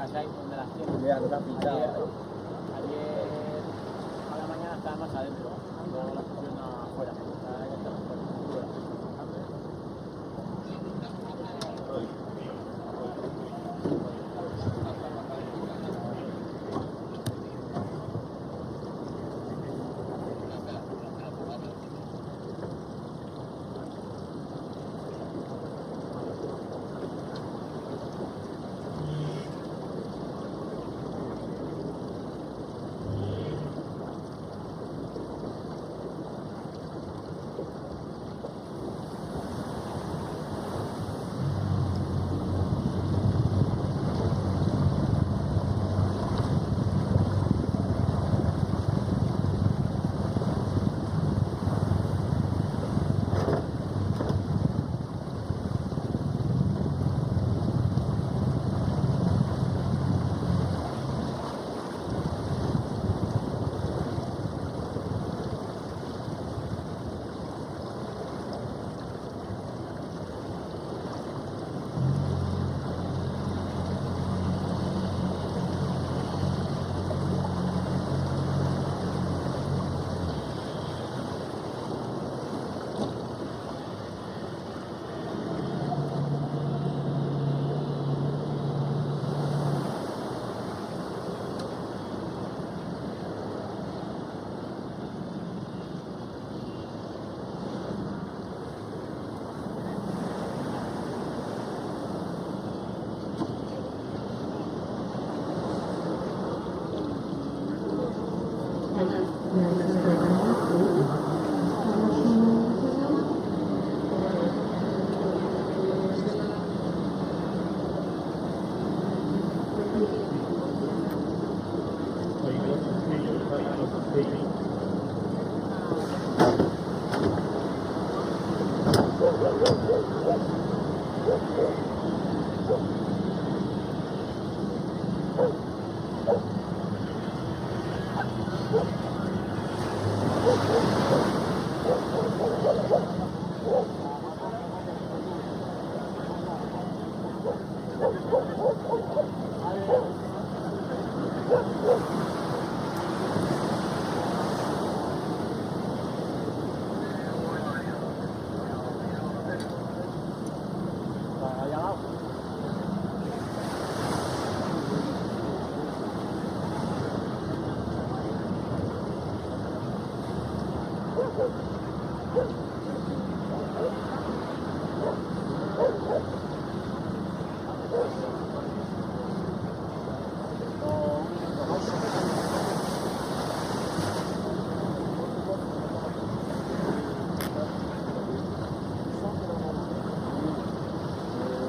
Casai, donde las tiene. Ya, no te has pinchado. Ayer a la mañana estaba más adentro, luego la pusieron afuera. Ahora ya estamos fuera.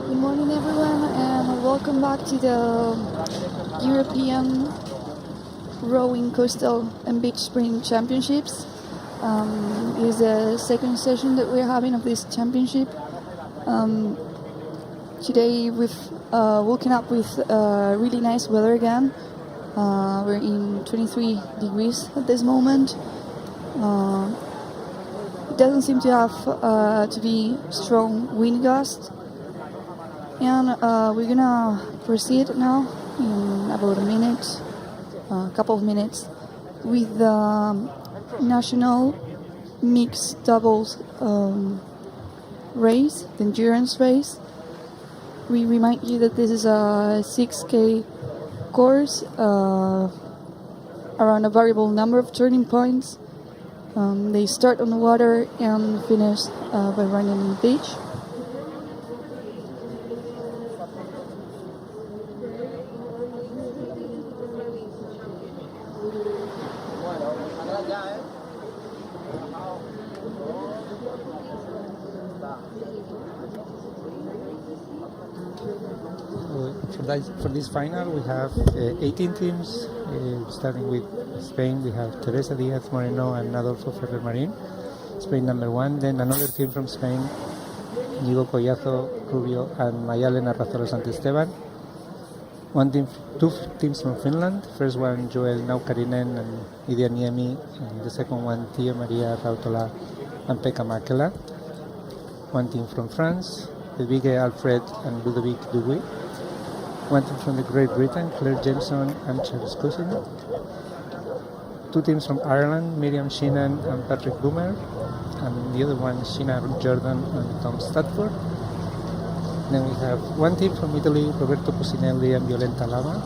Good morning, everyone, and welcome back to the European Rowing Coastal and Beach Sprint Championships. It is the second session that we're having of this championship. Today we've woken up with really nice weather again. We're in 23 degrees at this moment. It doesn't seem to have to be strong wind gusts. And we're gonna proceed now in about a couple of minutes, with the national mixed doubles race, the endurance race. We remind you that this is a 6K course around a variable number of turning points. They start on the water and finish by running on the beach. For this final, we have 18 teams, starting with Spain. We have Teresa Diaz Moreno and Adolfo Ferrer Marin, Spain number 1. Then another team from Spain, Diego Collazo Rubio and Mayalena Razzola Santesteban. Two teams from Finland. First one, Joel Naukarinen and Idia Niemi, and the second one, Tia Maria Rautola and Pekka Makela. One team from France, Edwige Alfred and Ludovic Duguay. One team from the Great Britain, Claire Jameson and Charles Cousin. Two teams from Ireland, Miriam Sheenan and Patrick Boomer. And the other one, Sheena Jordan and Tom Stadford. Then we have one team from Italy, Roberto Pusinelli and Violenta Lama.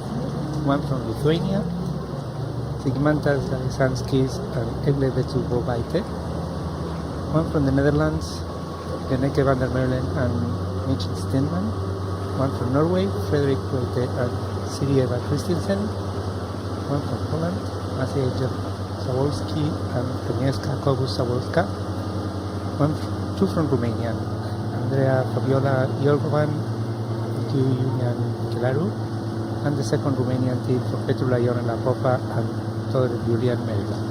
One from Lithuania, Zigmantas Galisanskis and Egle Betsubovaite. One from the Netherlands, Janneke van der Meulen and Mitchell Steinman. One from Norway, Frederik Poete and Siri Eva Christensen. One from Holland, Maciej Zawolski and Agnieszka Kobus-Zawolska. Two from Romania, Andrea Fabiola Iorgovan, Julian Kelaru, and the second Romanian team from Petrula Ionela Popa and Todor Julian Merila.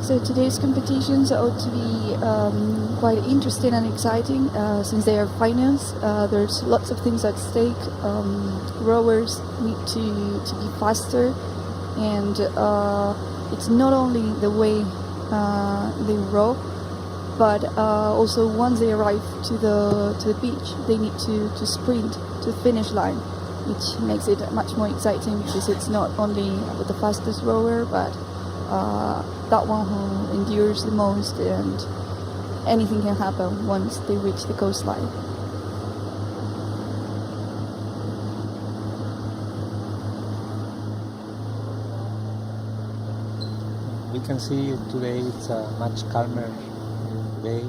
So today's competitions ought to be quite interesting and exciting since they are finals. There's lots of things at stake. Rowers need to be faster, and it's not only the way they row, but also once they arrive to the beach, they need to sprint to the finish line, which makes it much more exciting because it's not only about the fastest rower, but that one who endures the most, and anything can happen once they reach the coastline. We can see today it's a much calmer day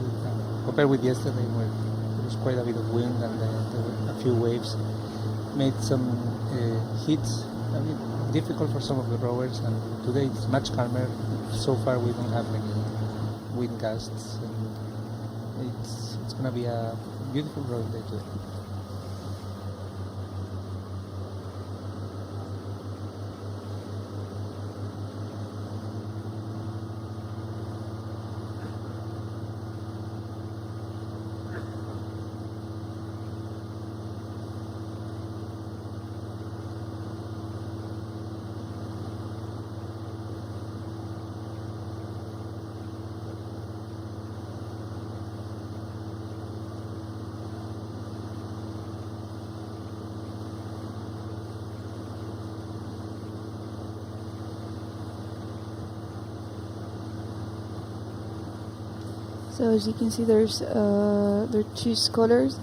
compared with yesterday, where there was quite a bit of wind and there were a few waves. Made some hits a bit difficult for some of the rowers, and today it's much calmer. So far we don't have many wind gusts, and it's going to be a beautiful rowing day today. So as you can see, there are two scholars.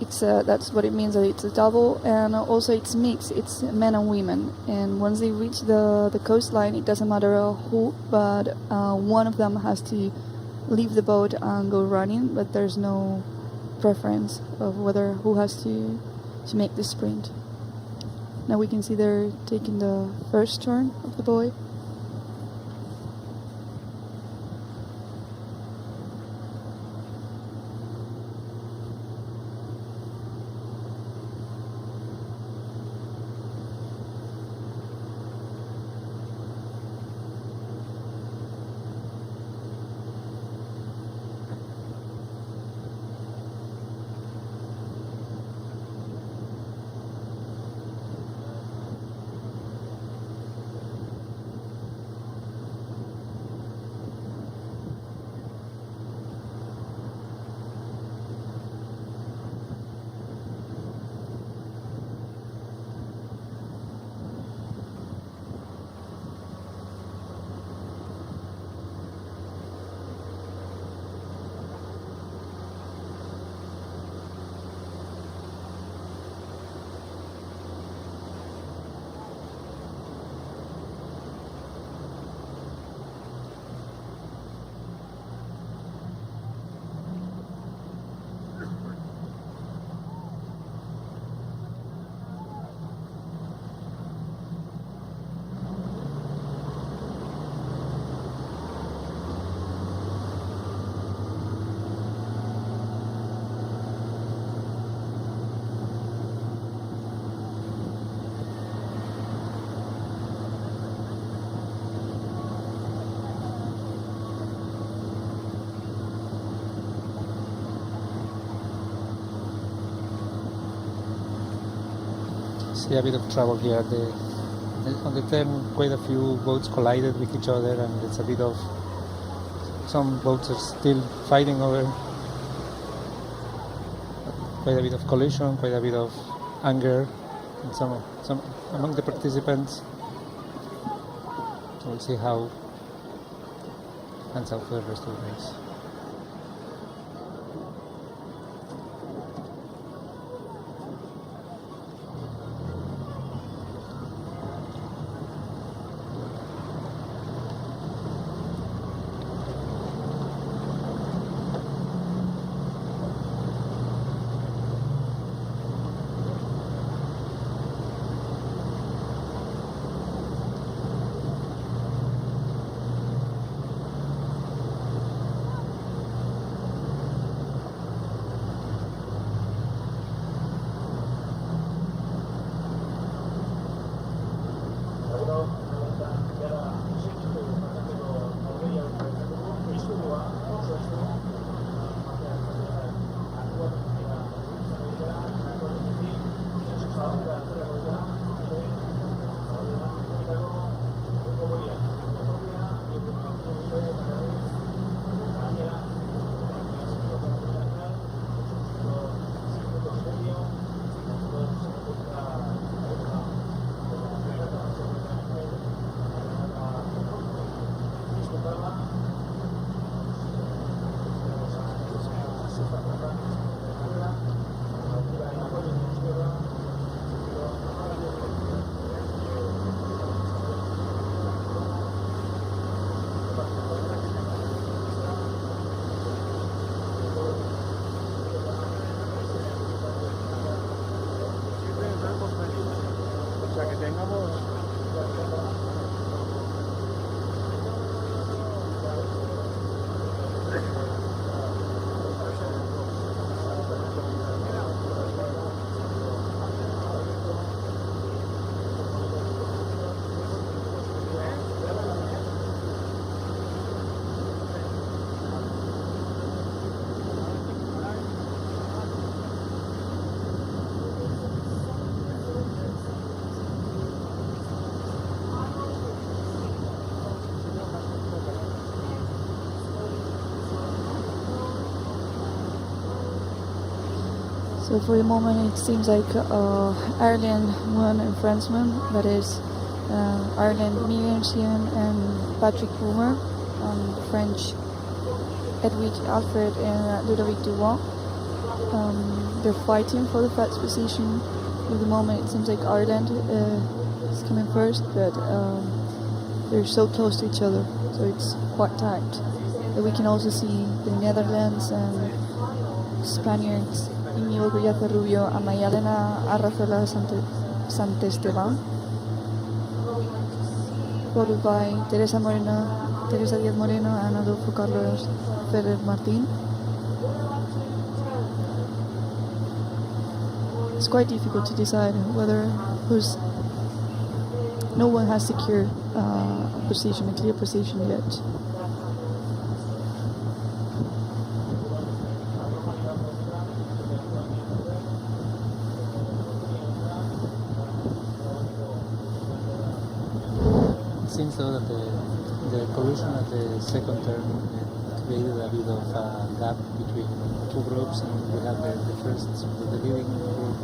That's what it means, that it's a double, and also it's mixed. It's men and women. And once they reach the coastline, it doesn't matter who, but one of them has to leave the boat and go running. But there's no preference of whether who has to make the sprint. Now we can see they're taking the first turn of the buoy. see a bit of trouble here. On the turn, quite a few boats collided with each other, and it's a bit of, some boats are still fighting over, quite a bit of collision, quite a bit of anger in some among the participants. So we'll see how pans out for the rest of the race. So for the moment it seems like Ireland won and France won, that is Ireland Miriam Sheehan and Patrick Boomer, French Edwige Alfred and Ludovic Dubois. They're fighting for the first position. For the moment it seems like Ireland is coming first, but they're so close to each other, so it's quite tight. But we can also see the Netherlands and Spaniards, Íñigo Collazo Rubio and Mayalena Arrazola Santesteban, followed by Teresa Díaz Moreno and Adolfo Carlos Ferrer Martín. It's quite difficult to decide whether no one has secured a clear position yet. It seems though that the collision at the second turn created a bit of a gap between two groups, and we have the leading group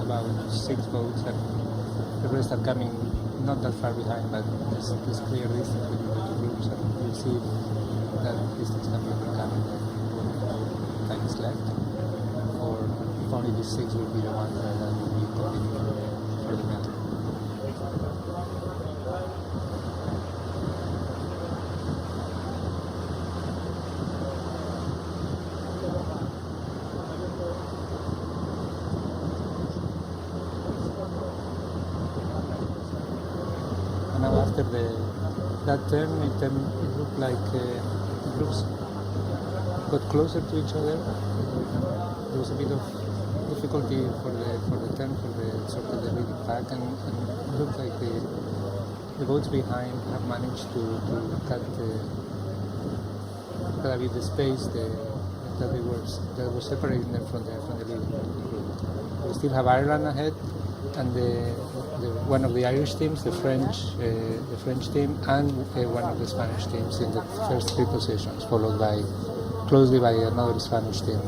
about 6 boats, and the rest are coming not that far behind, but there's this clear distance between the two groups, and we'll see if that distance can be overcome in the time is left, or if only these 6 will be the ones that will be competing for the medal. Now after that turn, it looked like groups got closer to each other. There was a bit of difficulty for the turn for the sort of the leading pack, and it looked like the boats behind have managed to cut a bit the space that was separating them from the leading group. We still have Ireland ahead, one of the Irish teams, the French team, and one of the Spanish teams in the first three positions, followed closely by another Spanish team.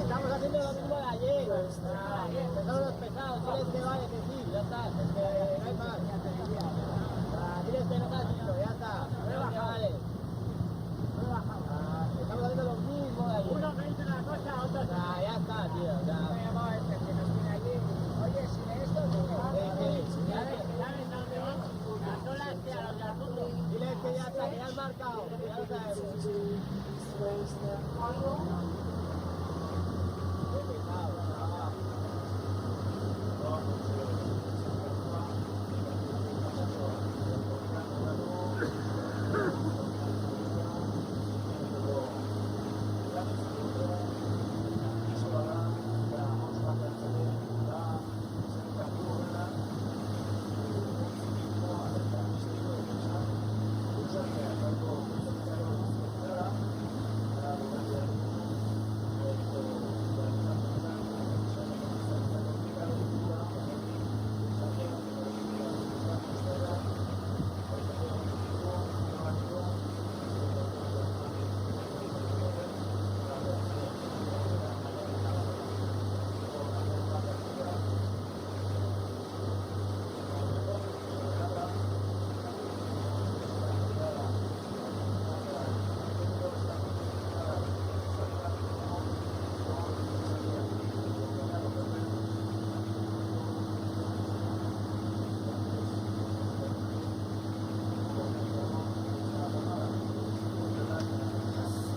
Estamos haciendo lo mismo de ayer. Empezamos los pesados, diles que vale, que sí, ya está, que no hay más. Diles que no está haciendo, ya está. Vale. Estamos haciendo lo mismo de ayer. Uno me dice una cosa, otro. Ya está, tío. Oye, si de esto, diles que ya está, que ya has marcado, que ya lo sabemos.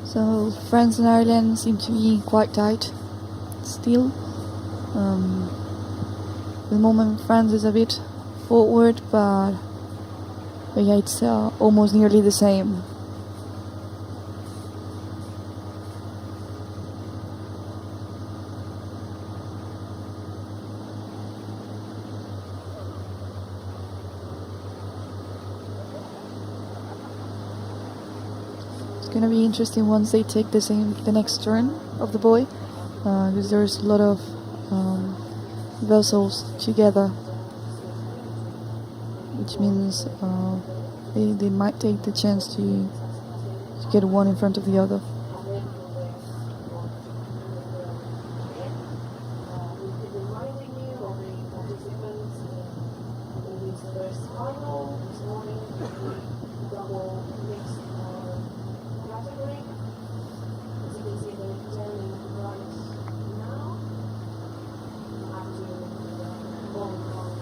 So France and Ireland seem to be quite tight still. At the moment France is a bit forward, but yeah, it's almost nearly the same. It's gonna be interesting once they take the next turn of the buoy, because there's a lot of vessels together, which means they might take the chance to get one in front of the other.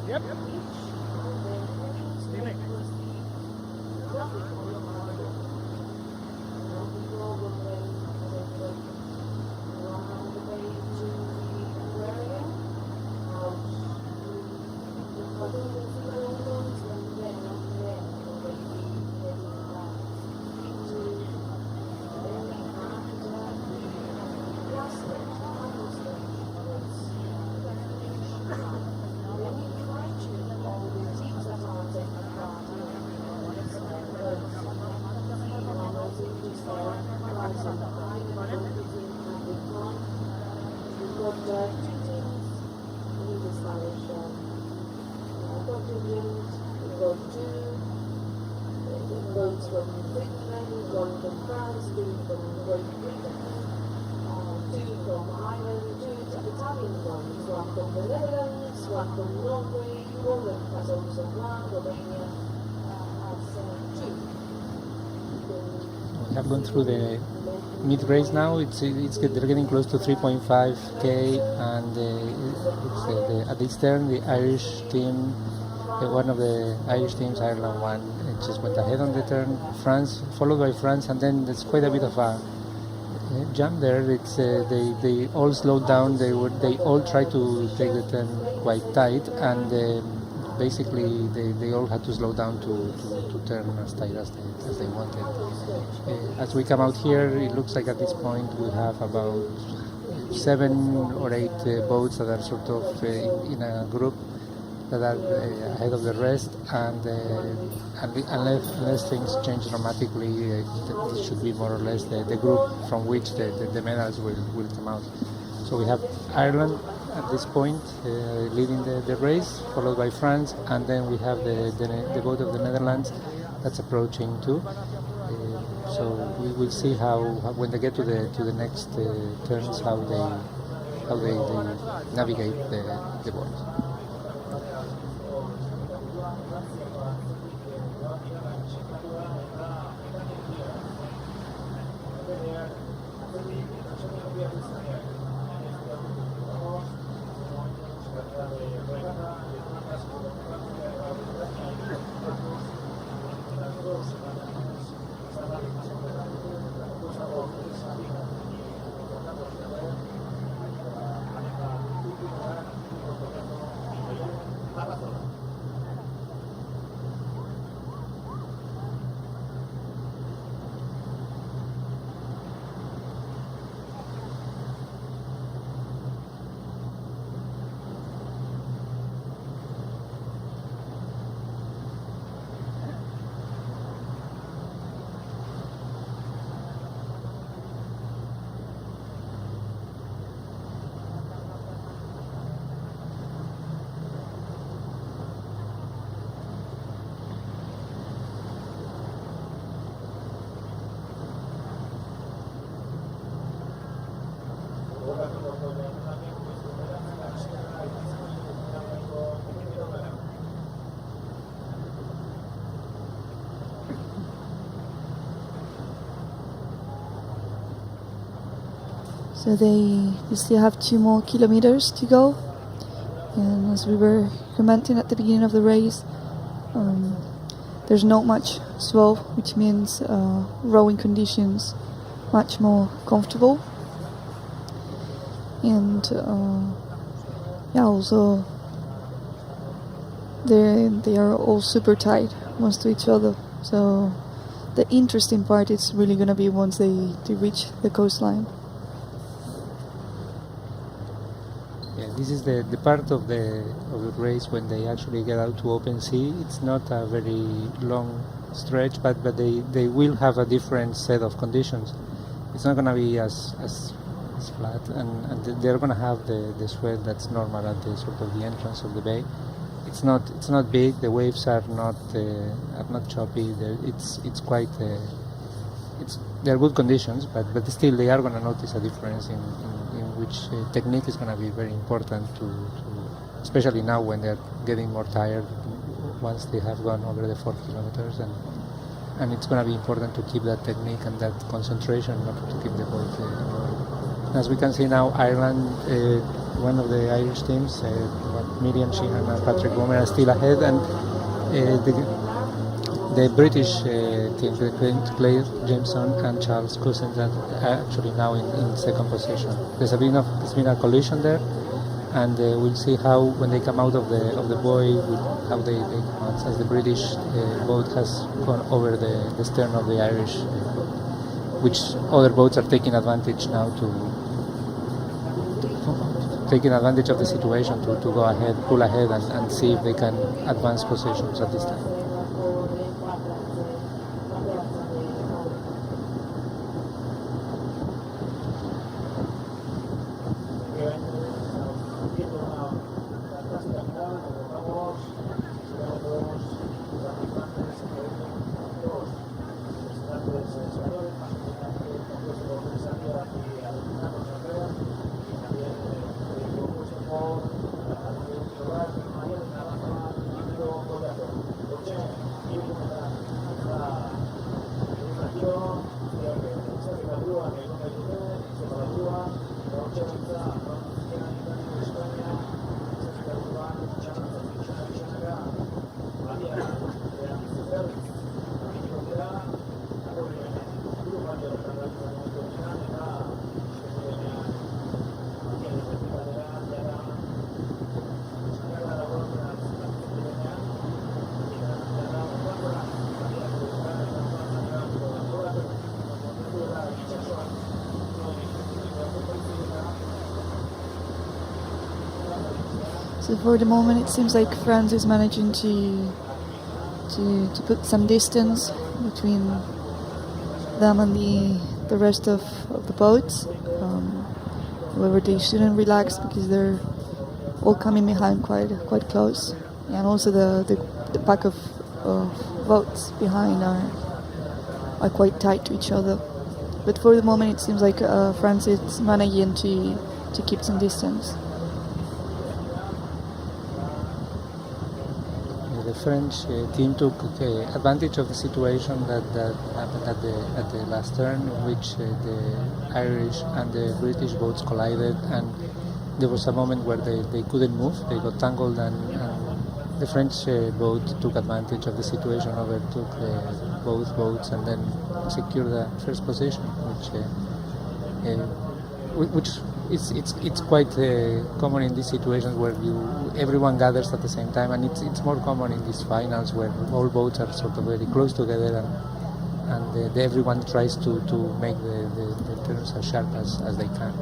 Yep. Boats from Britain, one from France, two from Great Britain, two from Ireland, two Italian ones, one from the Netherlands, one from Norway, Poland has also one, Romania has two. We have gone through the mid-race now. They're getting close to 3.5k, and at this turn the Irish team, one of the Irish teams, Ireland won, just went ahead on the turn. France, followed by France, and then there's quite a bit of a jump there. It's they all slowed down. They all tried to take the turn quite tight, and basically they all had to slow down to turn as tight as they wanted. As we come out here, it looks like at this point we have about 7 or 8 boats that are sort of in a group that are ahead of the rest, and unless things change dramatically, it should be more or less the group from which the medals will come out. So we have Ireland at this point leading the race, followed by France, and then we have the boat of the Netherlands that's approaching too. So we will see how when they get to the next turns how they navigate the boat. So they still have 2 more kilometers to go, and as we were commenting at the beginning of the race, there's not much swell, which means rowing conditions much more comfortable, and also they are all super tight once to each other. So the interesting part is really going to be once they reach the coastline. This is the part of the race when they actually get out to open sea. It's not a very long stretch, but they will have a different set of conditions. It's not going to be as flat, and they're going to have the swell that's normal at the sort of the entrance of the bay. It's not big. The waves are not choppy. It's quite. They're good conditions, but still they are going to notice a difference in which technique is going to be very important to especially now when they're getting more tired once they have gone over the 4 kilometers, and it's going to be important to keep that technique and that concentration, not to keep the boat. As we can see now, Ireland, one of the Irish teams, Miriam Sheehan and Patrick Bowman are still ahead, and the British team, the players Jameson and Charles Cousins, are actually now in second position. There's been a collision there, and we'll see how when they come out of the buoy, how they come out, as the British boat has gone over the stern of the Irish boat, which other boats are taking advantage now taking advantage of the situation to go ahead, pull ahead, and see if they can advance positions at this time. So for the moment, it seems like France is managing to put some distance between them and the rest of the boats. However, they shouldn't relax because they're all coming behind quite close, and also the pack of boats behind are quite tight to each other. But for the moment, it seems like France is managing to keep some distance. The French team took advantage of the situation that happened at the last turn, in which the Irish and the British boats collided, and there was a moment where they couldn't move. They got tangled, and the French boat took advantage of the situation, overtook both boats, and then secured the first position, which it's quite common in these situations where everyone gathers at the same time, and it's more common in these finals where all boats are sort of very close together, and everyone tries to make the turns as sharp as they can.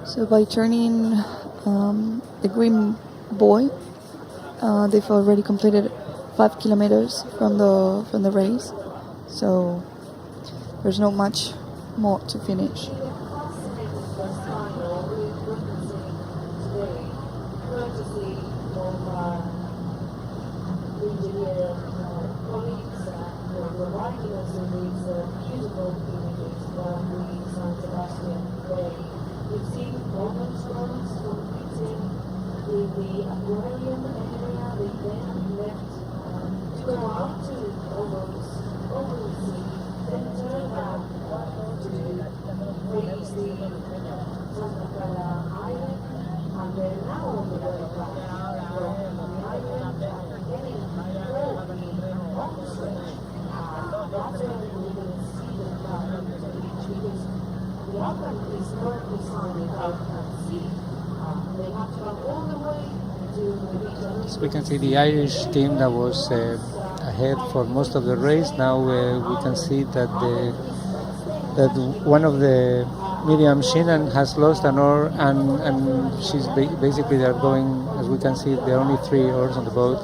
So by turning the green buoy, they've already completed 5 kilometers from the race. So there's not much more to finish. We've seen Roman storms competing in the aquarium area. They then left to go out to almost over the sea, then turn back to face the Santa Clara Island, and they're now on the way back from the island and getting very opposite. That's when we will see them come to the beach, because the island is not designed out at sea. They have to come all the way to the beach. So we can see the Irish team that was ahead for most of the race. Now we can see that one of the Miriam Sheenan has lost an oar, and she's basically they're going, as we can see, there are only 3 oars on the boat.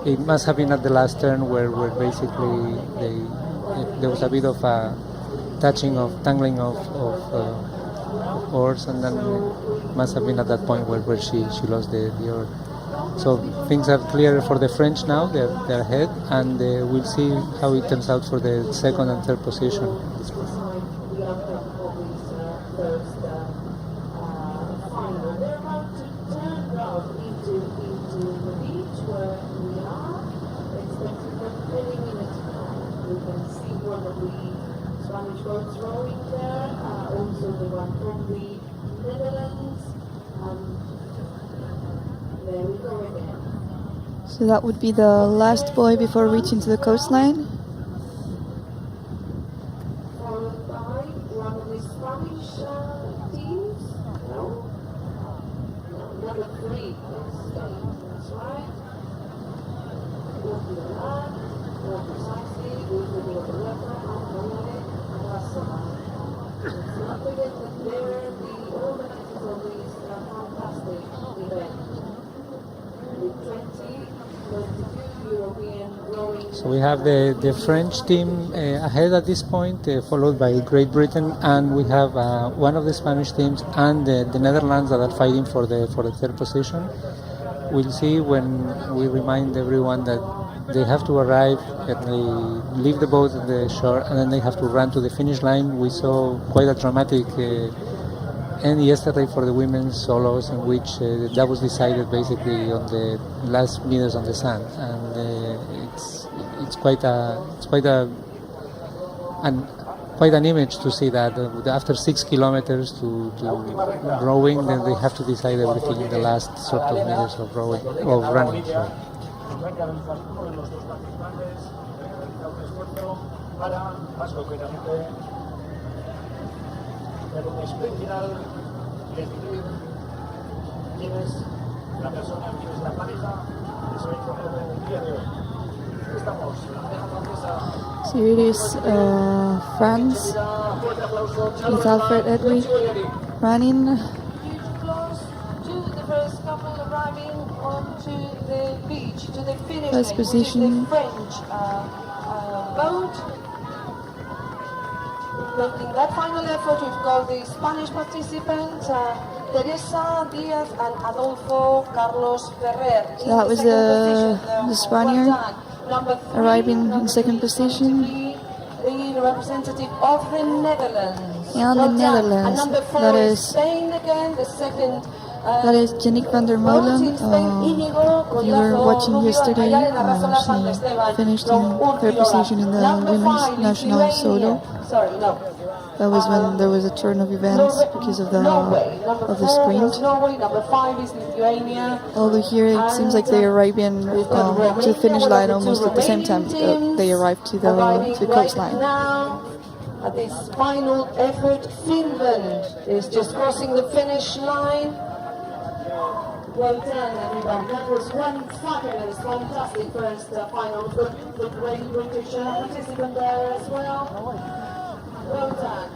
It must have been at the last turn where basically there was a bit of a tangling of oars, and then it must have been at that point where she lost the oar. So things are clearer for the French now. They're ahead, and we'll see how it turns out for the second and third position. They're about to turn out into the beach where we are. Expecting for 30 minutes now. We can see one of the Spanish boats rowing there, also the one from the Netherlands. There we go again. So that would be the last buoy before reaching to the coastline. Followed by one of the Spanish teams. No, number 3. That's right. Go to the left, more precisely, go to the Operetta, and Rassama. Let's not forget that they're the organizers of this fantastic event. With 2022 European rowing. So we have the French team ahead at this point, followed by Great Britain, and we have one of the Spanish teams and the Netherlands that are fighting for the third position. We'll see when we remind everyone that they have to arrive and they leave the boat at the shore, and then they have to run to the finish line. We saw quite a dramatic end yesterday for the women's solos, in which that was decided basically on the last meters on the sand, and it's quite an quite an image to see that after 6 kilometers to rowing, then they have to decide everything in the last sort of meters of rowing, of running. Sorry. Tendrán que analizar uno de los dos participantes, realizar un esfuerzo para, más concretamente, hacer un sprint final y decidir quién es la persona, quién es la pareja que se va a imponer en el día de hoy. Estamos en la bandeja francesa. So it is France with Alfred Edwig running. Huge applause to the first couple arriving onto the beach, to the finish First line, position. which is the French boat. Making that final effort, we've got the Spanish participants, Teresa Diaz and Adolfo Carlos Ferrer. So that was the Spaniard arriving in second position. The representative of the Netherlands. Yeah, the Netherlands. And number 4 That is is- Spain again, the second. That is Yannick van der Molen. You were watching yesterday. She finished in third position in the women's national solo. Sorry, no. That was when there was a turn of events because of the sprint. Norway, number 5 is Lithuania. Although here it seems like they arrive in to the finish line almost at the same time they arrived to the coastline. Now, at this final effort, Finland is just crossing the finish line. Well done, everyone. That was one fabulous, fantastic first final. The great British participant there as well. Well done.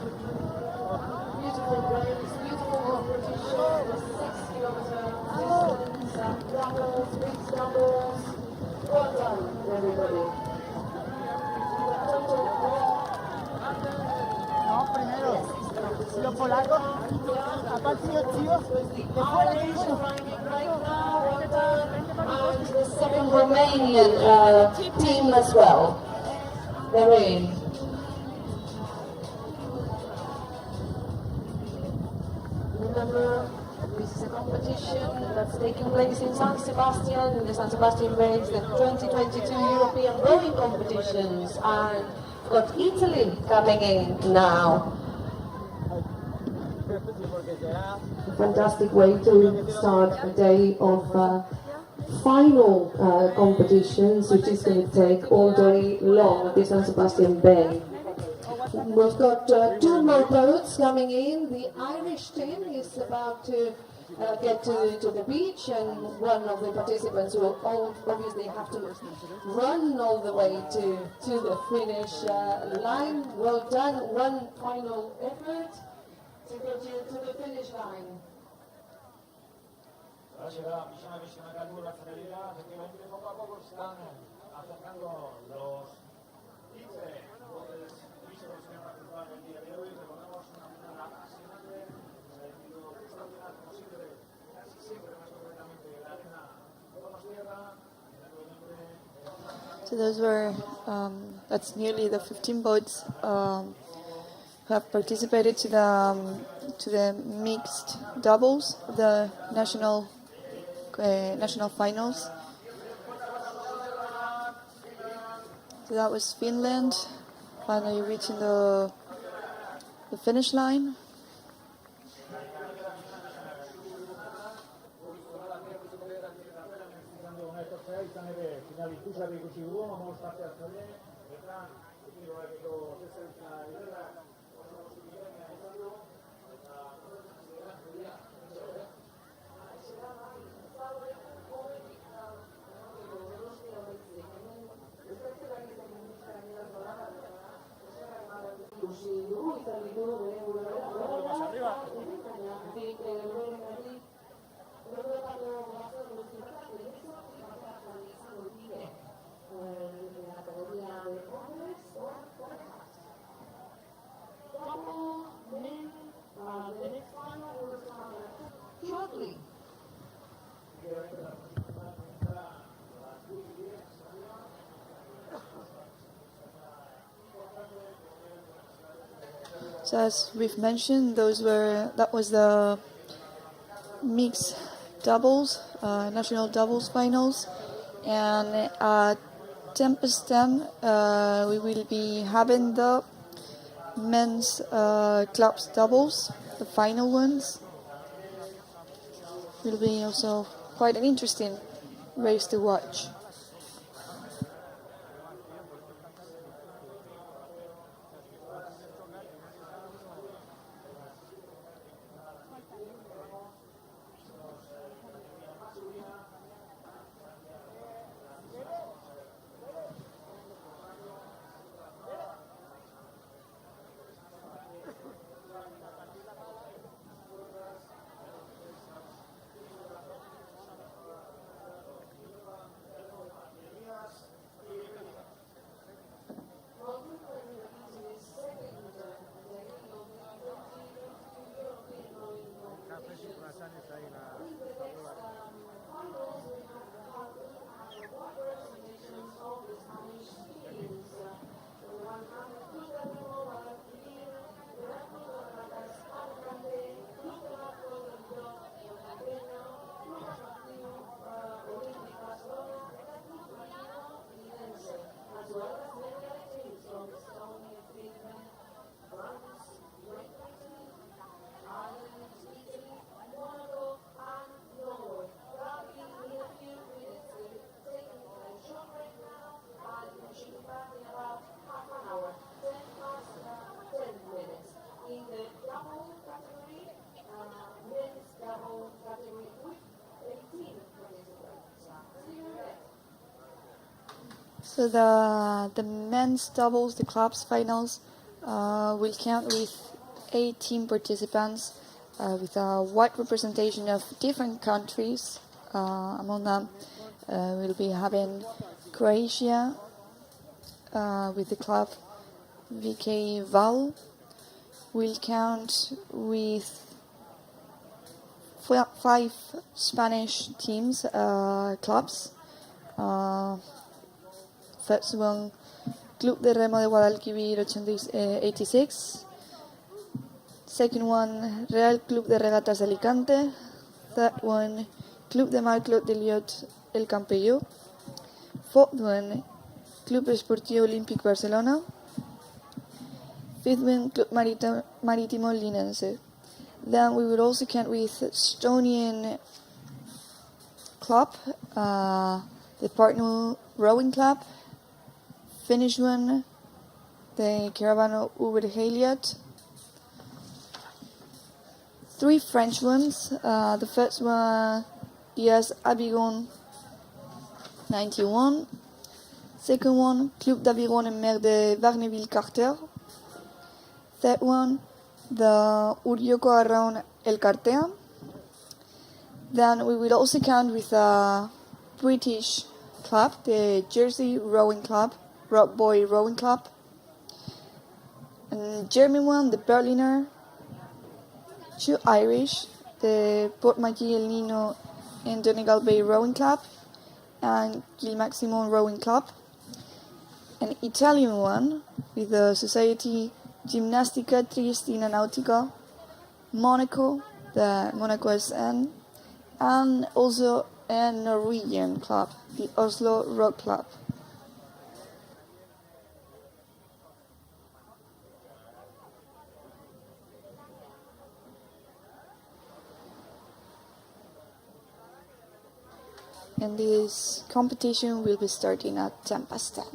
Beautiful race, beautiful competition. The 6 kilometer distance, doubles, mixed doubles. Well done, everybody. No, primero, los polacos, aparte de los chicos, después de eso, And the second Romanian team as well. They're in. Remember, this is a competition that's taking place in San Sebastian, in the San Sebastian Race, the 2022 European rowing competitions, and we've got Italy coming in now. A fantastic way to start a day of final competitions, which is going to take all day long at the San Sebastian Bay. We've got 2 more boats coming in. The Irish team is about to get to the beach, and one of the participants will obviously have to run all the way to the finish line. Well done. One final effort to get you to the finish line. ahora será misión a cargo de la finalidad, efectivamente poco a poco están acercando los 15 botes turísticos que han participado en el día de hoy. Recordamos una jornada apasionante, se ha decidido extraordinario como siempre, casi siempre, más concretamente en la arena Tomos Tierra, en el nombre de... So those were that's nearly the 15 boats who have participated to the mixed doubles, the national finals. So that was Finland finally reaching the finish line. Shortly. So as we've mentioned, that was the mixed doubles, national doubles finals, and at 10 past 10 we will be having the men's clubs doubles, the final ones. Will be also quite an interesting race to watch. So the men's doubles, the clubs finals, will count with 18 participants with a wide representation of different countries. Among them, we'll be having Croatia with the club VK Val. We'll count with 5 Spanish teams, clubs. First one, Club de Remo de Guadalquivir 86. Second one, Real Club de Regatas de Alicante. Third one, Club de Mar Clos de Liot El Campello. Fourth one, Club Esportivo Olímpic Barcelona. Fifth one, Club Marítimo Linense. Then we will also count with Estonian club, the Partner Rowing Club. Finnish one, the Caravano Uber Heliot. 3 French ones. The first one, Diaz Abigon 91. Second one, Club d'Aviron en Mer de Varneville-Carter. Third one, the Urioko around El Cartea. Then we will also count with a British club, the Jersey Rowing Club, Rock Boy Rowing Club. And German one, the Berliner. 2 Irish, the Port Maggie El Nino and Donegal Bay Rowing Club and Gilmaximon Rowing Club. An Italian one with the Society Ginnastica Triestina Nautica, Monaco, the Monaco SN, and also a Norwegian club, the Oslo Rock Club. And this competition will be starting at 10:10.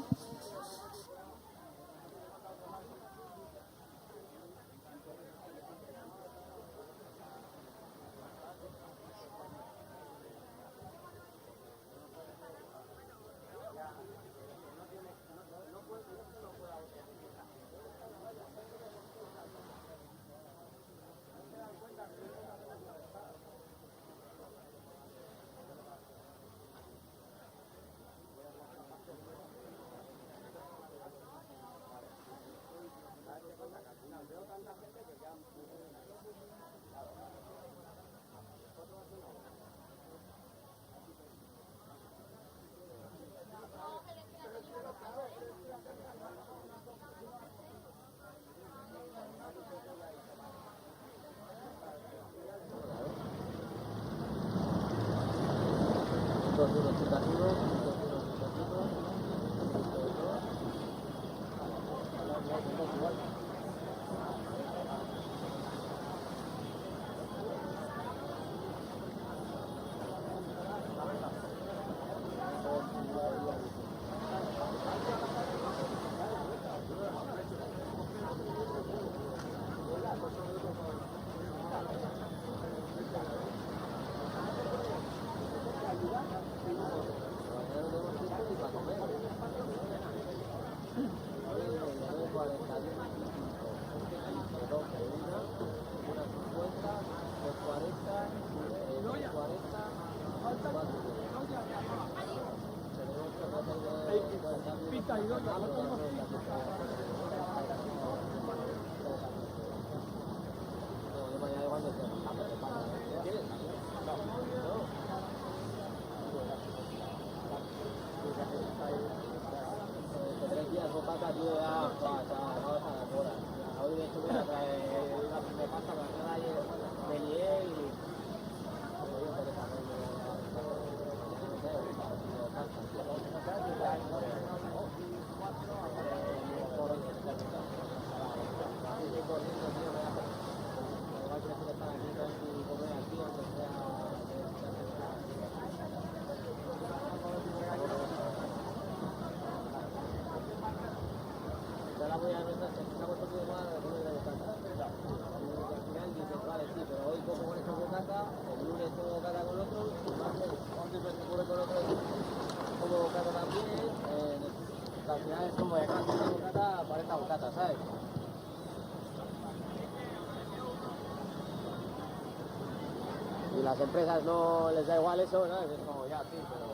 Y las empresas no les da igual eso, ¿no? Es como ya, sí, pero...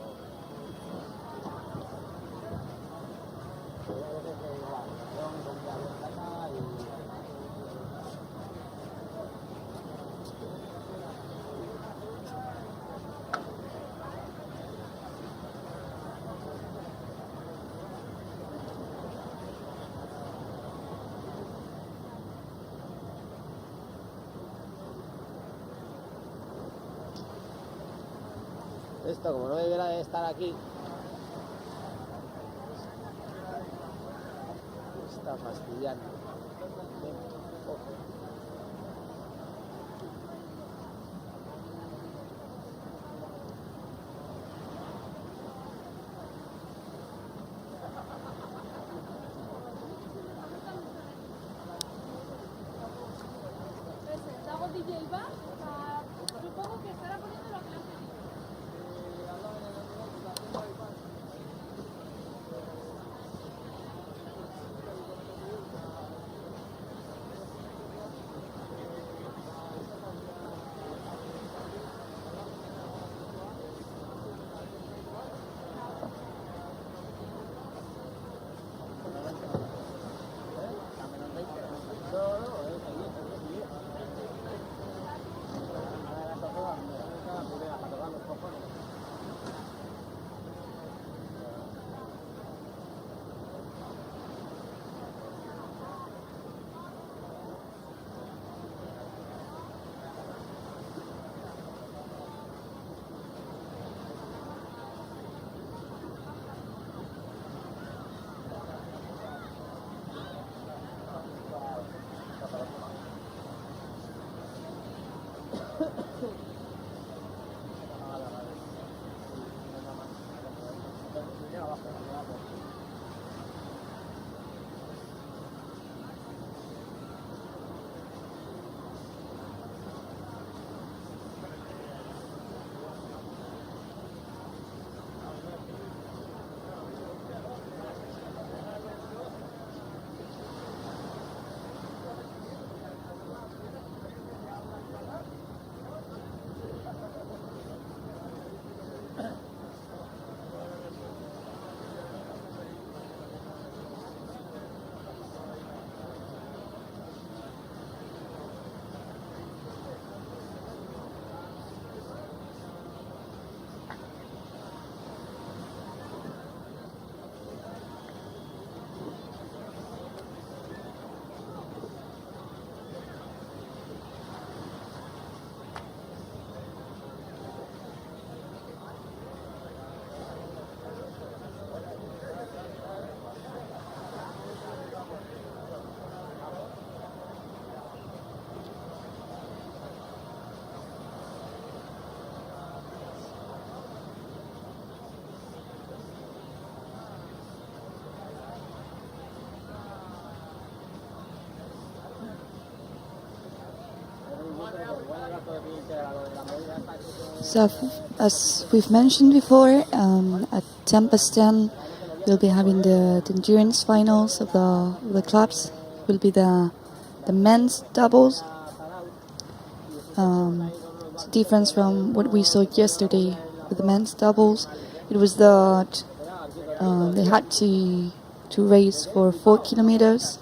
Pero a veces es igual. Tengo mi comida en casa y... Esto, como no debiera de estar aquí, está fastidiando. Presentamos DJ Iván, supongo que estará poniendo lo que le han pedido. So, as we've mentioned before, at 10 we'll be having the endurance finals of the clubs. Will be the men's doubles. It's a difference from what we saw yesterday with the men's doubles. It was that they had to to race for 4 kilometers,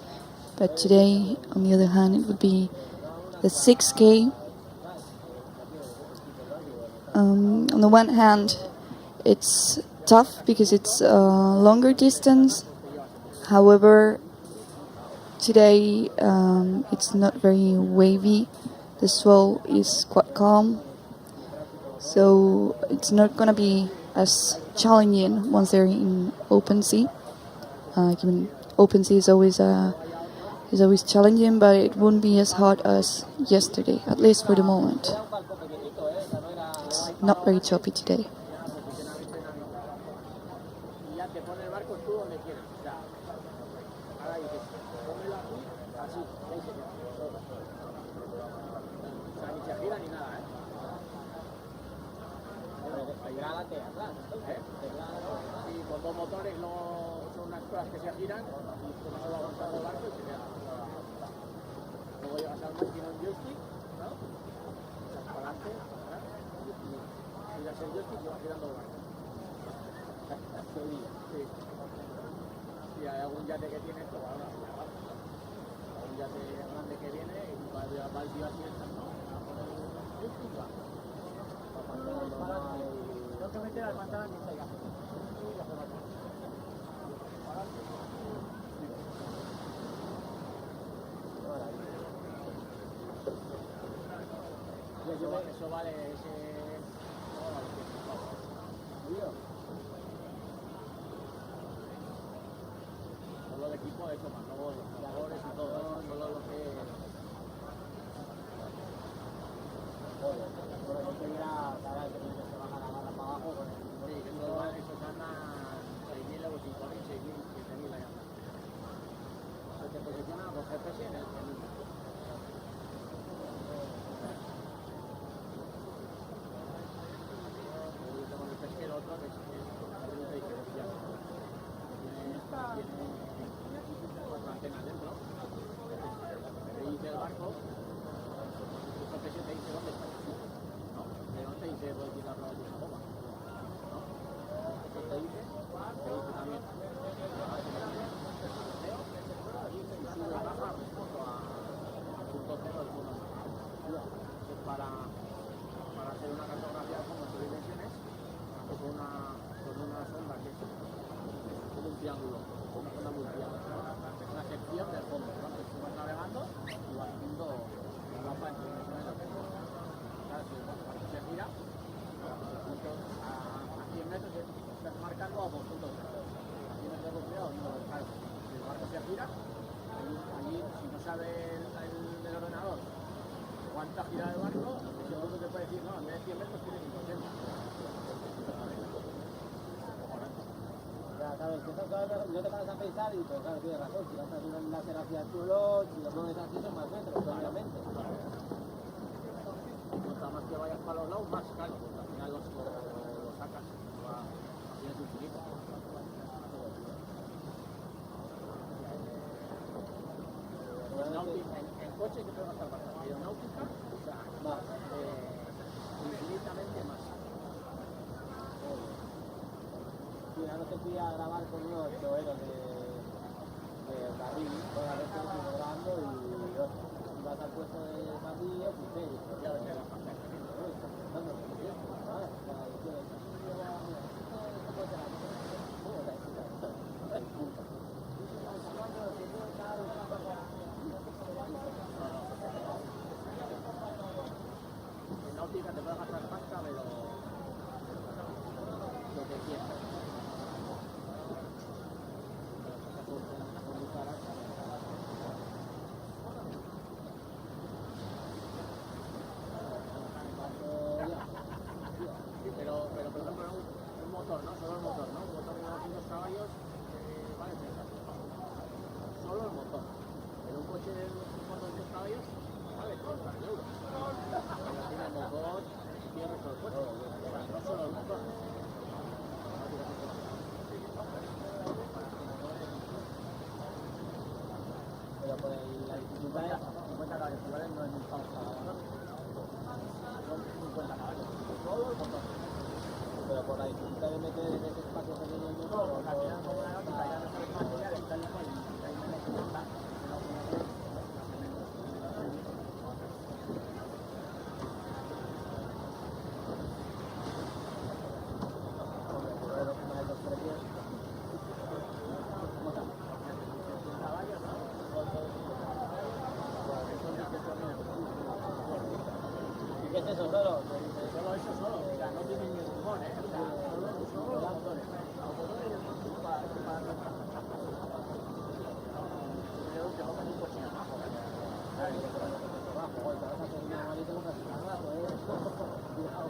but today, on the other hand, it would be the 6K. On the one hand, it's tough because it's a longer distance. However, today it's not very wavy. The swell is quite calm, so it's not gonna be as challenging once they're in open sea. Given open sea is always challenging, but it won't be as hard as yesterday, at least for the moment. It's not very choppy today. Y ya te pone el barco tú donde quieres. O sea, ahora dices, pónmelo aquí, así, y ahí se queda. O sea, ni se gira ni nada, ¿eh? Te gira adelante y atrás, ¿eh? Y con dos motores no son unas cosas que se giran y tú no se va avanzando el barco y se queda. Luego llegas al mar, tiene un joystick, ¿no? Echas para adelante, atrás, y giras el joystick y va girando el barco. Sí. Si hay algún yate que tiene esto, bueno, algún yate grande que viene y va el tío así entrando, va a poner un joystick y va. No te metes las pantanas ni se. Eso vale ese. Solo el equipo ha hecho más, luego los jugadores y todo, solo lo que. Bueno, yo quería saber que se baja la barra para abajo con el. Sí, que esos andan 6.000 euros, 5.000, 6.000, 7.000 allá. Se posiciona por GPS en el. Para hacer una cartografía con las dimensiones, con una sonda que es un triángulo, una sonda muy triángulo, una sección del fondo. Entonces tú vas navegando y vas viendo el mapa en dimensiones de fondo. Claro, si el barco se gira, a 100 metros estás marcando a 200 metros. A 100 metros de velocidad, claro, si el barco se gira, allí si no sabe el ordenador cuánta gira del barco, seguro que te puede decir, no, en vez de 100 metros tiene 500. Ya sabes, que no te paras a pensar y pues claro, tienes razón, si vas a hacer un láser hacia el suelo, si lo mueves así son más metros, obviamente. Cuanto más que vayas para los lados, más claro, porque al final lo sacas, así es infinito. En coche que te va a estar bastante, pero náutica, o sea, más, infinitamente más. Sí, ahora te fui a grabar con unos choveros de Madrid, toda la vez que estuve grabando y vas al puesto de Madrid, y ya ves que vas a hacer náutica te puede gastar pasta, pero lo que quieras. Sí, pero por ejemplo un motor, ¿no? Solo el motor, ¿no? Un motor de 200 caballos vale 30. Solo el motor. Pero un coche de 200 caballos vale 30 euros. Pero tiene el motor, tiene el coche. No solo el motor. Pero por la dificultad de 50 caballos, no es muy fácil. Son 50 caballos. Solo el motor. Pero por la dificultad de meter en ese espacio pequeño el motor, porque al final como una náutica ya no sabes más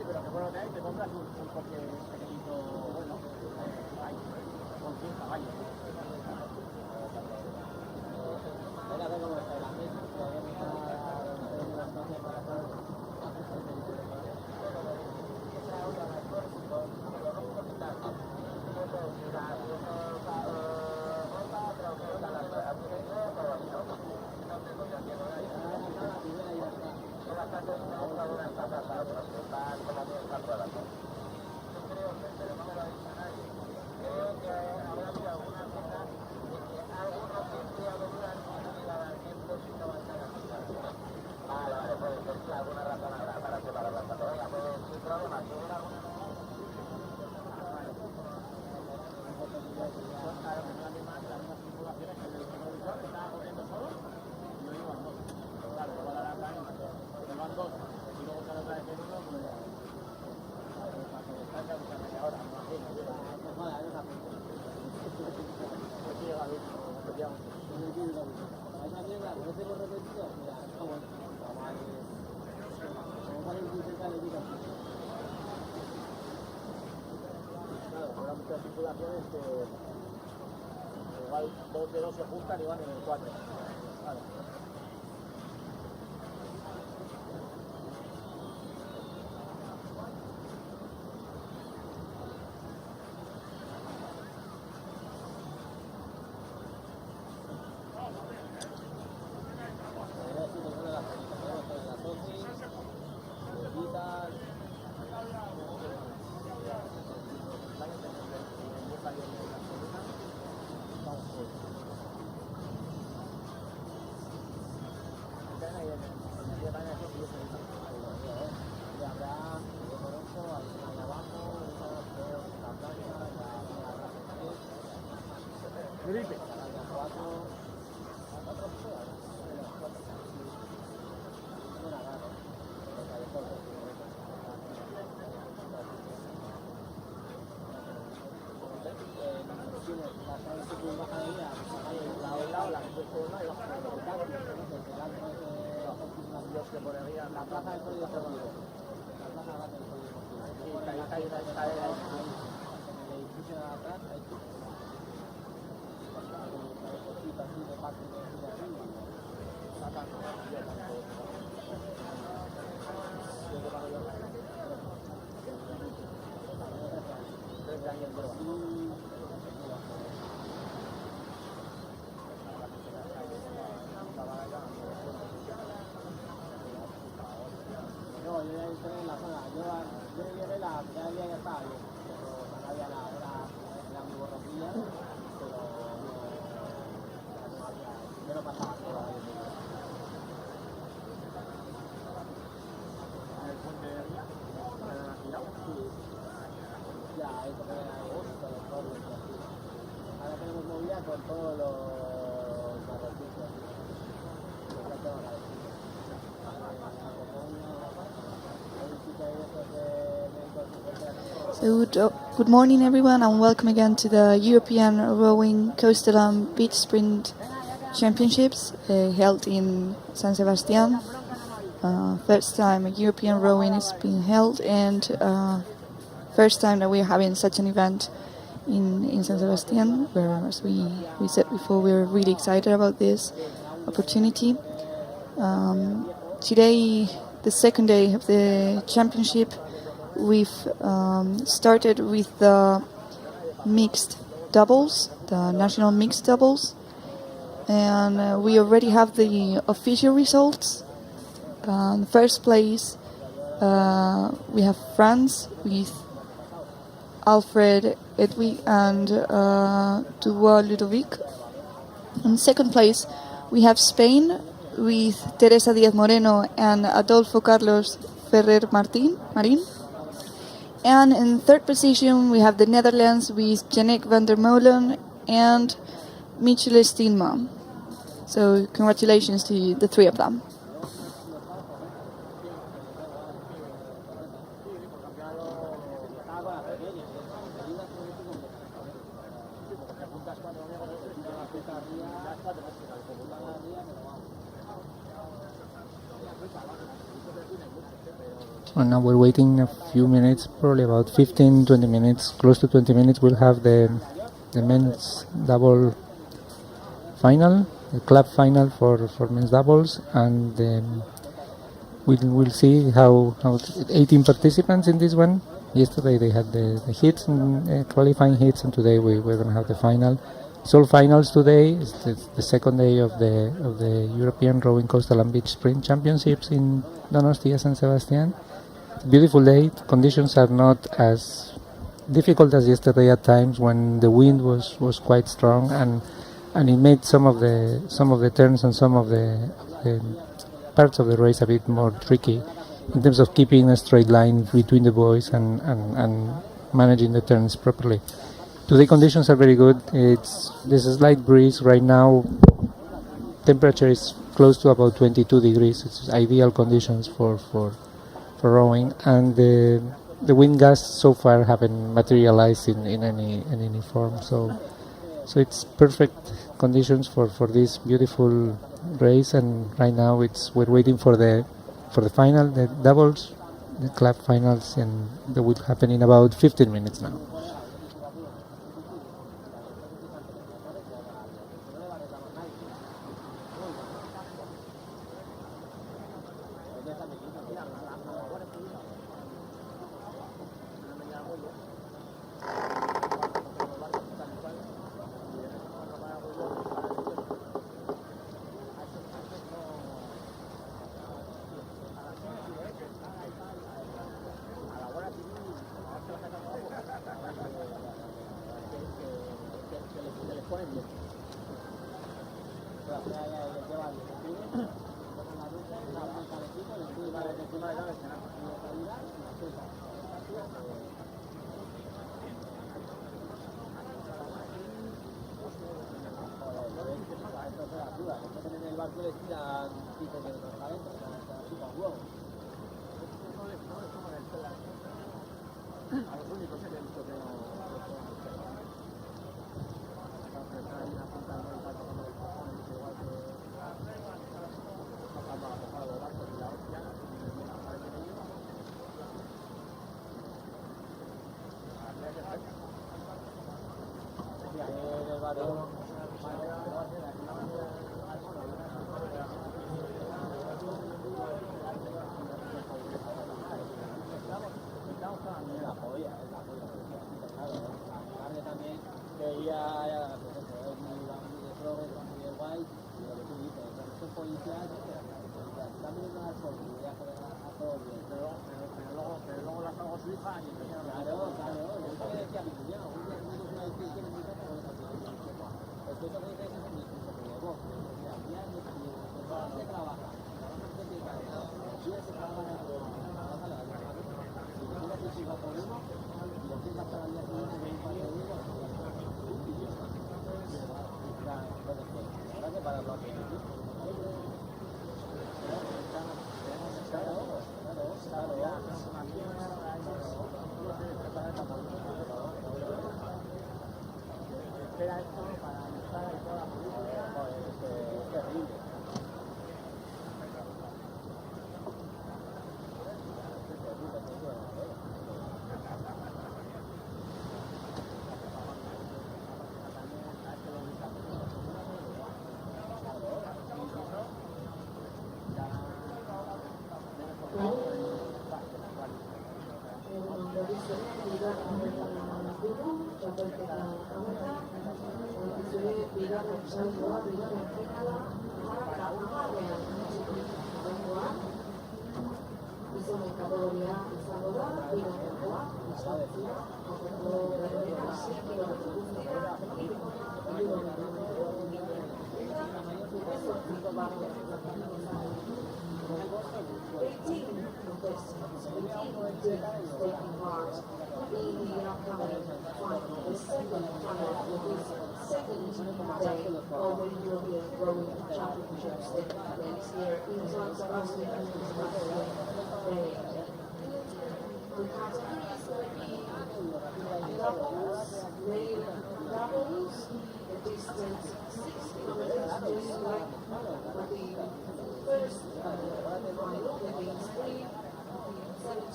Pero que bueno que hay, te compras un coche pequeñito, bueno, ahí, con 100 caballos. A ver cómo está el ambiente, todavía me está dando las cosas para acá. Muchas circulaciones que igual 2 de 2 se juntan y van en el 4. Vale. Felipe. La plaza del polideportivo. La plaza del polideportivo. Está en el edificio de atrás, hay así de parte de arriba. No, yo ya entré en la zona. Yo llegué la primera día ya estaba bien, pero no había nada, era muy borroquilla, pero no había, primero pasaba todo ahí. ¿En el puente de Ría? ¿En la ciudad? Sí. Ya, ahí porque era agosto, los pobres y así. Ahora tenemos movida con todos los marroquíes. Ya tengo la vecina. So, good morning everyone and welcome again to the European Rowing Coastal and Beach Sprint Championships held in San Sebastian. First time European rowing is being held and first time that we're having such an event in San Sebastian, where, as we said before, we're really excited about this opportunity. Today, the second day of the championship, we've started with the mixed doubles, the national mixed doubles, and we already have the official results. In first place, we have France with Alfred Edwig and Dubois Ludovic. In second place, we have Spain with Teresa Díaz Moreno and Adolfo Carlos Ferrer Marín. And in third position, we have the Netherlands with Janek van der Molen and Michele Steenma. So congratulations to the three of them. And now we're waiting a few minutes, probably about 15, 20 minutes, close to 20 minutes. We'll have the men's double final, the club final for men's doubles, and we'll see how 18 participants in this one. Yesterday they had the heats, and qualifying heats, and today we're going to have the final. It's all finals today. It's the second day of the European Rowing Coastal and Beach Sprint Championships in Donostia San Sebastian. Beautiful day. Conditions are not as difficult as yesterday at times when the wind was quite strong, and it made some of the turns and some of the parts of the race a bit more tricky in terms of keeping a straight line between the boys and managing the turns properly. Today conditions are very good. There's a slight breeze right now. Temperature is close to about 22 degrees. It's ideal conditions for rowing, and the wind gusts so far haven't materialized in any form. So it's perfect conditions for this beautiful race. And right now we're waiting for the final, the doubles, the club finals, and that will happen in about 15 minutes now.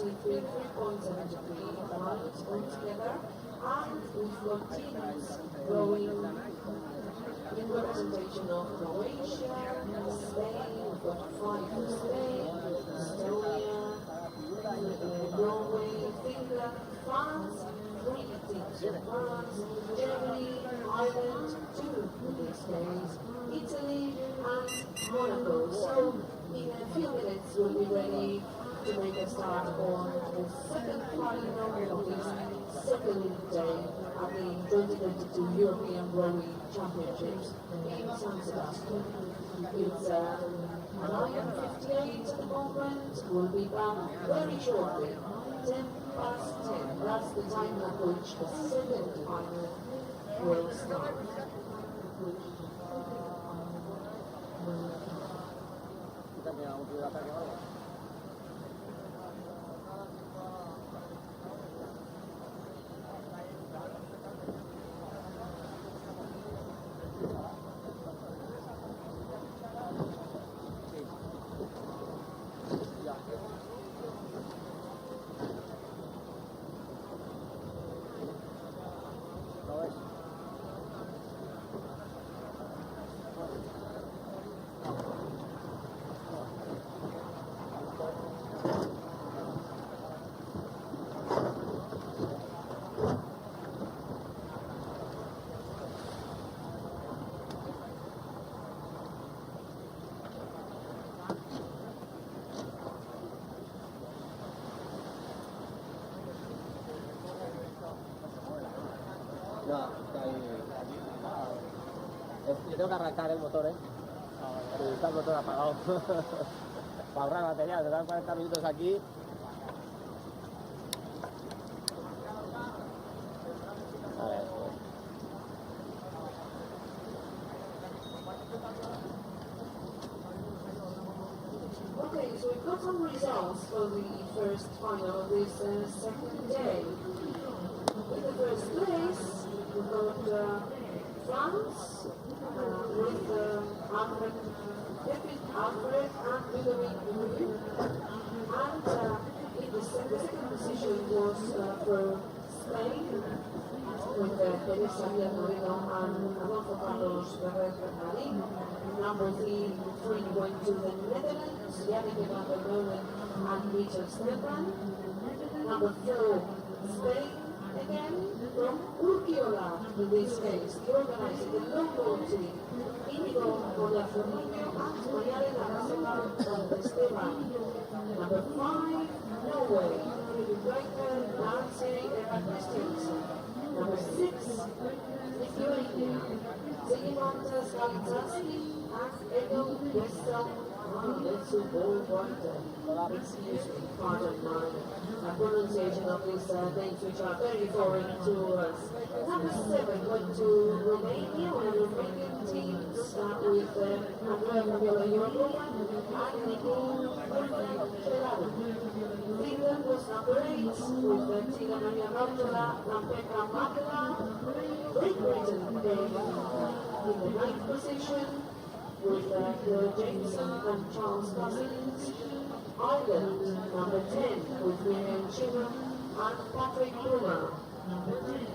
3.73 pounds altogether, and we've got teams rowing in representation of Croatia, Spain, we've got 5 for Spain, Estonia, Norway, Finland, France, 3 teams from France, Germany, Ireland, 2 in this case, Italy, and Monaco. So in a few minutes we'll be ready to make a start on the second final of this second day at the 2022 European Rowing Championships in San Sebastian. It's 9:58 at the moment. We'll be back very shortly, 10 past 10. That's the time at which the second final will start. No, yo tengo que arrancar el motor, está el motor apagado. Para ahorrar batería, te dan 40 minutos aquí. A ver. Okay, so we've got some results for the first final of this second day. In the first place, we've got France with Alfred and Ludovic Louis. And in the second position was for Spain with Teresa Villarino and Adolfo Carlos Ferrer. Number 3 went to the Netherlands, Yannick van der Molen and Richard Stepan. Number 4, Spain. Again, from Urquiola, in this case, the organizer, the local team, Inigo Bonafonino and Mariana Caseca Esteban. Number 5, Norway, Breaker Nancy Eva Christensen. Number 6, Lithuania, Sigimantas Galitzaski and Edo Westel. Let's go one day. Excuse me, pardon my pronunciation of these names which are very foreign to us. Number 7 went to Romania, one of the Romanian teams with Andrea Fabiola Yorgo and Nicole Ferraro. Finland was number 8 with Tina Maria Rautola and Pekka Makela. Great Britain came in the 9th position with Jameson and Charles Cousins. Ireland, number 10, with Miriam Schimmer and Patrick Brunner.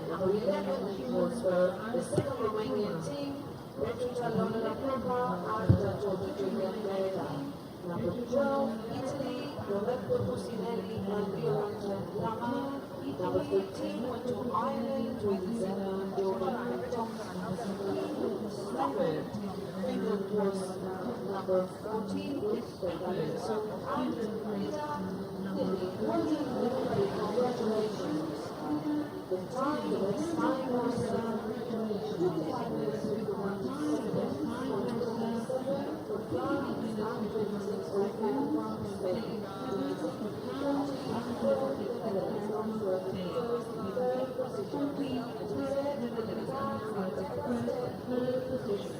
Number 11 was the second Romanian team, Petrita Lona Propa and Giorgio Julian Merida. Number 12, Italy, Roberto Pusinelli and Violante Lama. Number 13 went to Ireland with Zena Jordan Thompson. Finland was number 14 with Bengalison and Rita Lilly. Congratulations. The time, the next time was 25 minutes with 1:27 for France and 26:04 from Spain. Third position.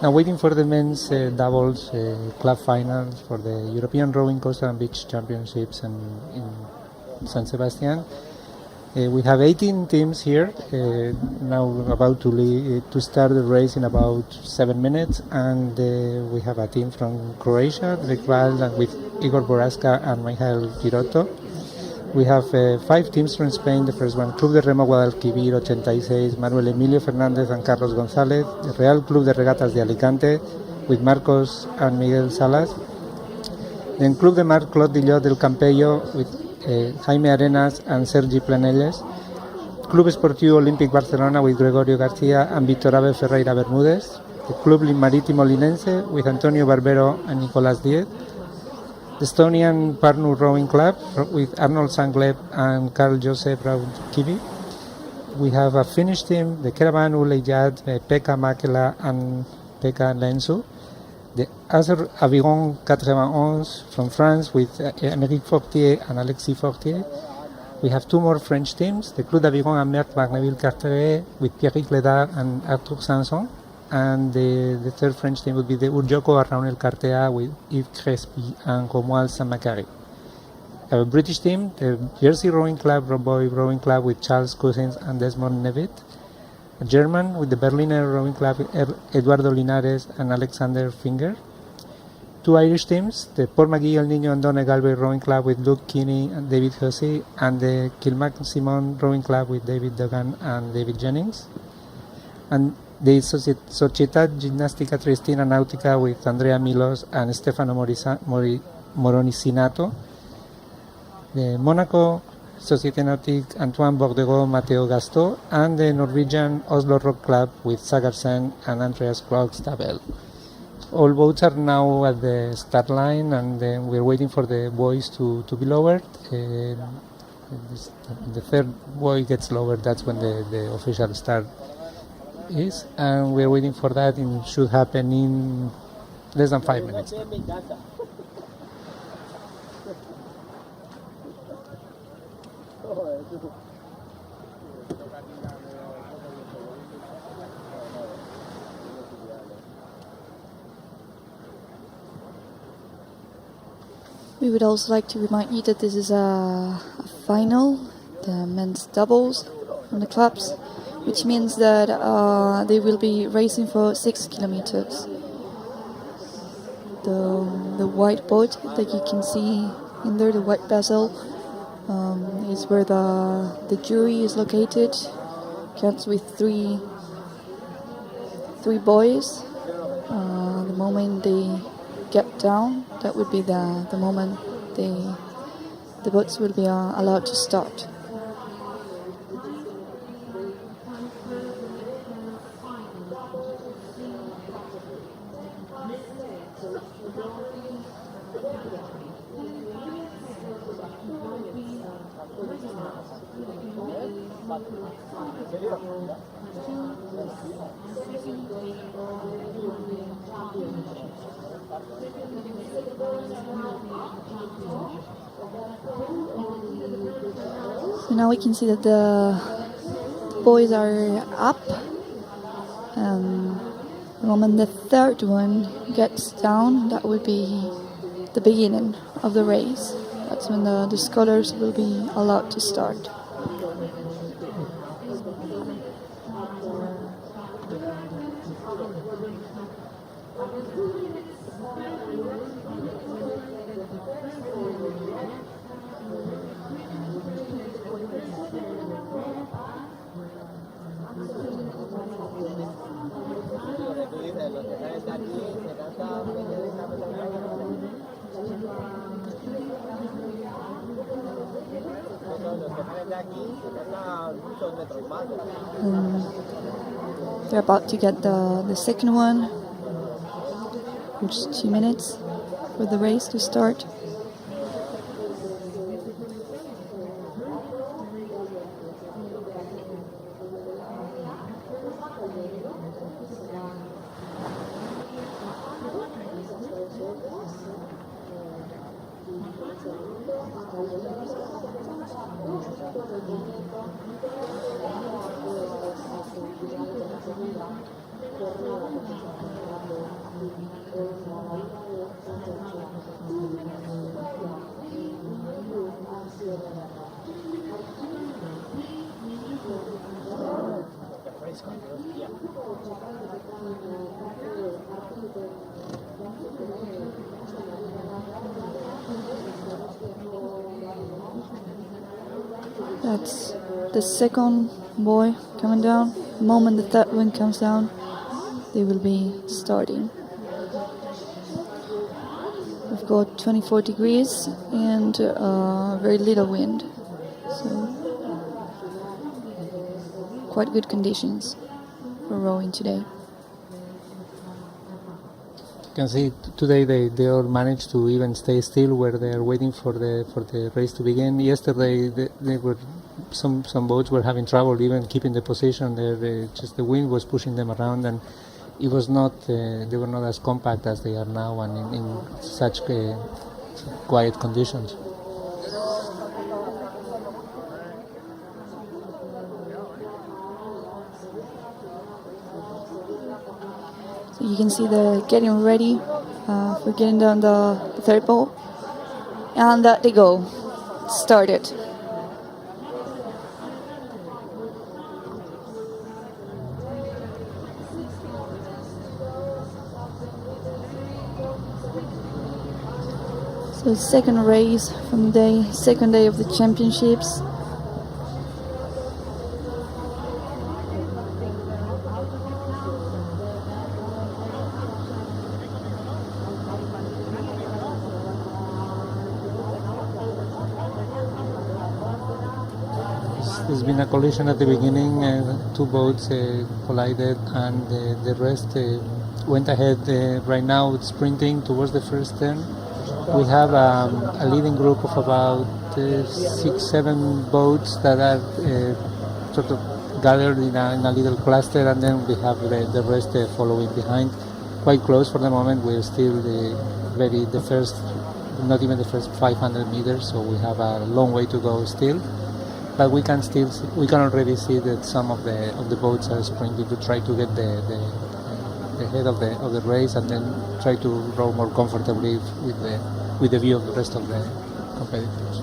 Now waiting for the men's doubles club finals for the European Rowing Coastal and Beach Championships in San Sebastian. We have 18 teams here, now about to start the race in about 7 minutes, and we have a team from Croatia, Rekval, and with Igor Boraska and Michael Girotto. We have 5 teams from Spain. The first one, Club de Remo Guadalquivir 86, Manuel Emilio Fernández and Carlos González. The Real Club de Regatas de Alicante with Marcos and Miguel Salas. Then Club de Mar Clot Dillot del Campello with Jaime Arenas and Sergi Planelles. Club Esportivo Olympic Barcelona with Gregorio García and Víctor Ave Ferreira Bermúdez. The Club Marítimo Linense with Antonio Barbero and Nicolás Diez. The Estonian Pärnu Rowing Club with Arnold Sangleb and Carl Josef Raudkivi. We have a Finnish team, the Caravan Ulejad, Pekka Mäkelä and Pekka Lensu. The Azer Aviron 91 from France with Émeric Fortier and Alexis Fortier. We have 2 more French teams, the Club d'Aviron and Merck Barneville Carteret with Pierrick Ledard and Arthur Sanson. And the third French team would be the Urjoko Arraunel Cartea with Yves Crespi and Romuald Saint-Macary. We have a British team, the Jersey Rowing Club, Romboy Rowing Club with Charles Cousins and Desmond Nevitt. A German with the Berliner Rowing Club, Eduardo Linares and Alexander Finger. 2 Irish teams, the Port Magee El Niño and Donne Galway Rowing Club with Luke Keaney and David Hussey, and the Kilmac Simon Rowing Club with David Duggan and David Jennings. And the Società Ginnastica Triestina Nautica with Andrea Milos and Stefano Moronicinato. The Monaco Société Nautique Antoine Bordeaux Matteo Gasto, and the Norwegian Oslo Rock Club with Sagarsen and Andreas Krogstadel. All boats are now at the start line, and we're waiting for the buoys to be lowered. The third buoy gets lowered, that's when the official start is, and we're waiting for that. It should happen in less than 5 minutes. We would also like to remind you that this is a final, the men's doubles from the clubs, which means that they will be racing for 6 kilometers. The white boat that you can see in there, the white vessel, is where the jury is located. Counts with three boys. The moment they get down, that would be the moment the boats will be allowed to start. So now we can see that the boys are up. The moment the third one gets down, that would be the beginning of the race. That's when the scholars will be allowed to start. de aquí serían muchos metros más. They're about to get the second one, which is 2 minutes for the race to start. That's the second boy coming down. The moment the third one comes down, they will be starting. We've got 24 degrees and very little wind, so quite good conditions for rowing today. You can see today they all managed to even stay still where they are waiting for the race to begin. Yesterday they were some boats were having trouble even keeping the position. Just the wind was pushing them around, and it was not they were not as compact as they are now, and in such quiet conditions. So you can see they're getting ready for getting down the third boat, and they go. Started. So second race from the second day of the championships. There's been a collision at the beginning. Two boats collided, and the rest went ahead. Right now, it's sprinting towards the first turn. We have a leading group of about 6-7 boats that are sort of gathered in a little cluster, and then we have the rest following behind. Quite close for the moment. We're still not even the first 500 meters, so we have a long way to go still. But we can already see that some of the boats are sprinting to try to get the head of the race, and then try to row more comfortably with the view of the rest of the competitors.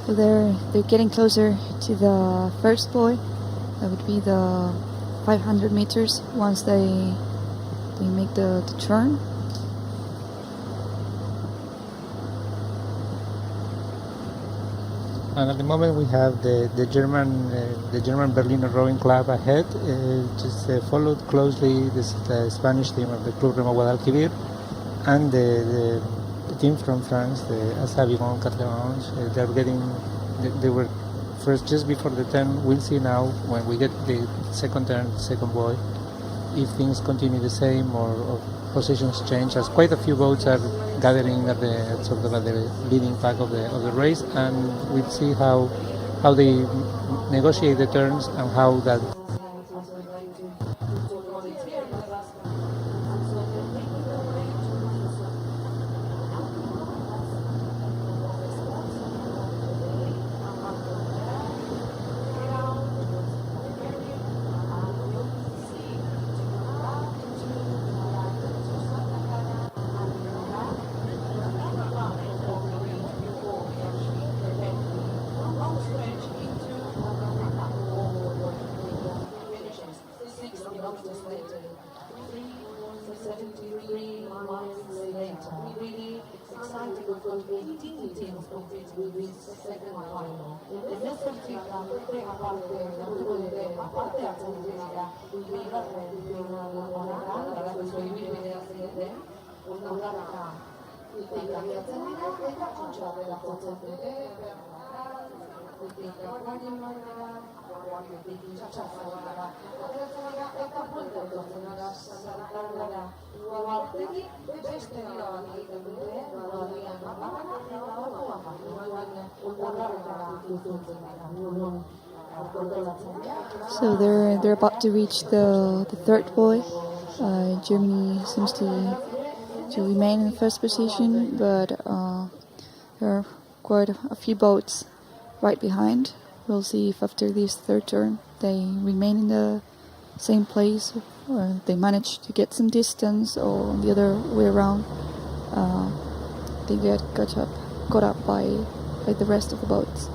So they're getting closer to the first buoy. That would be the 500 meters once they make the turn. And at the moment we have the German Berliner Rowing Club ahead, followed closely the Spanish team of the Club Remo Guadalquivir, and the team from France, the Asaviron Catlerange, they're getting, they were first just before the turn. We'll see now when we get the second turn, second buoy, if things continue the same or positions change, as quite a few boats are gathering at the sort of at the leading pack of the race, and we'll see how they negotiate the turns and how that. So they're about to reach the third buoy. Germany seems to remain in first position, but there are quite a few boats right behind. We'll see if after this third turn they remain in the same place, or they manage to get some distance, or the other way around. They get caught up by the rest of the boats.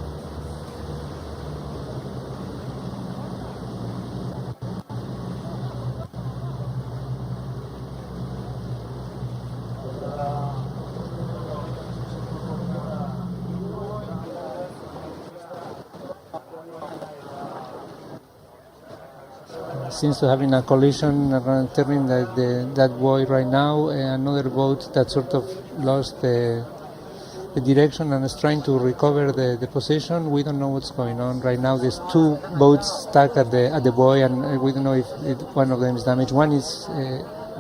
Seems to having a collision around turning that buoy right now. Another boat that sort of lost the direction and is trying to recover the position. We don't know what's going on right now. There's two boats stuck at the buoy, and we don't know if one of them is damaged. One is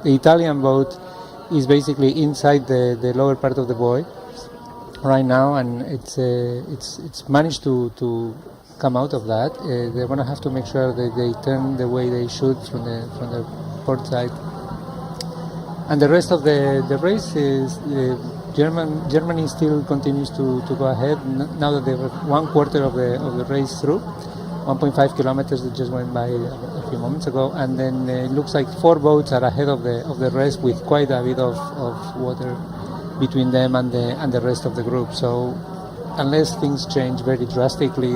the Italian boat is basically inside the lower part of the buoy right now, and it's managed to come out of that. They're going to have to make sure that they turn the way they should from the port side. And the rest of the race is Germany still continues to go ahead. Now that they were 1/4 of the race through, 1.5 kilometers that just went by a few moments ago, and then it looks like 4 boats are ahead of the rest with quite a bit of water between them and the rest of the group. So unless things change very drastically,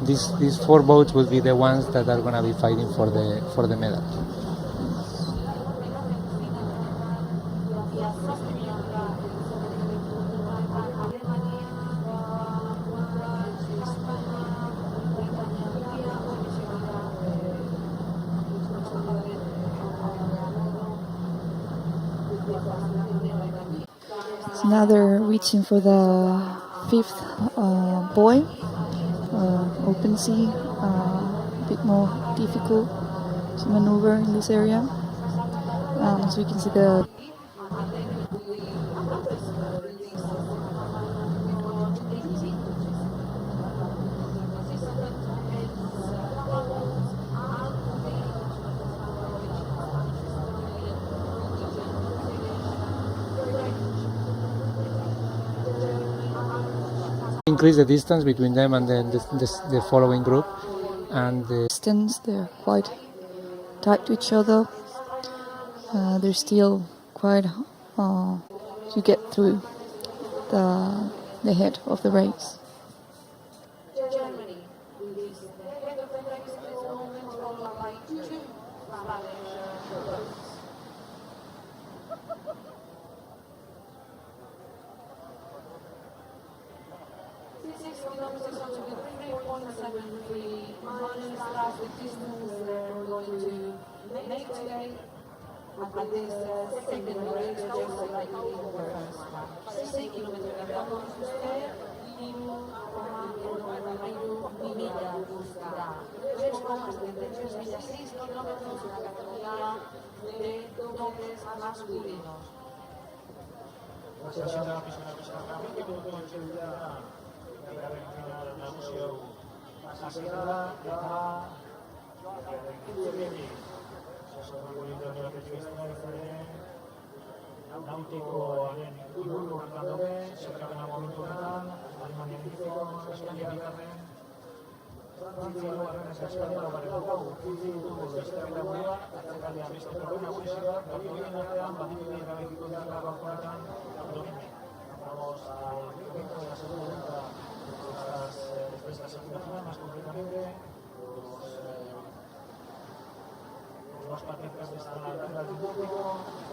these 4 boats will be the ones that are going to be fighting for the medal. So now they're reaching for the 5th buoy, open sea, a bit more difficult to maneuver in this area. So we can see the increase the distance between them and the following group, and the distance, they're quite tight to each other. They're still quite to get through the head of the race. At this second race, just like in the first 6 kilometers de la usted y Milla buscará 3,73 millas, 6 kilómetros en la categoría de dobles masculinos. Sesina pixka minutu entzulia bigarren nagusi hau hasiera da eta itzulienik nautikoaren inguruan daude, zerkapena momentu honetan, Alemania Niziko, España bigarren, Frantzia hirugarren, España laugarren daukagu, utzi ditugu beste bidea, atzekaldean beste probe nagusia, horien artean badibide erabekiko dira gaur honetan, abdomen. Vamos al momento de la segunda vuelta de esta segunda final, más concretamente, los participantes de esta altura del público,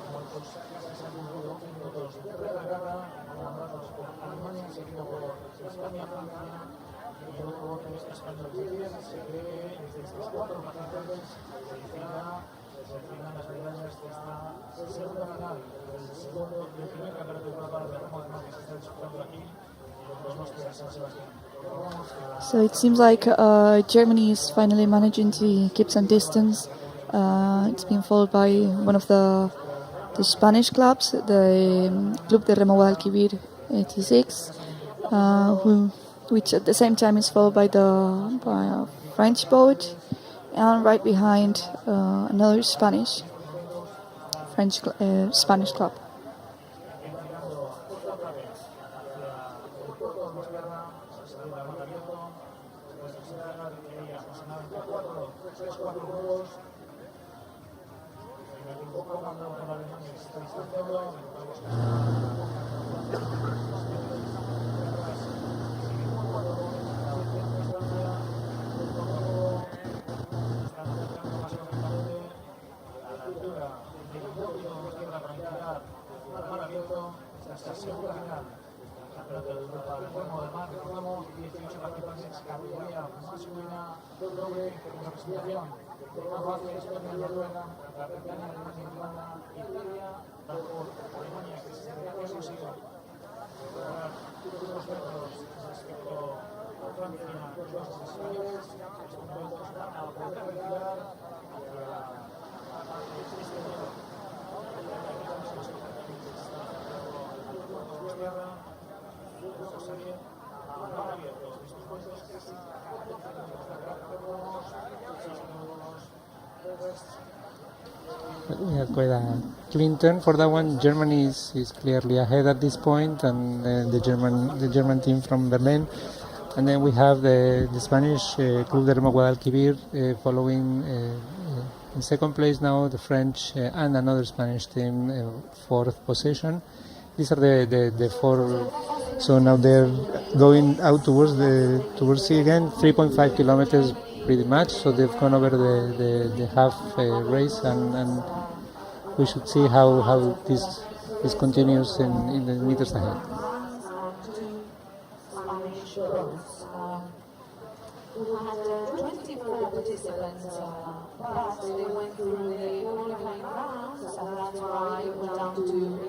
muertos casi se han cumplido 11 minutos de recargada, comandados por Alemania, seguido por España, Francia, y luego en este español de 10 se cree desde estos 4 participantes se definan las medallas de esta segunda final, del primer campeonato de Europa de Remo que se está disputando aquí en los bosques de San Sebastián. So it seems like Germany is finally managing to keep some distance. It's been followed by one of the Spanish clubs, the Club de Remo Guadalquivir 86, which at the same time is followed by a French boat, and right behind another Spanish club. Esta segunda final del Campeonato de Europa de Remo del Mar, recordamos 18 participantes, categoría masculina, doble representación de Croacia, España, Noruega, Gran Bretaña, Alemania, Irlanda, Italia, por Alemania, que se ha conseguido lograr unos metros respecto a Francia, los españoles, estos momentos van a poder retirar hacia la parte este año. We have quite a clean turn for that one. Germany is clearly ahead at this point, and the German team from Berlin. And then we have the Spanish Club de Remo Guadalquivir following in second place now, the French and another Spanish team, fourth position. These are the four. So now they're going out towards sea again, 3.5 kilometers pretty much. So they've gone over the half race, and we should see how this continues in the meters ahead. We had 24 participants, but they went through the qualifying rounds, and that's why it went down to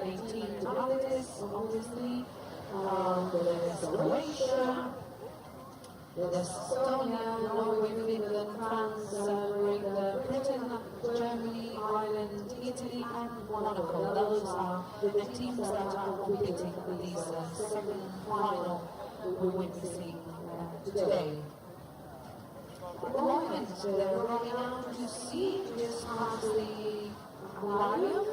18 finalists, obviously. There's Croatia, there's Estonia, Norway, Finland, France, Britain, Germany, Ireland, Italy, and Monaco. Those are the teams that are competing in this second final we're witnessing today. At the moment, they're running out to sea just past the aquarium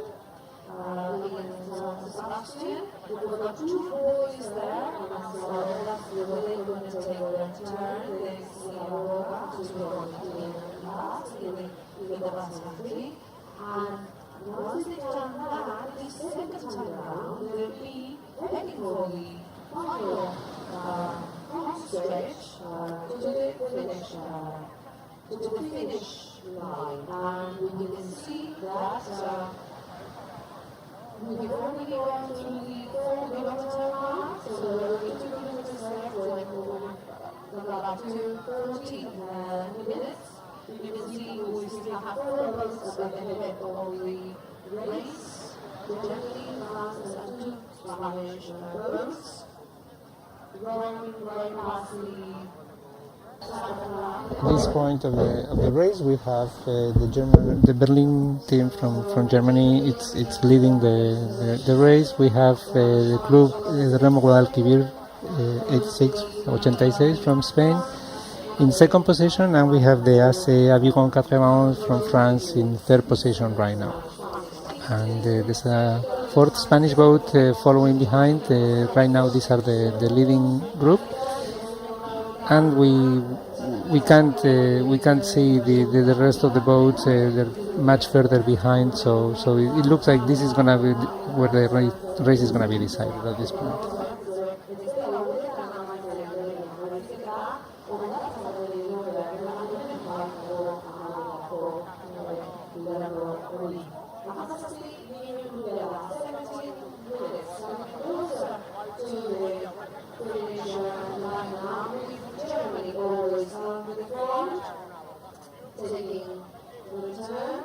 in San Sebastian. We've got two boys there, and so that's where they're going to take their turn. They see Aurora, who's going to be last in the bus country. And once they turn back, the second time around, they'll be heading for the final stretch to the finish line, and we can see that we've already gone through the 4-kilometer mark, so there are 2 kilometers left, we're about 14 minutes. You can see we still have 4 boats at the head of the race. Germany, France, and two Spanish boats. Going right past the At this point of the race, we have the Berlin team from Germany. It's leading the race. We have the Club the Remo Guadalquivir 86 from Spain in second position, and we have the AC Aviron Catremont from France in third position right now. And there's a fourth Spanish boat following behind. Right now, these are the leading group, and we can't see the rest of the boats. They're much further behind, so it looks like this is gonna be where the race is gonna be decided at this point. Germany always on the front, taking the turn.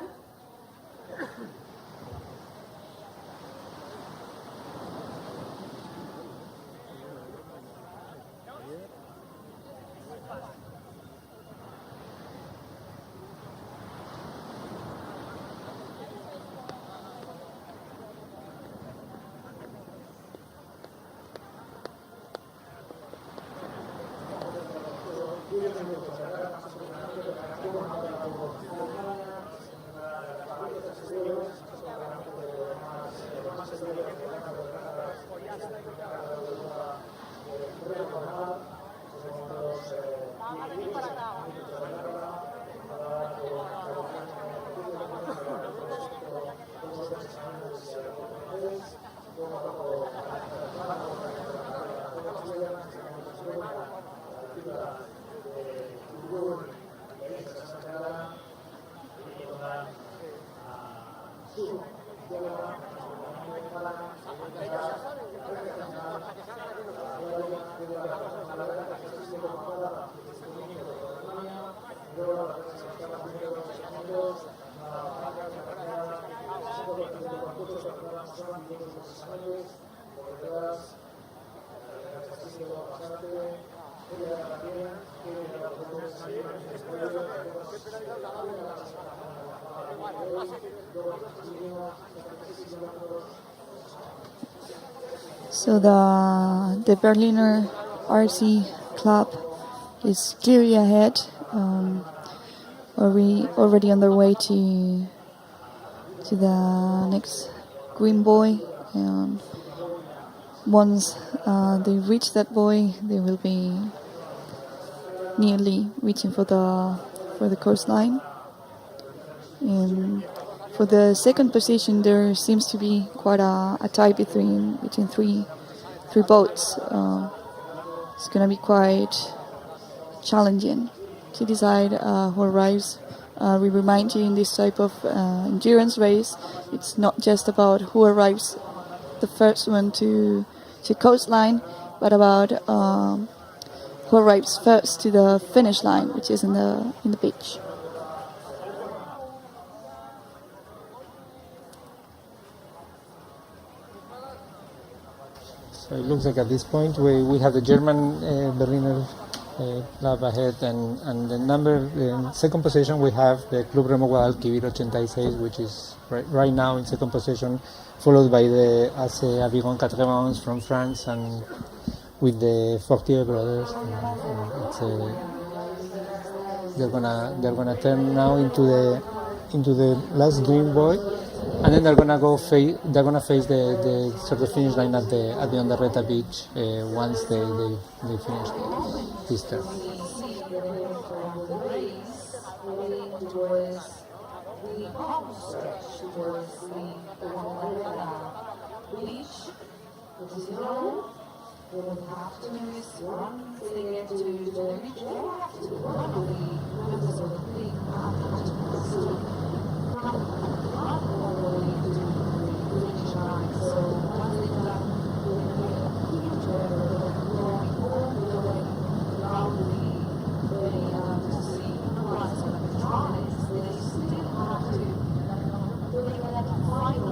So the Berliner RC Club is clearly ahead. Are we already on their way to the next green buoy? And once they reach that buoy, they will be nearly reaching for the coastline. And for the second position, there seems to be quite a tie between three boats. It's going to be quite challenging to decide who arrives. We remind you in this type of endurance race, it's not just about who arrives the first one to coastline, but about who arrives first to the finish line, which is in the beach. So it looks like at this point we have the German Berliner Club ahead, and the second position we have the Club Remo Guadalquivir 86, which is right now in second position, followed by the AC Aviron Catremont from France, and with the Fortier brothers. They're gonna turn now into the last green buoy, and then they're gonna face the sort of finish line at the Ondarreta beach once they finish this turn. They will have to miss once they get to the beach. They have to one of the members of the fleet have to come all the way to the finish line. So once they come back, they're going all the way around to see what's electronics. They still have to bring that final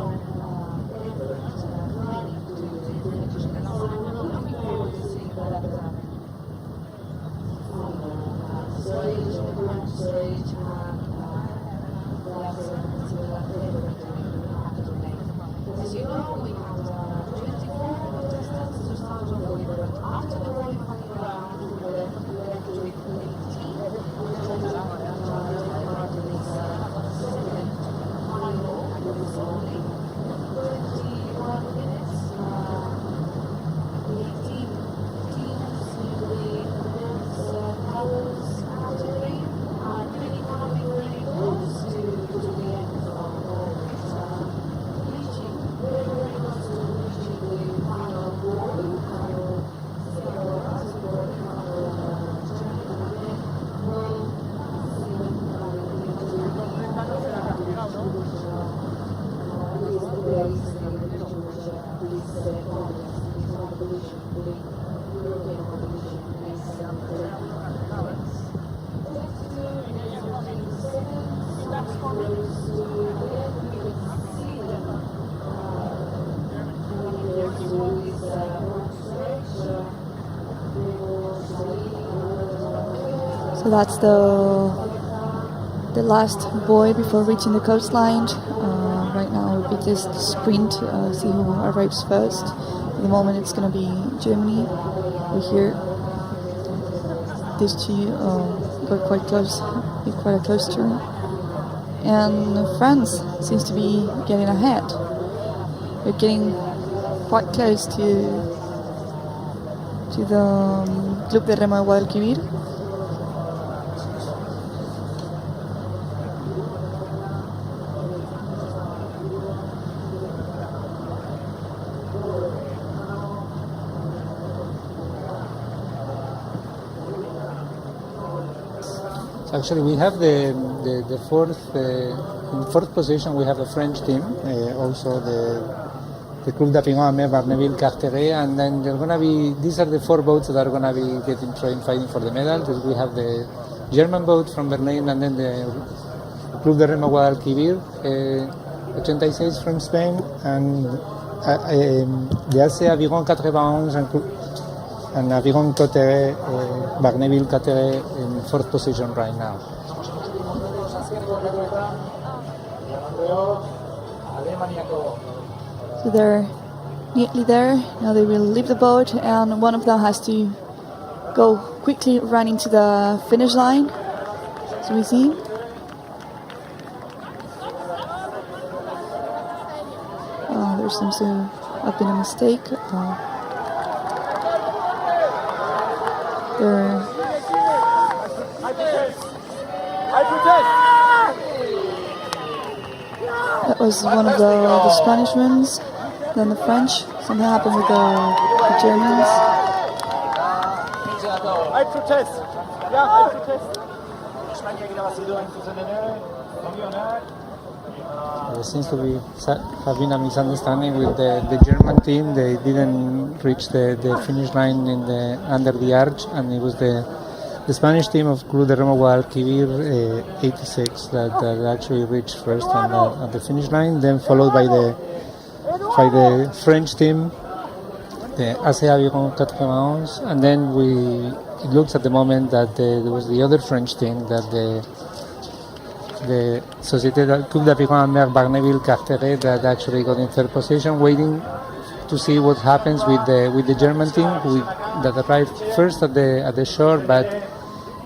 believe European competition is taking place. 22 seconds, close to the end, you can see So that's the last buoy before reaching the coastline. Right now we just sprint, see who arrives first. At the moment it's going to be Germany. We hear these two got quite close, quite a close turn. And France seems to be getting ahead. We're getting quite close to the Club de Remo Guadalquivir. Actually, we have the fourth in fourth position. We have a French team, also the Club d'Apigon, Amer, Barneville, Carteret, and then they're gonna be. These are the four boats that are gonna be fighting for the medal. We have the German boat from Berlin, and then the Club de Remo Guadalquivir, 86 from Spain, and the AC Aviron 91 and Aviron Carteret, Barneville Carteret in fourth position right now. So they're neatly there. Now they will leave the boat, and one of them has to go quickly running to the finish line. So we see. There seems to have been a mistake. That was one of the Spanish ones. Then the French. Something happened with the Germans. I protest. Yeah, I protest. There seems to have been a misunderstanding with the German team. They didn't reach the finish line under the arch, and it was the Spanish team of Club de Remo Guadalquivir 86 that actually reached first at the finish line, then followed by the French team, the AC Aviron 91, and then it looks at the moment that there was the other French team, that the Société Club d'Apiron Amer Barneville Carteret, that actually got in third position, waiting to see what happens with the German team that arrived first at the shore, but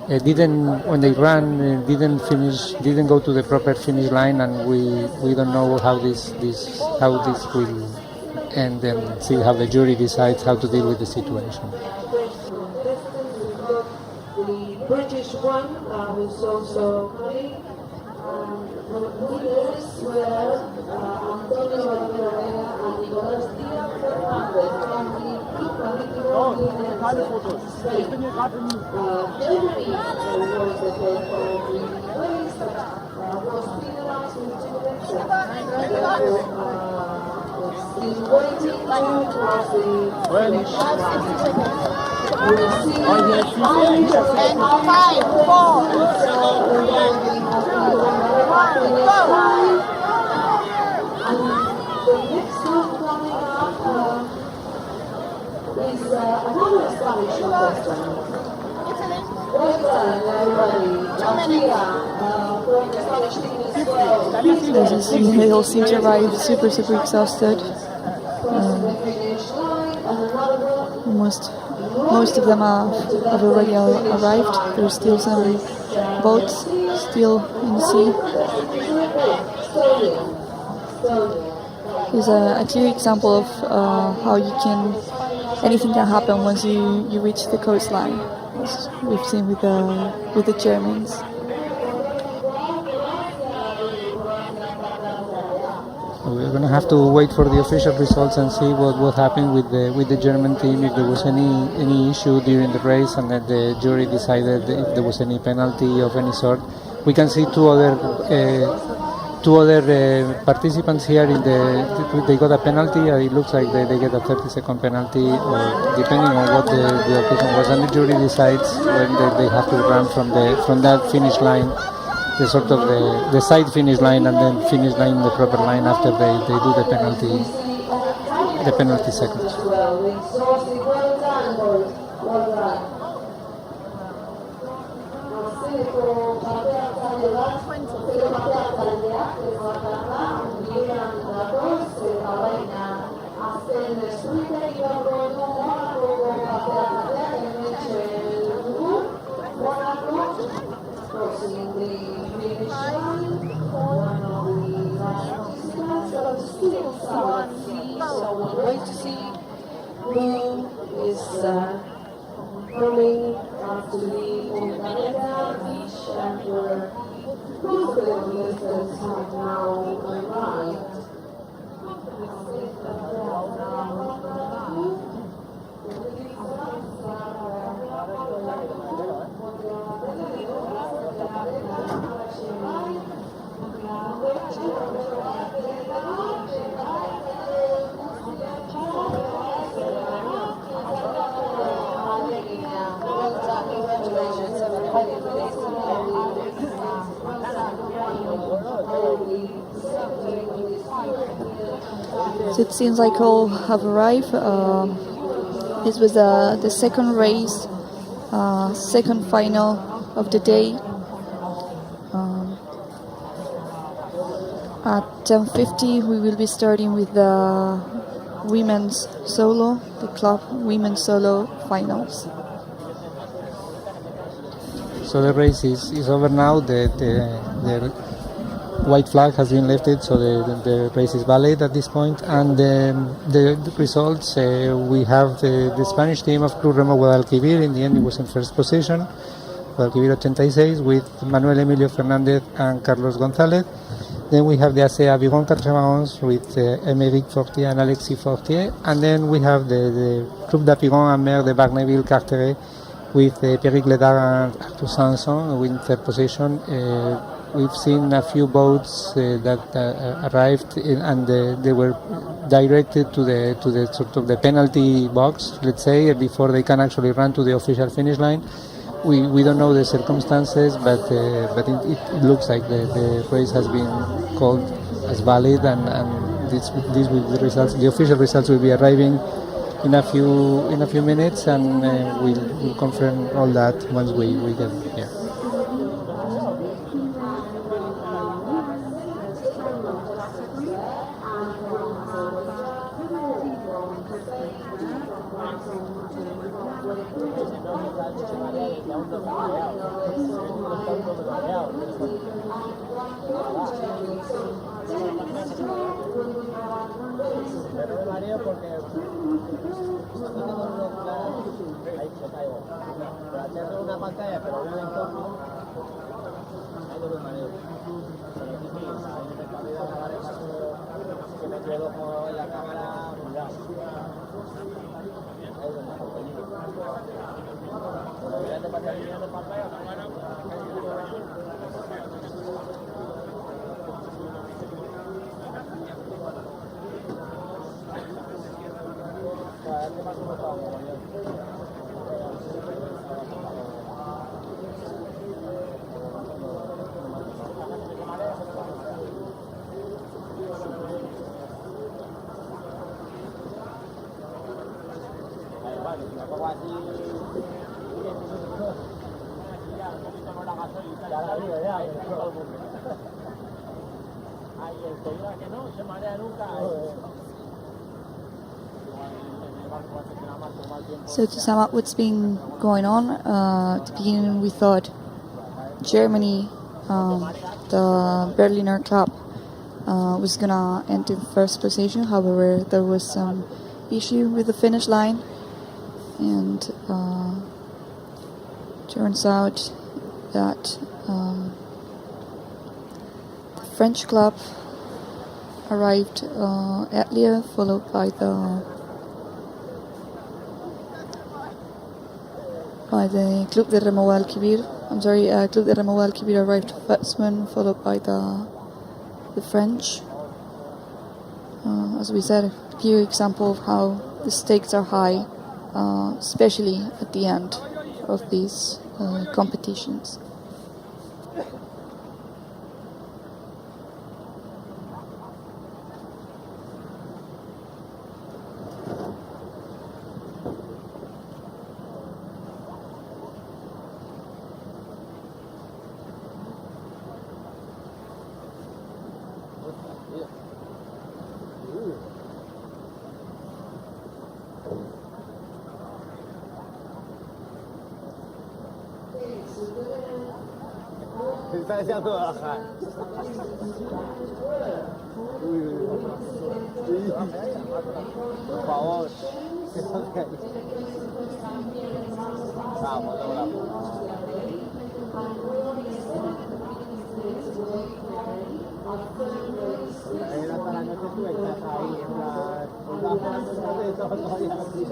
when they ran didn't go to the proper finish line, and we don't know how this will end, and see how the jury decides how to deal with the situation. The British one, who's also coming. Winners were Antonio Valverde and Nicolás Díaz Fernández from the Club Aviron Spain. Germany was the third place, was penalized with 2 extra. Therefore, is waiting to cross the finish line. We see Irish and 5, 4. And the next one coming up is another Spanish contestant. Welcome everybody, Matia from the Spanish team as well. They all seem to arrive super exhausted. Most of them have already arrived. There's still some boats still in the sea. There's a clear example of how anything can happen once you reach the coastline. As we've seen with the Germans. We're going to have to wait for the official results and see what happened with the German team, if there was any issue during the race, and that the jury decided if there was any penalty of any sort. We can see two other two other participants here they got a penalty. It looks like they get a 30-second penalty, depending on what the occasion was, and the jury decides when they have to run from that finish line, the side finish line, and then finish line the proper line after they do the penalty seconds. So we're going to see who is coming after the Olympiada, each and most of the listeners have now arrived. So it seems like all have arrived. This was the second race, second final of the day. At 10:50 we will be starting with the women's solo, the club women's solo finals. So the race is over now. The white flag has been lifted, so the race is valid at this point. And the results, we have the Spanish team of Club Remo Guadalquivir. In the end, it was in first position. Guadalquivir 86 with Manuel Emilio Fernández and Carlos González. Then we have the ASEA Vigon Carchemagons with Aimé Vic Fortier and Alexis Fortier. And then we have the Club d'Apigon and Mer de Barneville Carteret with Pierrick Ledard and Arthur Sanson in third position. We've seen a few boats that arrived and they were directed to the sort of the penalty box, let's say, before they can actually run to the official finish line. We don't know the circumstances, but it looks like the race has been called as valid, and this will be the results. The official results will be arriving in a few minutes, and we'll confirm all that once we get here. So to sum up what's been going on, at the beginning we thought Germany, the Berliner Club, was gonna end in first position. However, there was some issue with the finish line, and turns out that the French club arrived earlier, followed by the Club de Remo Guadalquivir. Club de Remo Guadalquivir arrived first one, followed by the the French. As we said, a clear example of how the stakes are high, especially at the end of these competitions. Se está deseando bajar. Por favor. Vamos, hasta la noche tú estás ahí en la todavía así.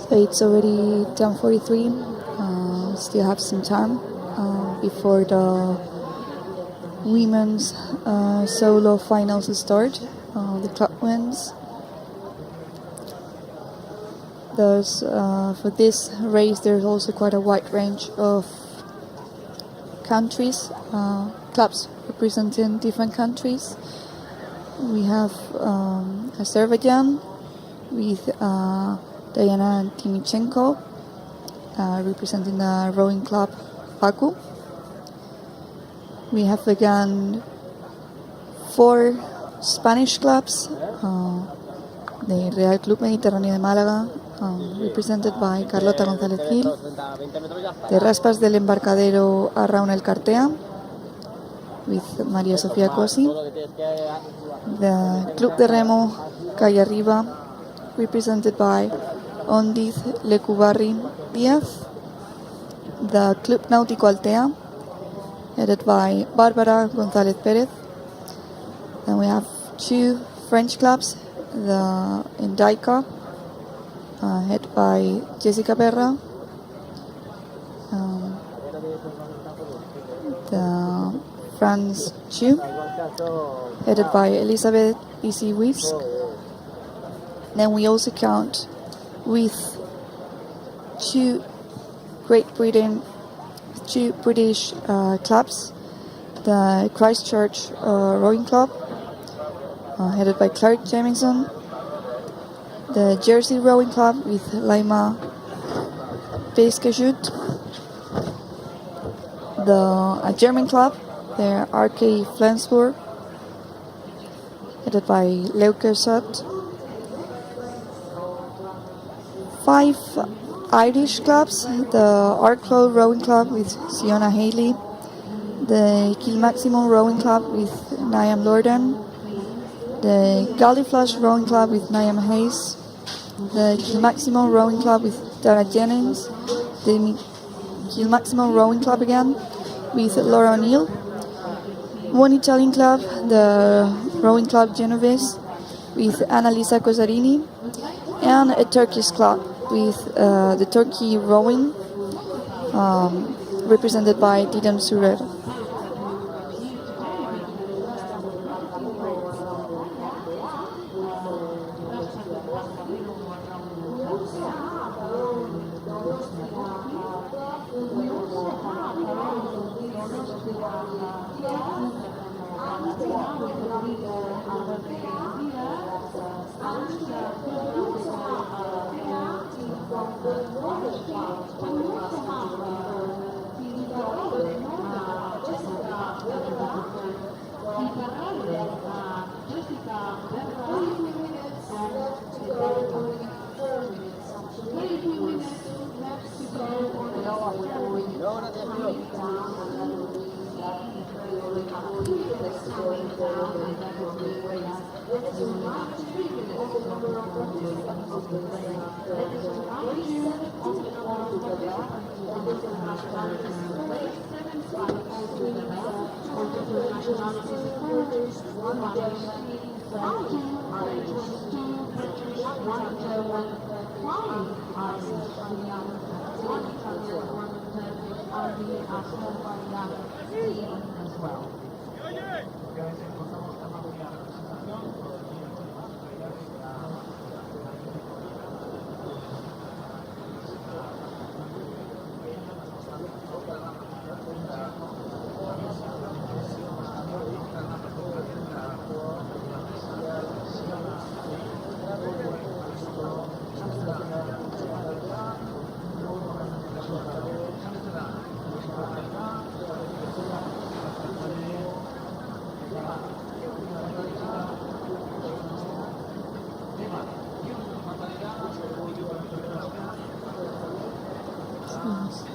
So it's already 10:43. Still have some time before the women's solo finals start. The club wins. For this race, there's also quite a wide range of countries, clubs representing different countries. We have Azerbaijan with Diana Timichenko representing the rowing club Baku. We have again 4 Spanish clubs, the Real Club Mediterráneo de Málaga, represented by Carlota González Gil, the Raspas del Embarcadero Arraun El Cartea with María Sofía Cosi, the Club de Remo Calle Arriba, represented by Ondiz Lecubarri Díaz, the Club Náutico Altea, headed by Bárbara González Pérez. Then we have 2 French clubs, the Endaica, headed by Jessica Berra, the France 2, headed by Elisabeth Isi Wisk. Then we also count with 2 2 British clubs, the Christchurch Rowing Club, headed by Clark Jamieson, the Jersey Rowing Club with Laima Peskajut, a German club, the RK Flensburg, headed by Leuke Sut, 5 Irish clubs, the Arklow Rowing Club with Siona Haley, the Kilmaximum Rowing Club with Niam Lorden, the Galliflash Rowing Club with Niam Hayes, the Kilmaximum Rowing Club with Dara Jennings, the Kilmaximum Rowing Club again with Laura O'Neill, one Italian club, the Rowing Club Genovese with Annalisa Cosarini, and a Turkish club with the Turkey Rowing, represented by Didem Surer.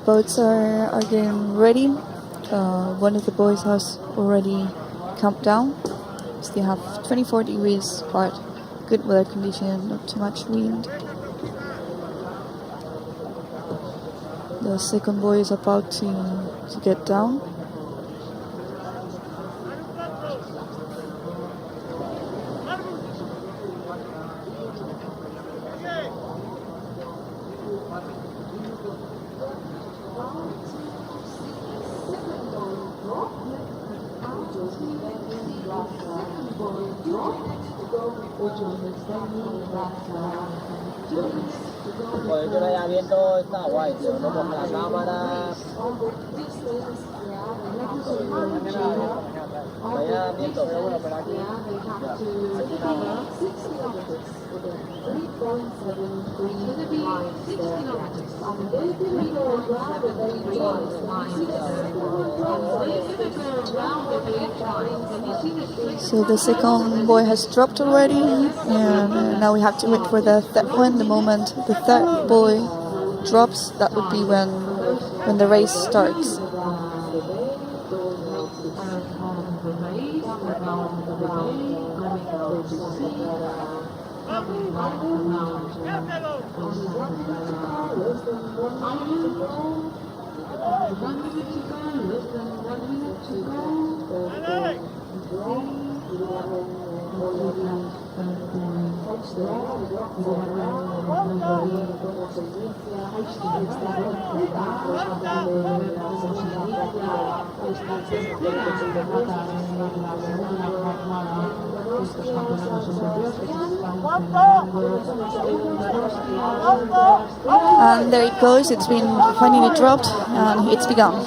Boats are getting ready. One of the boys has already camped down. Still have 24 degrees, but good weather condition, not too much wind. The second boy is about to get down. Pues yo no haya viento, está guay, tío. No moja la cámara. Vaya viento, pero bueno, pero aquí. So the second boy has dropped already, and now we have to wait for the third one. The moment the third boy drops, that would be when the race starts. And there it goes, it's been finally dropped and it's begun.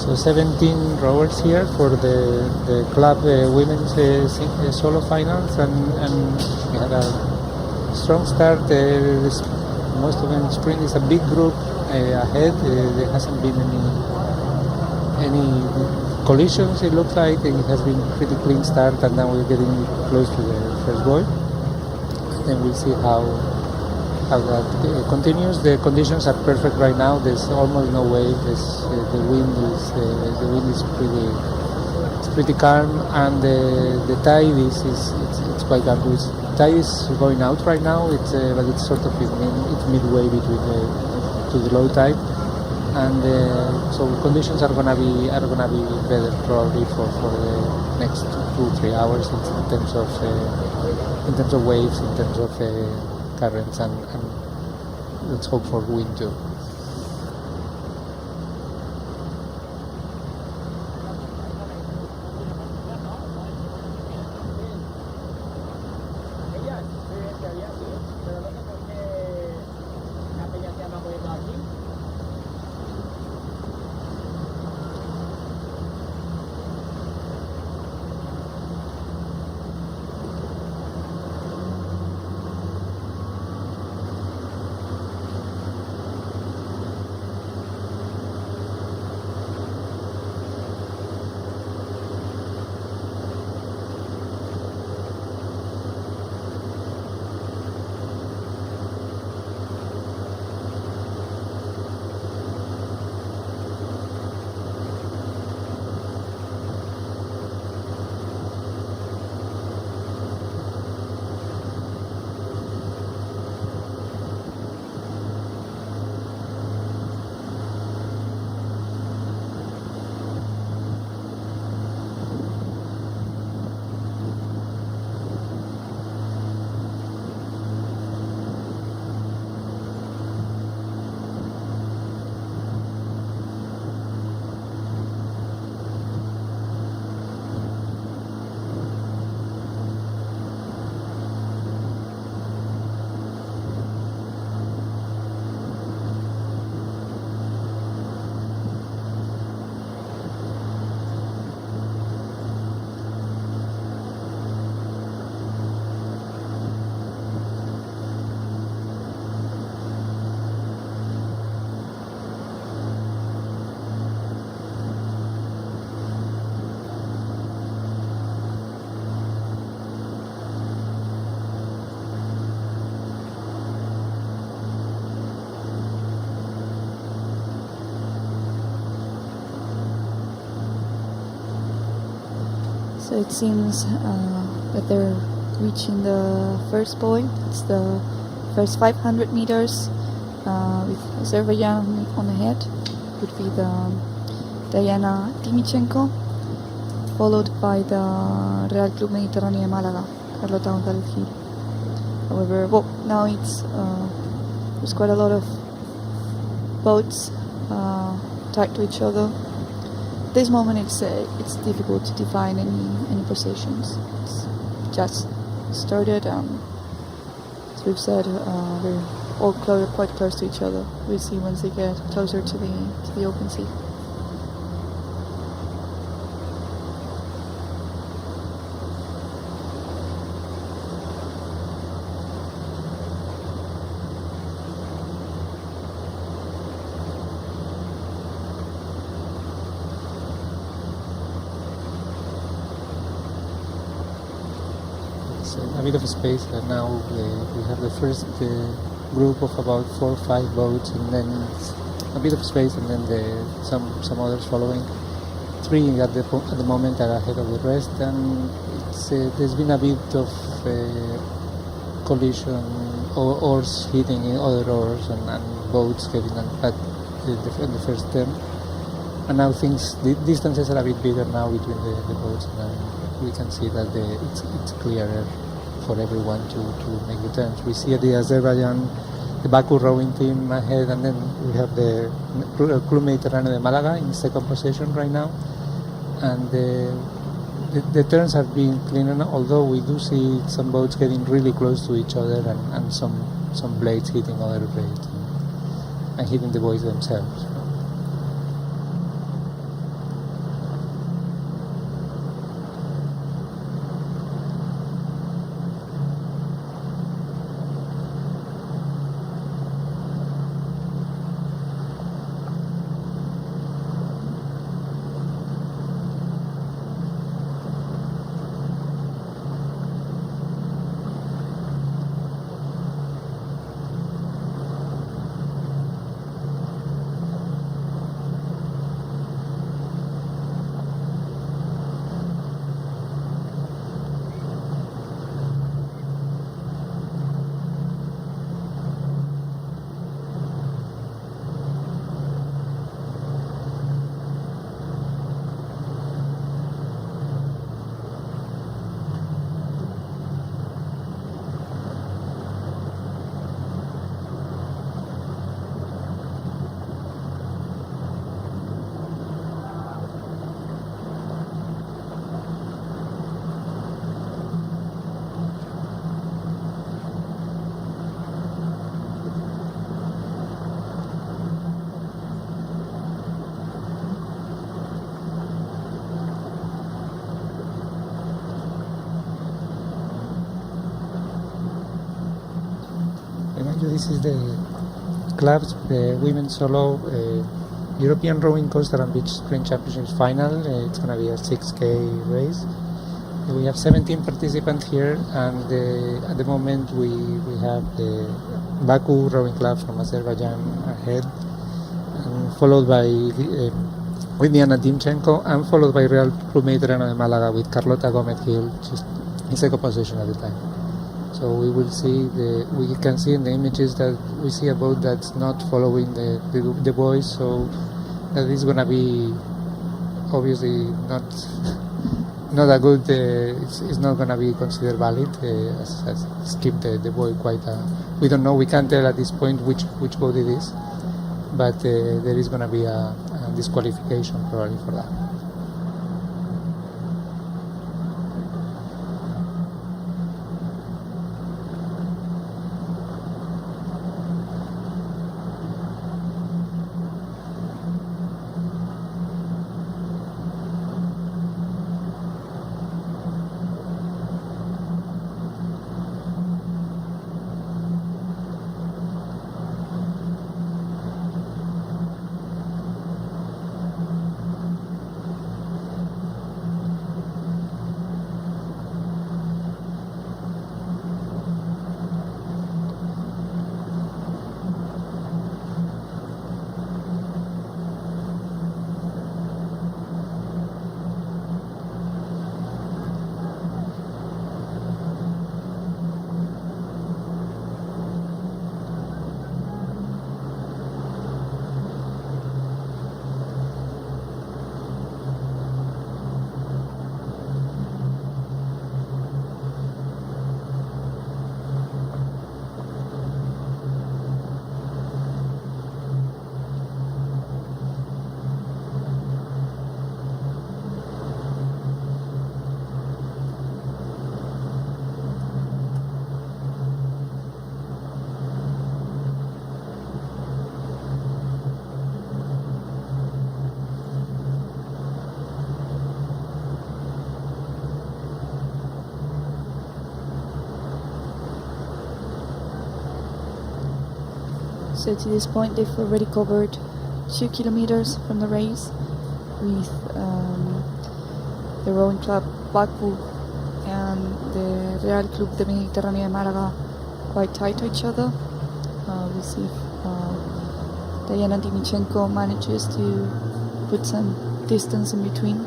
So 17 rowers here for the club women's solo finals, and we had a strong start. Most of them sprint is a big group ahead. There hasn't been any collisions, it looks like. It has been pretty clean start, and now we're getting close to the first boy. Then we'll see how that continues. The conditions are perfect right now. There's almost no wave. The wind is pretty calm, and the tide is quite calm. The tide is going out right now. But it's sort of it's midway between the low tide, and so conditions are gonna be better probably for the next 2-3 hours in terms of waves, in terms of currents, and let's hope for wind too. So it seems that they're reaching the first point. It's the first 500 meters with Azerbaijan on ahead. Would be the Diana Timichenko, followed by the Real Club Mediterráneo de Málaga, Carlota González Gil. However, well, now there's quite a lot of boats tied to each other. At this moment, it's difficult to define any positions. It's just started, as we've said, they're all quite close to each other. We'll see once they get closer to the open sea. A bit of space, and now we have the first group of about 4 or 5 boats, and then a bit of space, and then some others following. Three at the moment are ahead of the rest, and there's been a bit of collision, oars hitting other oars, and boats getting at the first turn. And now the distances are a bit bigger now between the boats, and we can see that it's clearer for everyone to make the turns. We see the Azerbaijan, the Baku rowing team ahead, and then we have the Club Mediterráneo de Málaga in second position right now. And the turns have been cleaner, although we do see some boats getting really close to each other, and some blades hitting other blades and hitting the buoys themselves. This is the club's women's solo European Rowing Coastal and Beach Spring Championships final. It's going to be a 6K race. We have 17 participants here, and at the moment we have the Baku Rowing Club from Azerbaijan ahead, and followed by with Diana Timchenko, and followed by Real Club Mediterráneo de Málaga with Carlota Gómez Gil, just in second position at the time. So we will see we can see in the images that we see a boat that's not following the buoys, so that is going to be obviously not a good. It's not going to be considered valid. As skipped the buoy quite. We don't know. We can't tell at this point which boat it is, but there is going to be a disqualification probably for that. So to this point, they've already covered 2 kilometers from the race, with the rowing club Baku and the Real Club de Mediterráneo de Málaga quite tight to each other. We'll see if Diana Dimichenko manages to put some distance in between.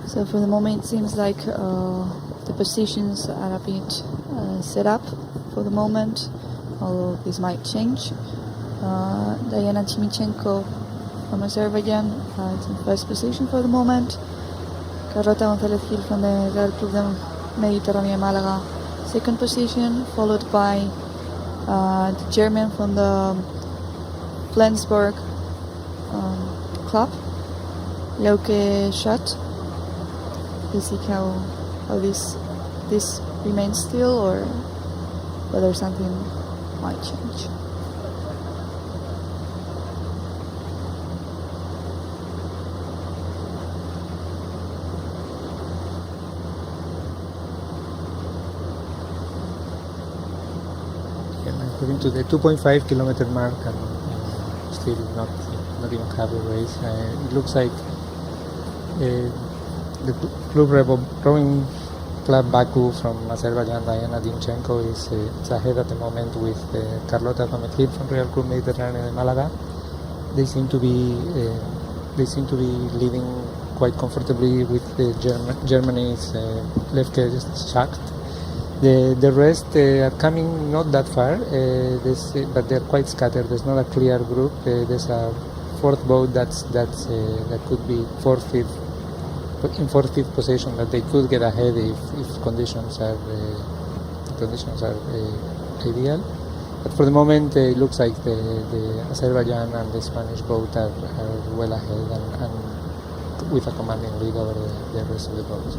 So for the moment, it seems like the positions are a bit set up for the moment, although this might change. Diana Timichenko from Azerbaijan is in first position for the moment. Carlota González Gil from the Real Club de Mediterráneo de Málaga, second position, followed by the German from the Flensburg club, Leuke Schott. We'll see how this remains still, or whether something might change. Going to the 2.5 kilometer mark, and still not even half the race. It looks like the Club Rowing Club Baku from Azerbaijan, Diana Dimchenko, is ahead at the moment with Carlota Gómez Gil from Real Club Mediterráneo de Málaga. They seem to be leading quite comfortably with Germany's Lefke Schacht. The rest are coming not that far, but they're quite scattered. There's not a clear group. There's a fourth boat that could be in fourth, fifth position, that they could get ahead if conditions are ideal. But for the moment, it looks like the Azerbaijan and the Spanish boat are well ahead and with a commanding lead over the rest of the boats.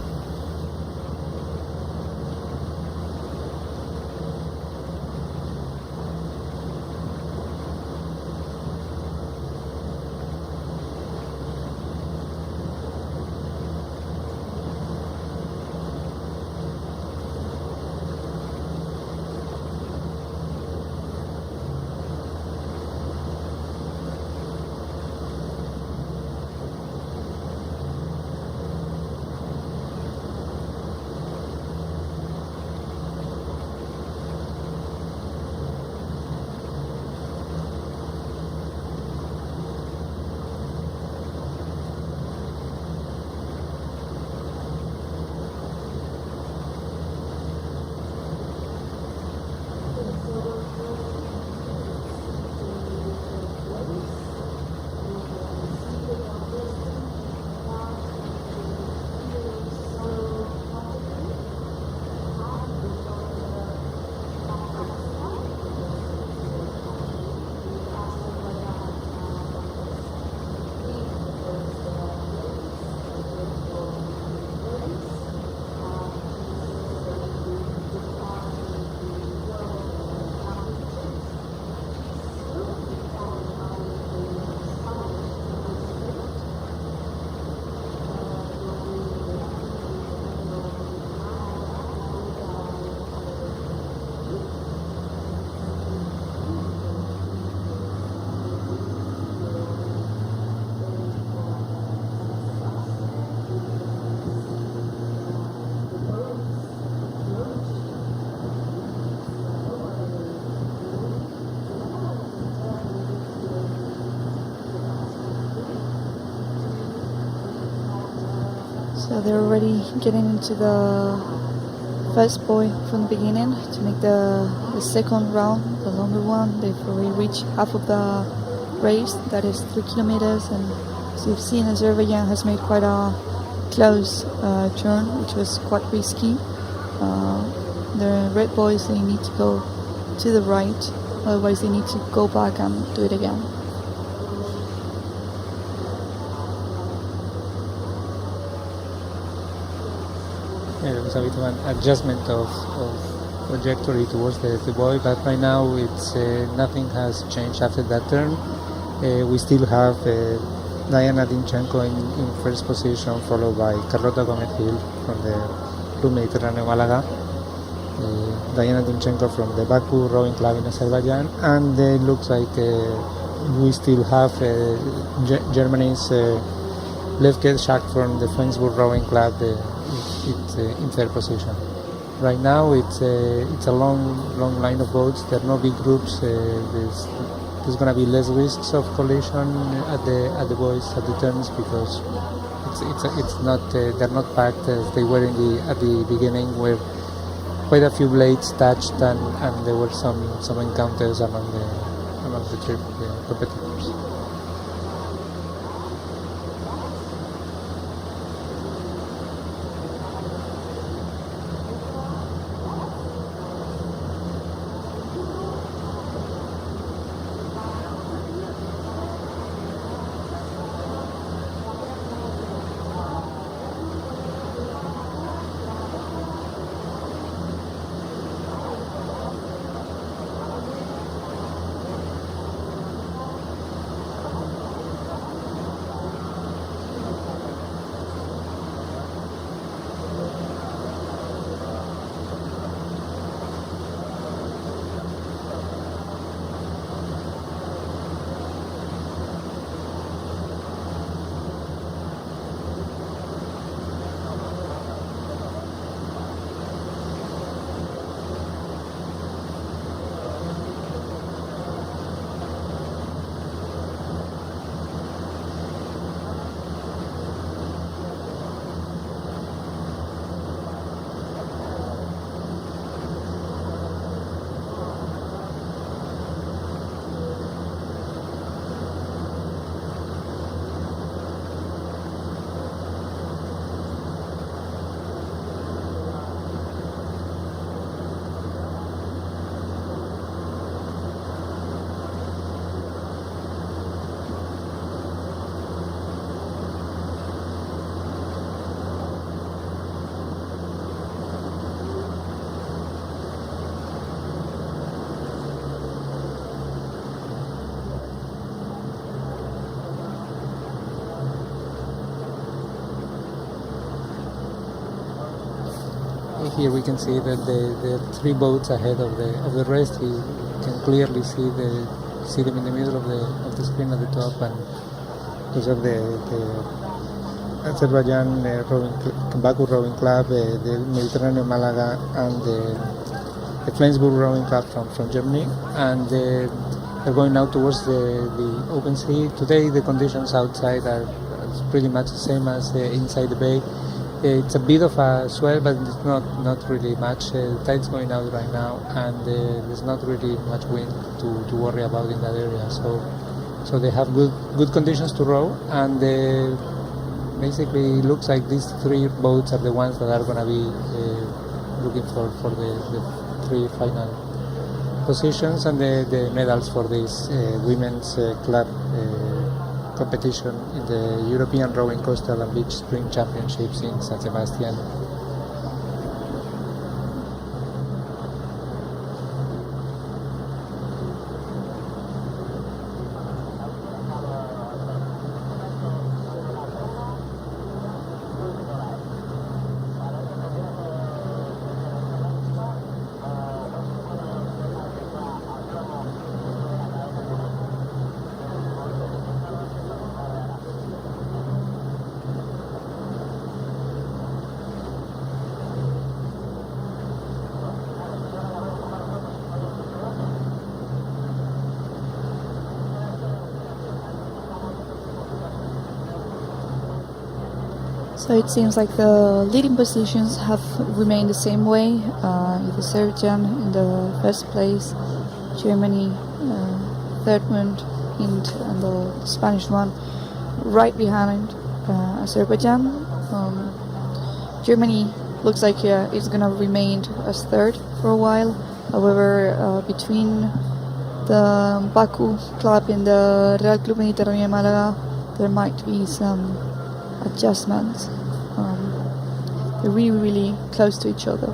So they're already getting into the first buoy from the beginning to make the second round, the longer one. They've already reached half of the race, that is 3 kilometers, and as you've seen, Azerbaijan has made quite a close turn, which was quite risky. The red boys, they need to go to the right, otherwise they need to go back and do it again. Yeah, there was a bit of an adjustment of trajectory towards the buoy, but right now it's nothing has changed after that turn. We still have Diana Dinchenko in first position, followed by Carlota Gomez-Hill from the Club Mediterráneo Málaga, Diana Dinchenko from the Baku Rowing Club in Azerbaijan, and it looks like we still have Germany's Levke Schack from the Flensburg Rowing Club in third position. Right now it's a long line of boats. There are no big groups. There's going to be less risks of collision at the buoys at the turns because it's not they're not packed as they were at the beginning, where quite a few blades touched and there were some encounters among the trip competitors. Here we can see that the three boats ahead of the rest. You can clearly see them in the middle of the screen at the top, and those are the Azerbaijan Baku Rowing Club, the Mediterráneo Málaga, and the Flensburg Rowing Club from Germany, and they're going now towards the open sea. Today the conditions outside are pretty much the same as inside the bay. It's a bit of a swell, but it's not really much. The tide's going out right now, and there's not really much wind to worry about in that area. So they have good conditions to row, and basically it looks like these three boats are the ones that are going to be looking for the three final positions and the medals for this women's club competition in the European Rowing Coastal and Beach Spring Championships in San Sebastian. So it seems like the leading positions have remained the same way. Azerbaijan in the first place, Germany third one, and the Spanish one right behind Azerbaijan. Germany looks like it's gonna remain as third for a while. However, between the Baku club and the Real Club Mediterráneo de Málaga, there might be some adjustments. They're really close to each other.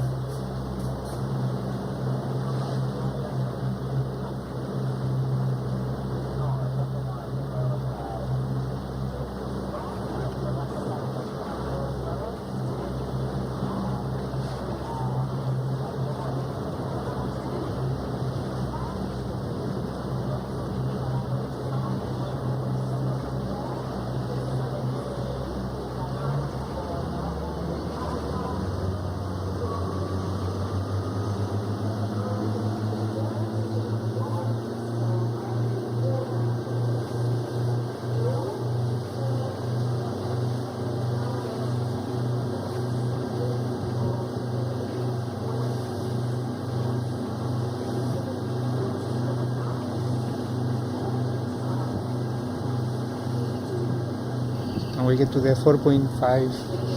And we get to the 4.5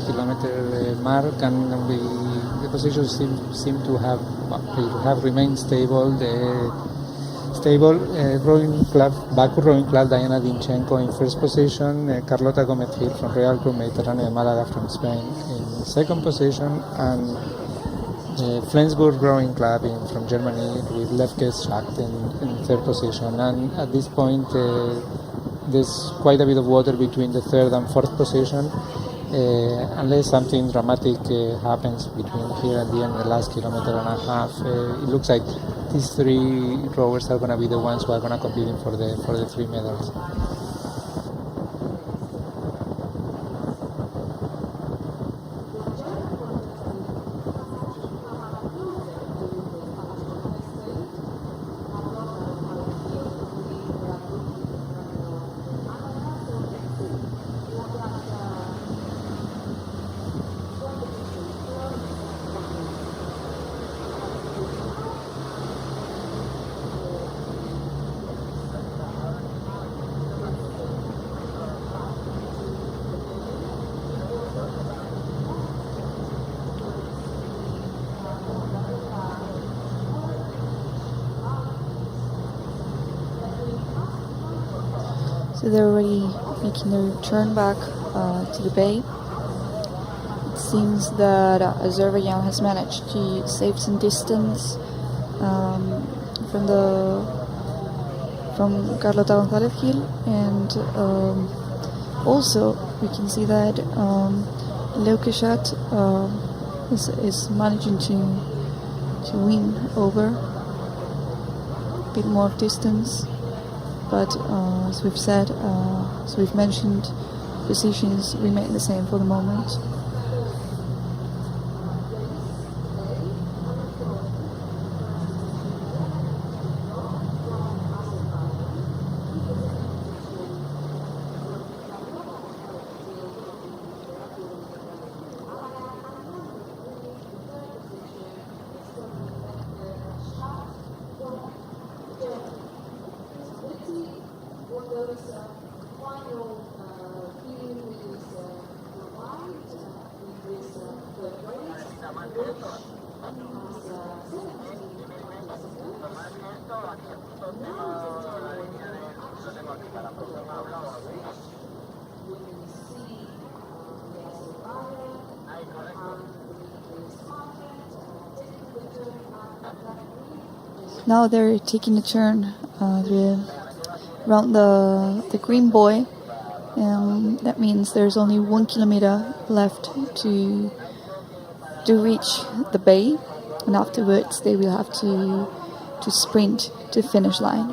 kilometer mark, and the positions seem to have remained stable. The rowing club, Baku rowing club, Diana Dinchenko in first position, Carlota Gomez Gil from Real Club Mediterráneo de Málaga from Spain in second position, and Flensburg rowing club from Germany with Lefke Schacht in third position. And at this point, there's quite a bit of water between the third and fourth position, unless something dramatic happens between here and the end, the last kilometer and a half. It looks like these three rowers are going to be the ones who are going to compete for the three medals. So they're already making their return back to the bay. It seems that Azerbaijan has managed to save some distance from Carlota González Gil, and also we can see that Leuke Schacht is managing to win over a bit more distance. But as we've said, as we've mentioned, positions remain the same for the moment. Now they're taking a turn around the green buoy, and that means there's only 1 kilometer left to reach the bay, and afterwards they will have to sprint to the finish line.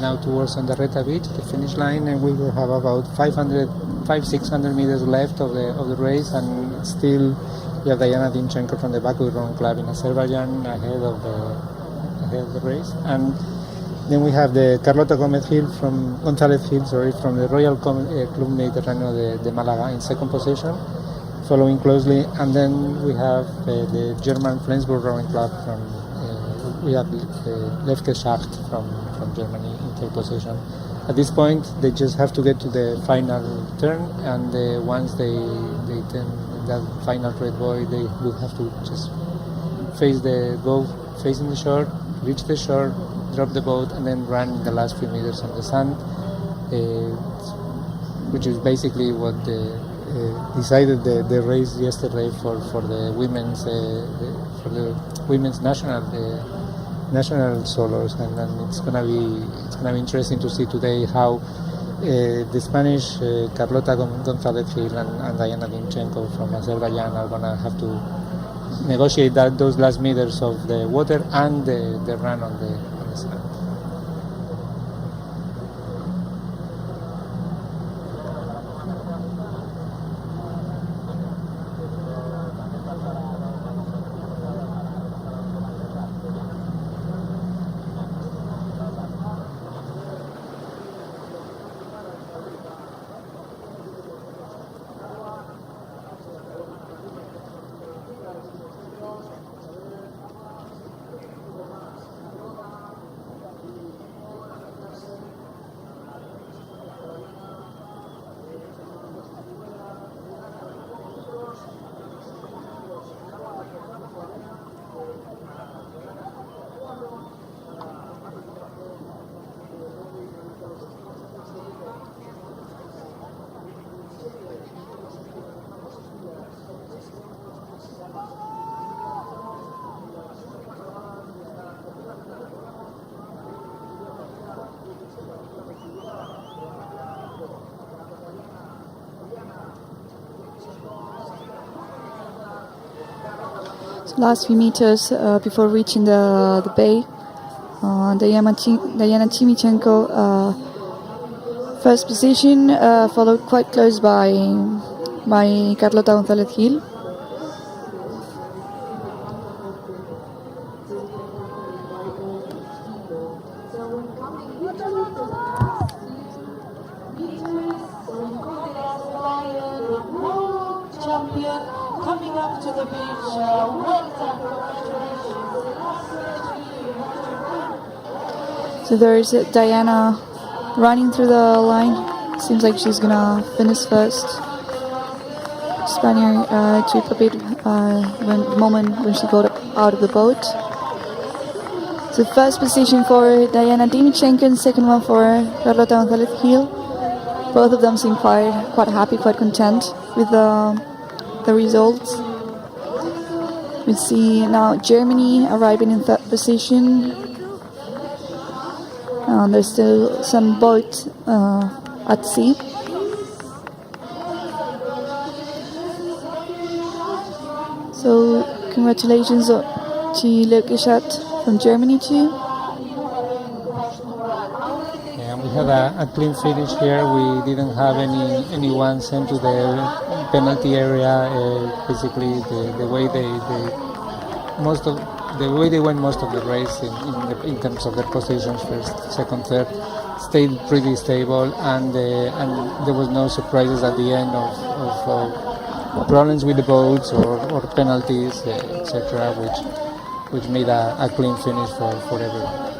now towards Ondarreta Beach, the finish line, and we will have about 600 meters left of the race, and still we have Diana Dimchenko from the Baku Rowing Club in Azerbaijan ahead of the race, and then we have the Carlota González Gil from the Royal Club Mediterráneo de Málaga in second position, following closely, and then we have the German Flensburg Rowing Club we have Lefke Schacht from Germany in third position. At this point, they just have to get to the final turn, and once they turn that final red buoy, they will have to just go facing the shore, reach the shore, drop the boat, and then run the last few meters on the sand, which is basically what decided the race yesterday for the women's national solos, and it's gonna be interesting to see today how the Spanish Carlota González Gil and Diana Dimchenko from Azerbaijan are gonna have to negotiate those last meters of the water and the run on the sand. Last few meters before reaching the bay, Diana Timchenko first position, followed quite close by Carlota González Gil. Coming up to the beach, well done, congratulations. So there's Diana running through the line. Seems like she's gonna finish first. Spaniard took a bit the moment when she got out of the boat. So first position for Diana Dimchenko and second one for Carlota González Gil. Both of them seem quite happy, quite content with the results. We see now Germany arriving in third position. There's still some boats at sea. So congratulations to Lefke Schacht from Germany too. We had a clean finish here. We didn't have anyone sent to the penalty area. Basically, the way they went most of the race in terms of their positions, first, second, third, stayed pretty stable, and there was no surprises at the end of problems with the boats or penalties, etc., which made a clean finish for everyone.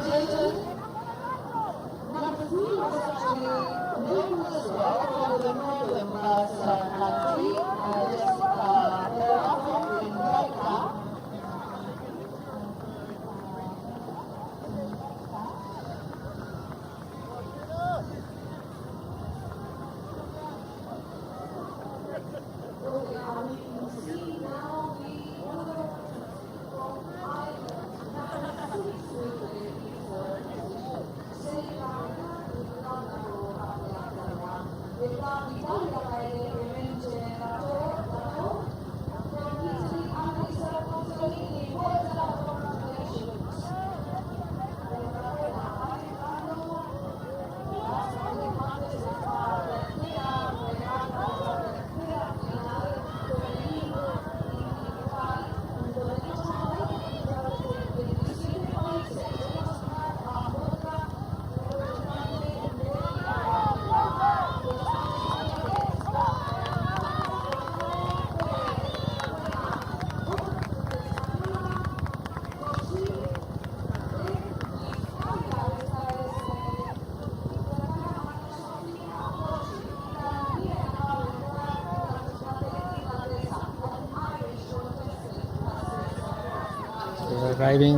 arriving.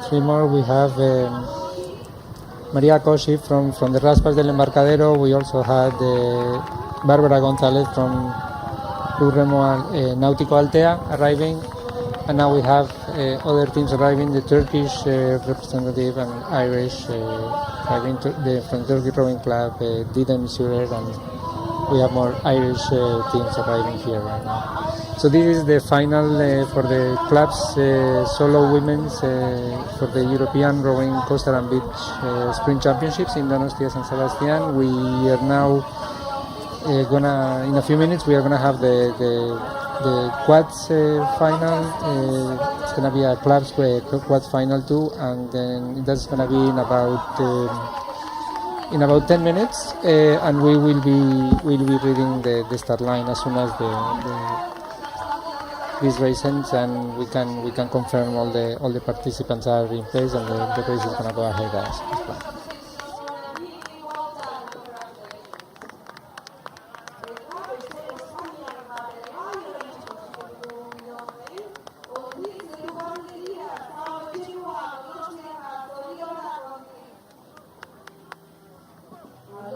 3 more. We have Maria Cossi from the Raspas del Embarcadero. We also had Barbara Gonzalez from Club Remo Náutico Altea arriving. And now we have other teams arriving, the Turkish representative and Irish arriving from Turkey Rowing Club, Didem Surer, and we have more Irish teams arriving here right now. So this is the final for the clubs, solo women's for the European Rowing Coastal and Beach Spring Championships in Donostia San Sebastian. We are now in a few minutes, we are gonna have the quads final. It's gonna be a clubs quads final too, and then that's gonna be in about 10 minutes, and we will be reading the start line as soon as this race ends, and we can confirm all the participants are in place, and the race is gonna go ahead as planned.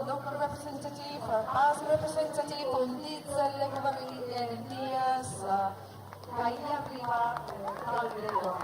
Local representative, as representative on Diesel, Díaz, Caída Arriba, Calderón.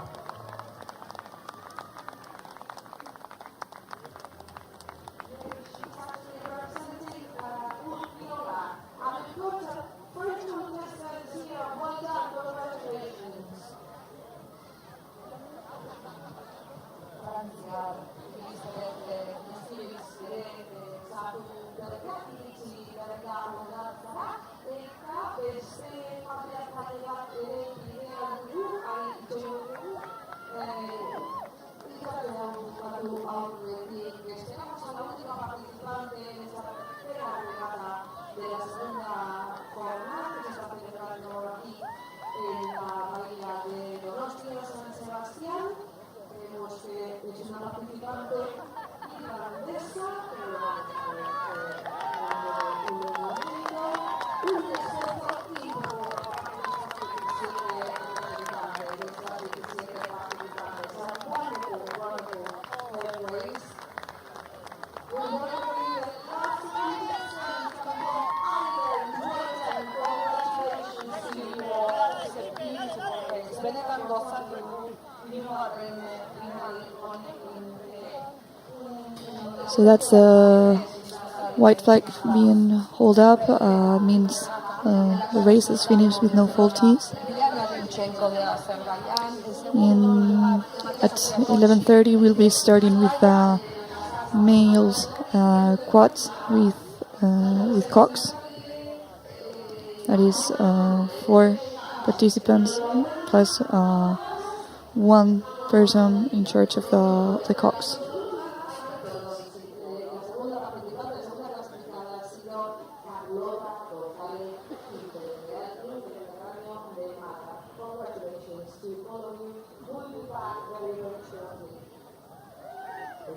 So that's the white flag being held up, means the race is finished with no faulties. And at 11:30 we'll be starting with the males quads with cocks. That is 4 participants plus 1 person in charge of the cocks.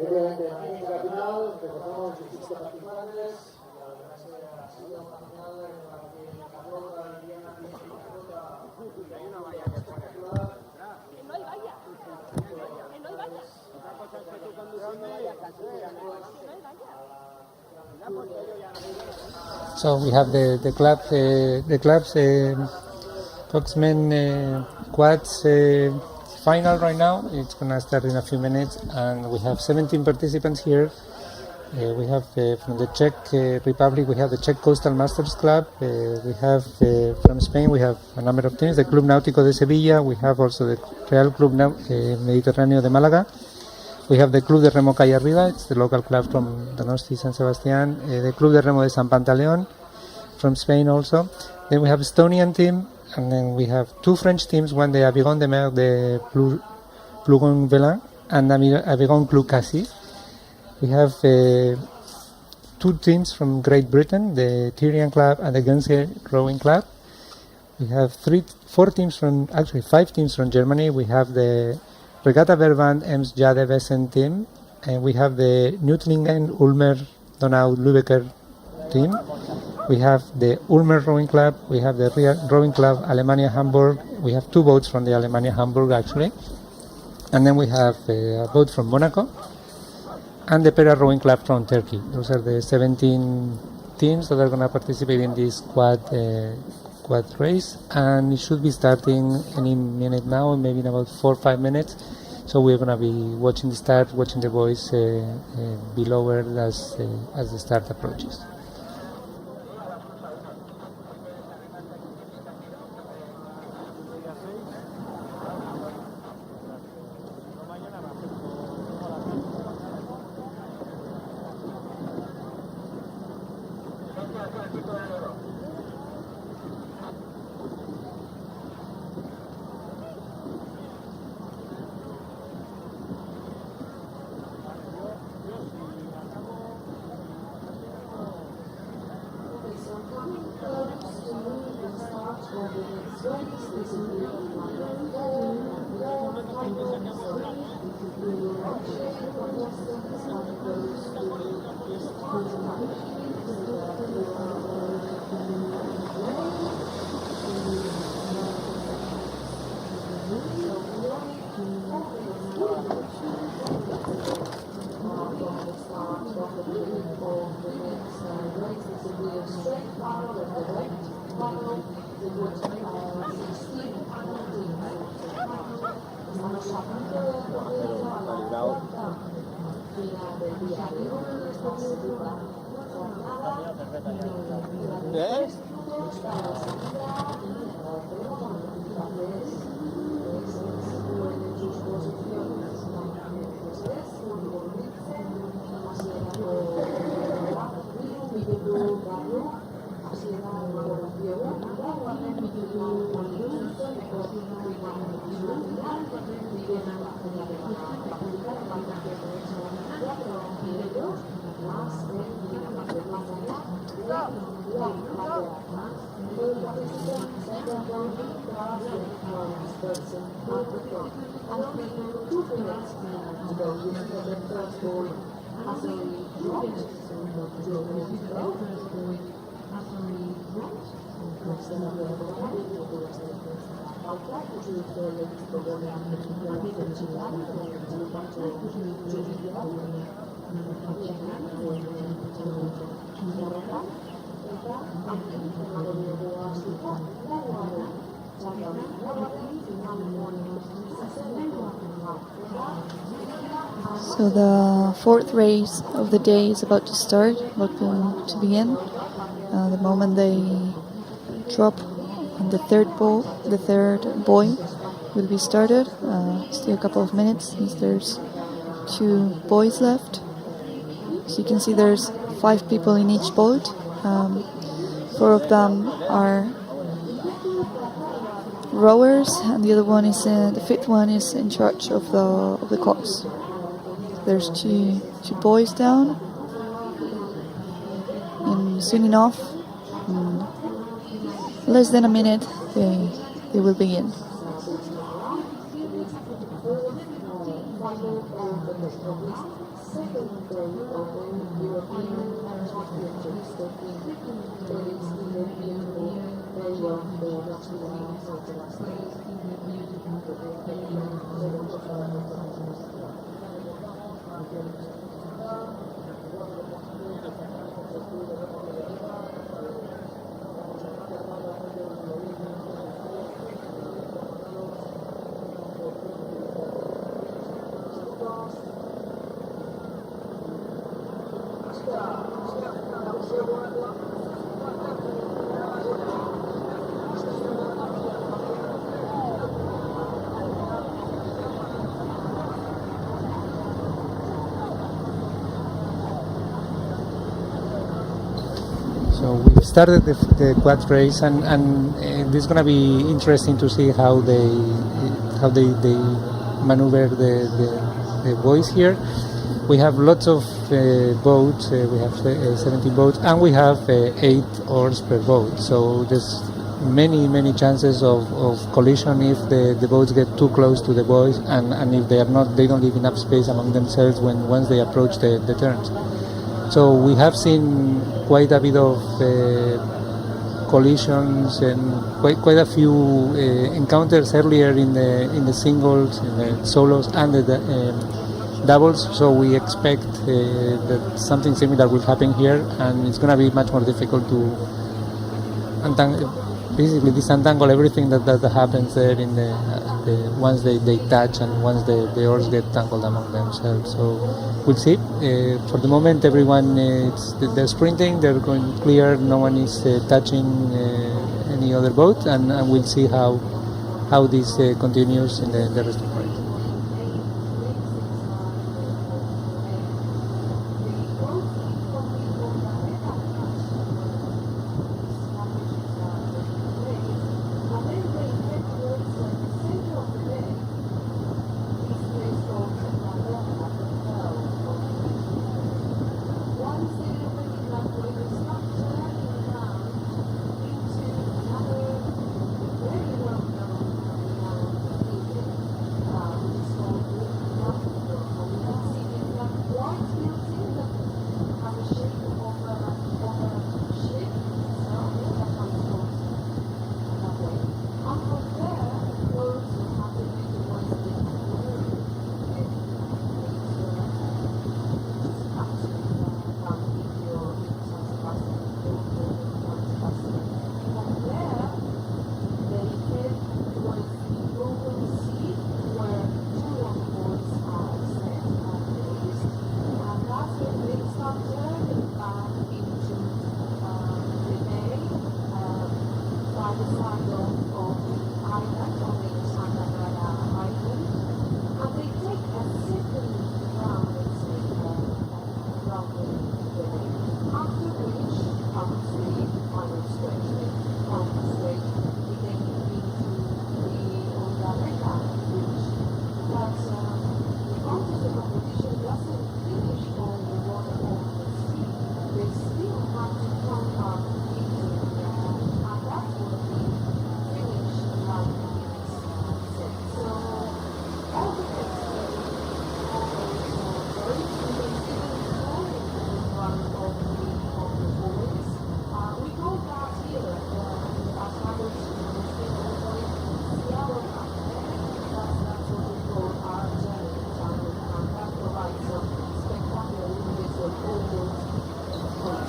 Brevemente, la técnica final, recordamos 17 participantes, la clase ha sido la final en la que la flota indiana y la flota hay una valla que pone que no hay valla, que no hay valla. Otra cosa es que tú conduciendo vayas cansada, que no hay valla. So we have the clubs Coxmen quads final right now. It's gonna start in a few minutes, and we have 17 participants here. We have from the Czech Republic, we have the Czech Coastal Masters Club. We have from Spain, we have a number of teams. The Club Náutico de Sevilla. We have also the Real Club Mediterráneo de Málaga. We have the Club de Remo Calle Arriba. It's the local club from Donosti San Sebastián. The Club de Remo de San Pantaleón from Spain also. Then we have Estonian team. And then we have 2 French teams, one the Aviron de Mer de Plougon-Velin and Aviron Club Cassis. We have 2 teams from Great Britain, the Tyrian Club and the Guernsey Rowing Club. We have 5 teams from Germany. We have the Regatta Verband Ems Jade Wesen team, and we have the Newtlingen Ulmer Donau Lübecker team. We have the Ulmer Rowing Club, we have the Rowing Club Alemania Hamburg, we have 2 boats from the Alemania Hamburg actually, and then we have a boat from Monaco, and the Pera Rowing Club from Turkey. Those are the 17 teams that are going to participate in this quad race, and it should be starting any minute now, maybe in about 4 or 5 minutes. So we're going to be watching the start, watching the boys be lowered as the start approaches. So the 4th race of the day is about to start, about to begin. The moment they drop the third buoy will be started. Still a couple of minutes since there's 2 buoys left. So you can see there's 5 people in each boat. 4 of them are rowers, and the other one is the 5th one is in charge of the course. There's two boys down, and soon enough, in less than a minute, they will begin. So we started the quad race, and this is going to be interesting to see how they maneuver the boys here. We have lots of boats. We have 17 boats, and we have 8 oars per boat. So there's many chances of collision if the boats get too close to the boys, and if they don't leave enough space among themselves once they approach the turns. So we have seen quite a bit of collisions and quite a few encounters earlier in the singles, in the solos, and the doubles. So we expect that something similar will happen here, and it's going to be much more difficult to basically disentangle everything that happens there in the once they touch and once the oars get tangled among themselves. So we'll see. For the moment, everyone they're sprinting, they're going clear. No one is touching any other boat, and we'll see how this continues in the rest of the race.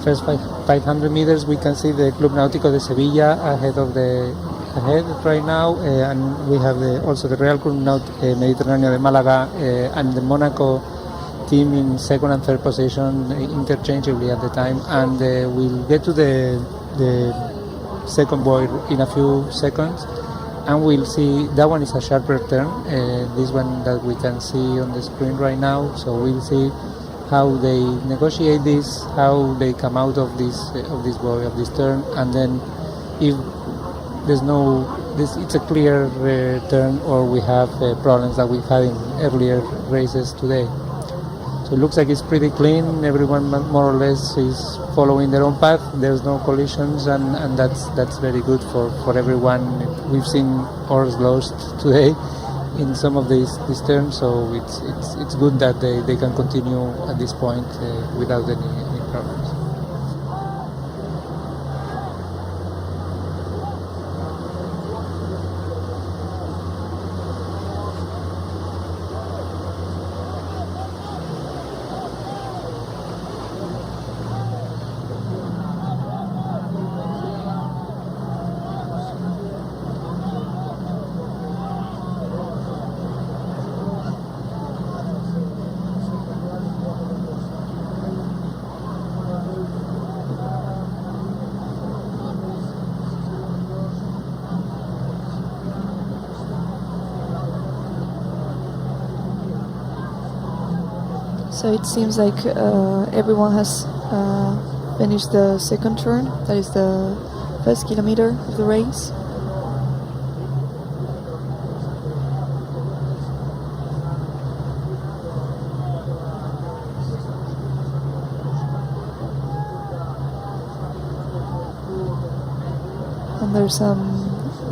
First 500 meters, we can see the Club Náutico de Sevilla ahead right now, and we have also the Real Club Mediterráneo de Málaga and the Monaco team in second and third position interchangeably at the time, and we'll get to the second buoy in a few seconds, and we'll see that one is a sharper turn, this one that we can see on the screen right now. So we'll see how they negotiate this, how they come out of this buoy, of this turn, and then if there's it's a clear turn, or we have problems that we've had in earlier races today. So it looks like it's pretty clean. Everyone more or less is following their own path. There's no collisions, and that's very good for everyone. We've seen oars lost today in some of these turns, so it's good that they can continue at this point without any problems. So it seems like everyone has finished the second turn. That is the first kilometer of the race. And there's some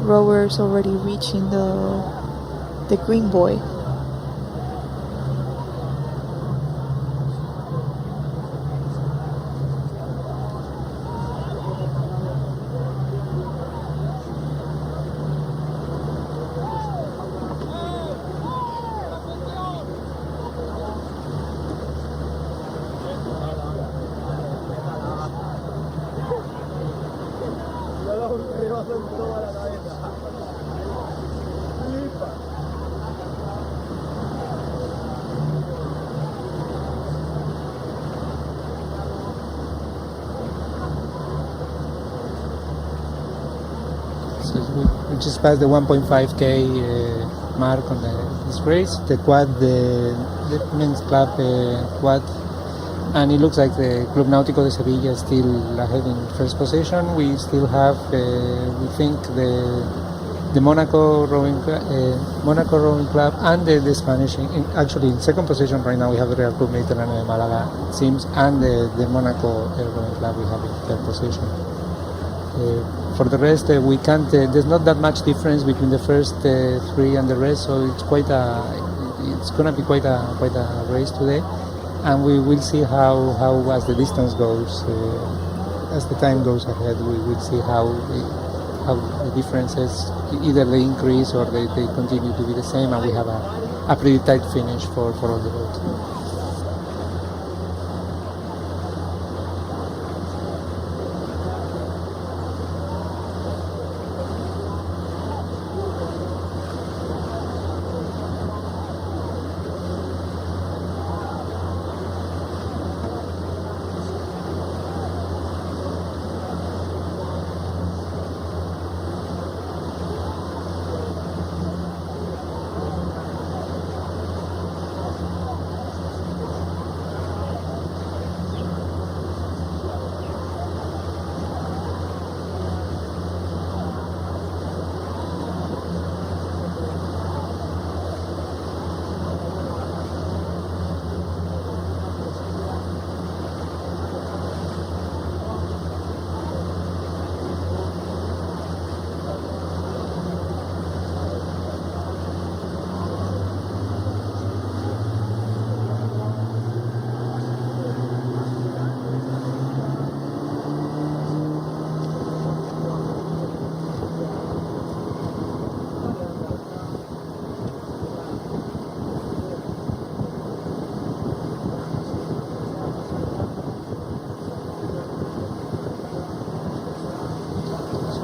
rowers already reaching the green buoy. So we just passed the 1.5k mark on this race. The quad, the men's club quad, and it looks like the Club Náutico de Sevilla is still ahead in first position. We still have, we think, the Monaco rowing club and the Spanish. Actually, in second position right now we have the Real Club Mediterráneo de Málaga, it seems, and the Monaco rowing club we have in third position. For the rest, we can't. There's not that much difference between the first three and the rest, so it's it's going to be quite a race today, and we will see how as the distance goes, as the time goes ahead, we will see how the differences either they increase or they continue to be the same, and we have a pretty tight finish for all the boats.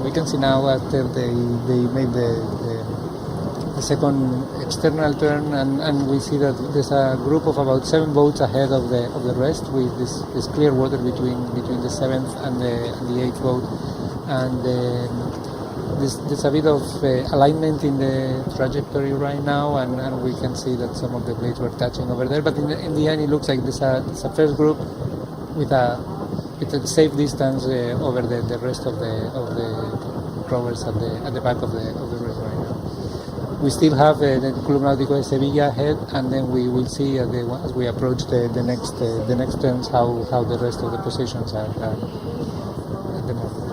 We can see now after they made the second external turn, and we see that there's a group of about 7 boats ahead of the rest, with this clear water between the 7th and the 8th boat, and there's a bit of alignment in the trajectory right now, and we can see that some of the blades were touching over there, but in the end it looks like there's a first group with a safe distance over the rest of the rowers at the back of the race right now. We still have the Club Náutico de Sevilla ahead, and then we will see as we approach the next turns how the rest of the positions are at the moment.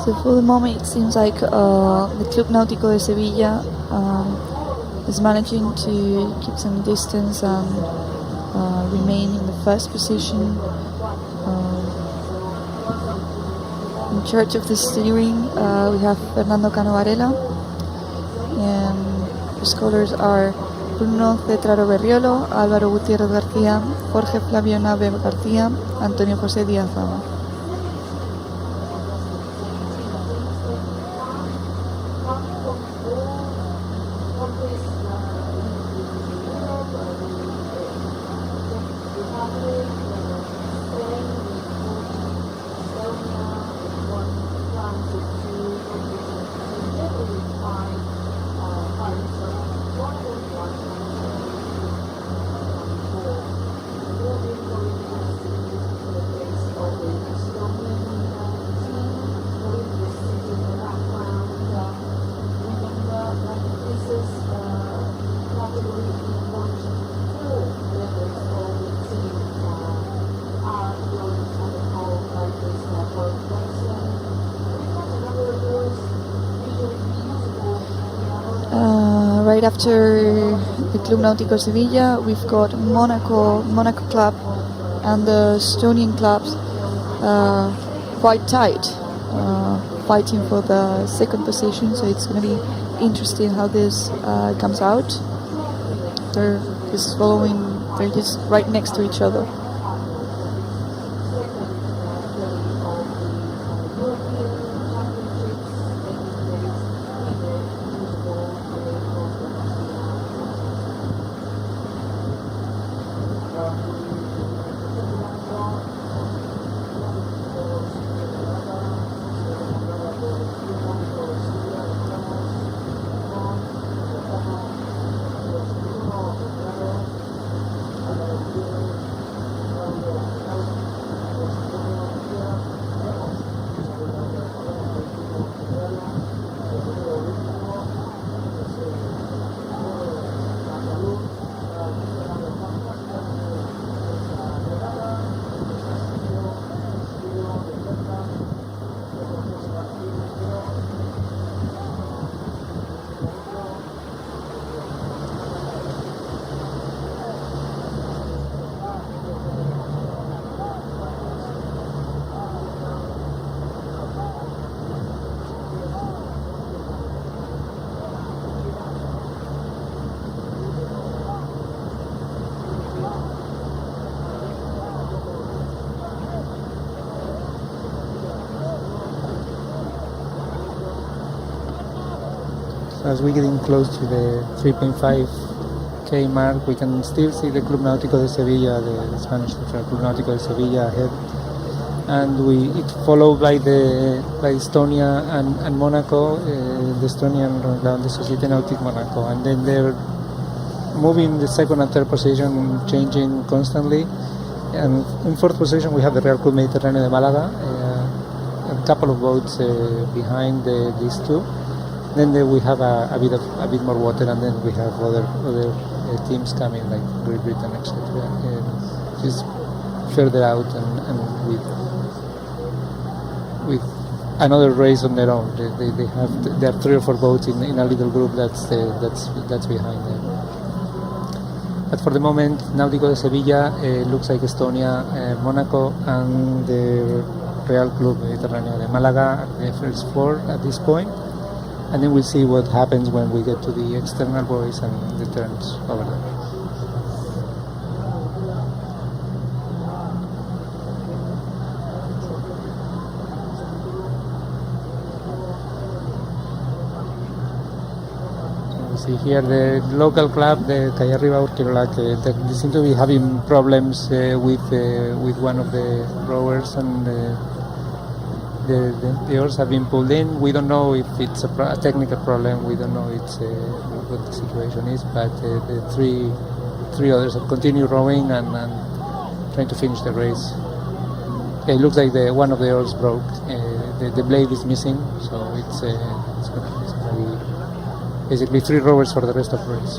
So for the moment, it seems like the Club Náutico de Sevilla is managing to keep some distance and remain in the first position. In charge of the steering, we have Fernando Cano Varela, and the scholars are Bruno Cetraro Berriolo, Álvaro Gutiérrez García, Jorge Flavio Nave García, Antonio José Díaz Rama. right after the Club Náutico Sevilla, we've got Monaco Club, and the Estonian clubs quite tight, fighting for the second position. So it's going to be interesting how this comes out. They're just right next to each other. As we're getting close to the 3.5k mark, we can still see the Club Náutico de Sevilla, the Spanish Club Náutico de Sevilla ahead, and it's followed by Estonia and Monaco, the Estonian around the Société Nautique Monaco, and then they're moving the second and third position, changing constantly. And in fourth position we have the Real Club Mediterráneo de Málaga, a couple of boats behind these two. Then we have a bit more water, and then we have other teams coming like Great Britain, etc. Just further out and with another race on their own. There are 3 or 4 boats in a little group that's behind them. But for the moment, Náutico de Sevilla looks like Estonia, Monaco, and the Real Club Mediterráneo de Málaga are the first 4 at this point. And then we'll see what happens when we get to the external buoys and the turns over there. So we see here the local club, the Callarriba Urquiolac, they seem to be having problems with one of the rowers, and the oars have been pulled in. We don't know if it's a technical problem. We don't know what the situation is, but the three others have continued rowing and trying to finish the race. It looks like one of the oars broke. The blade is missing, so it's going to be basically 3 rowers for the rest of the race.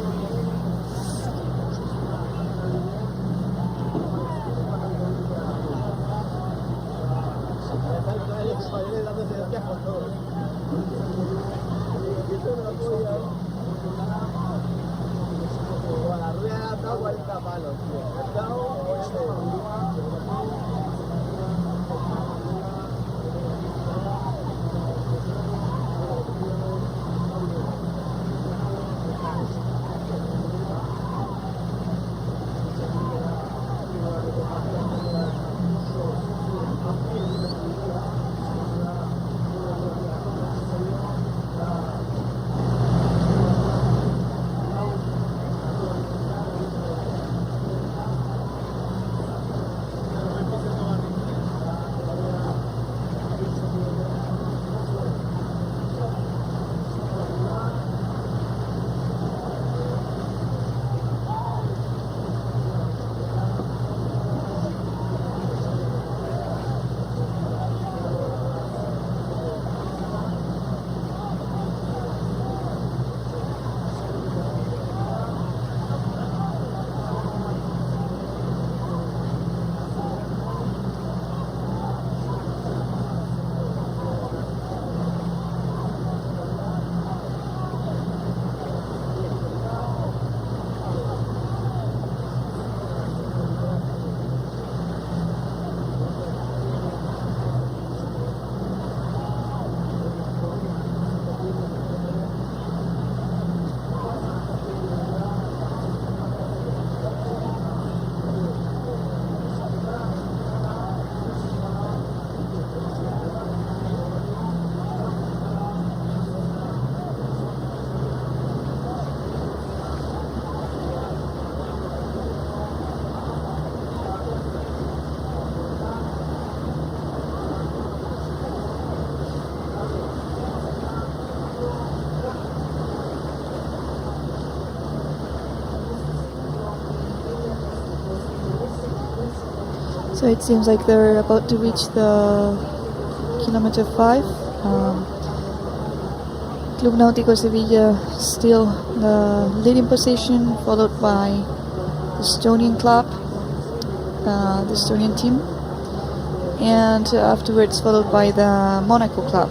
So it seems like they're about to reach the kilometer 5. Club Náutico Sevilla still the leading position, followed by the Estonian club, the Estonian team, and afterwards followed by the Monaco club.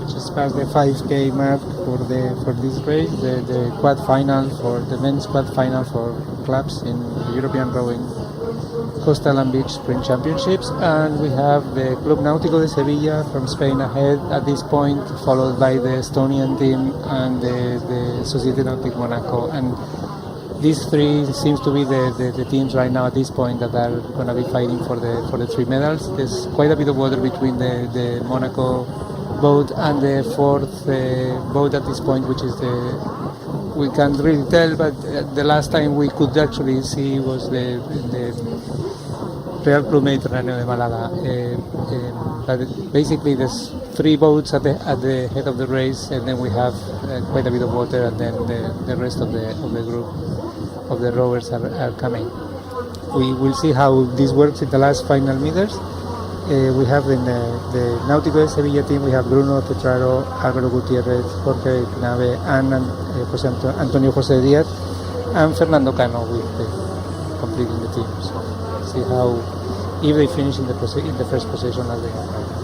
Just past the 5K mark for this race, the quad final for the men's quad final for clubs in the European Rowing Coastal and Beach Sprint Championships, and we have the Club Náutico de Sevilla from Spain ahead at this point, followed by the Estonian team and the Société Nautique Monaco. And these three seems to be the teams right now at this point that are going to be fighting for the 3 medals. There's quite a bit of water between the Monaco boat and the fourth boat at this point, which is we can't really tell, but the last time we could actually see was the Real Club Mediterráneo de Málaga. But basically there's 3 boats at the head of the race, and then we have quite a bit of water, and then the rest of the group of the rowers are coming. We will see how this works in the last final meters. We have in the Náutico de Sevilla team, we have Bruno Petraro, Álvaro Gutiérrez, Jorge Nave, and Antonio José Díaz, and Fernando Cano with completing the team. So see how, if they finish in the first position as they have right now.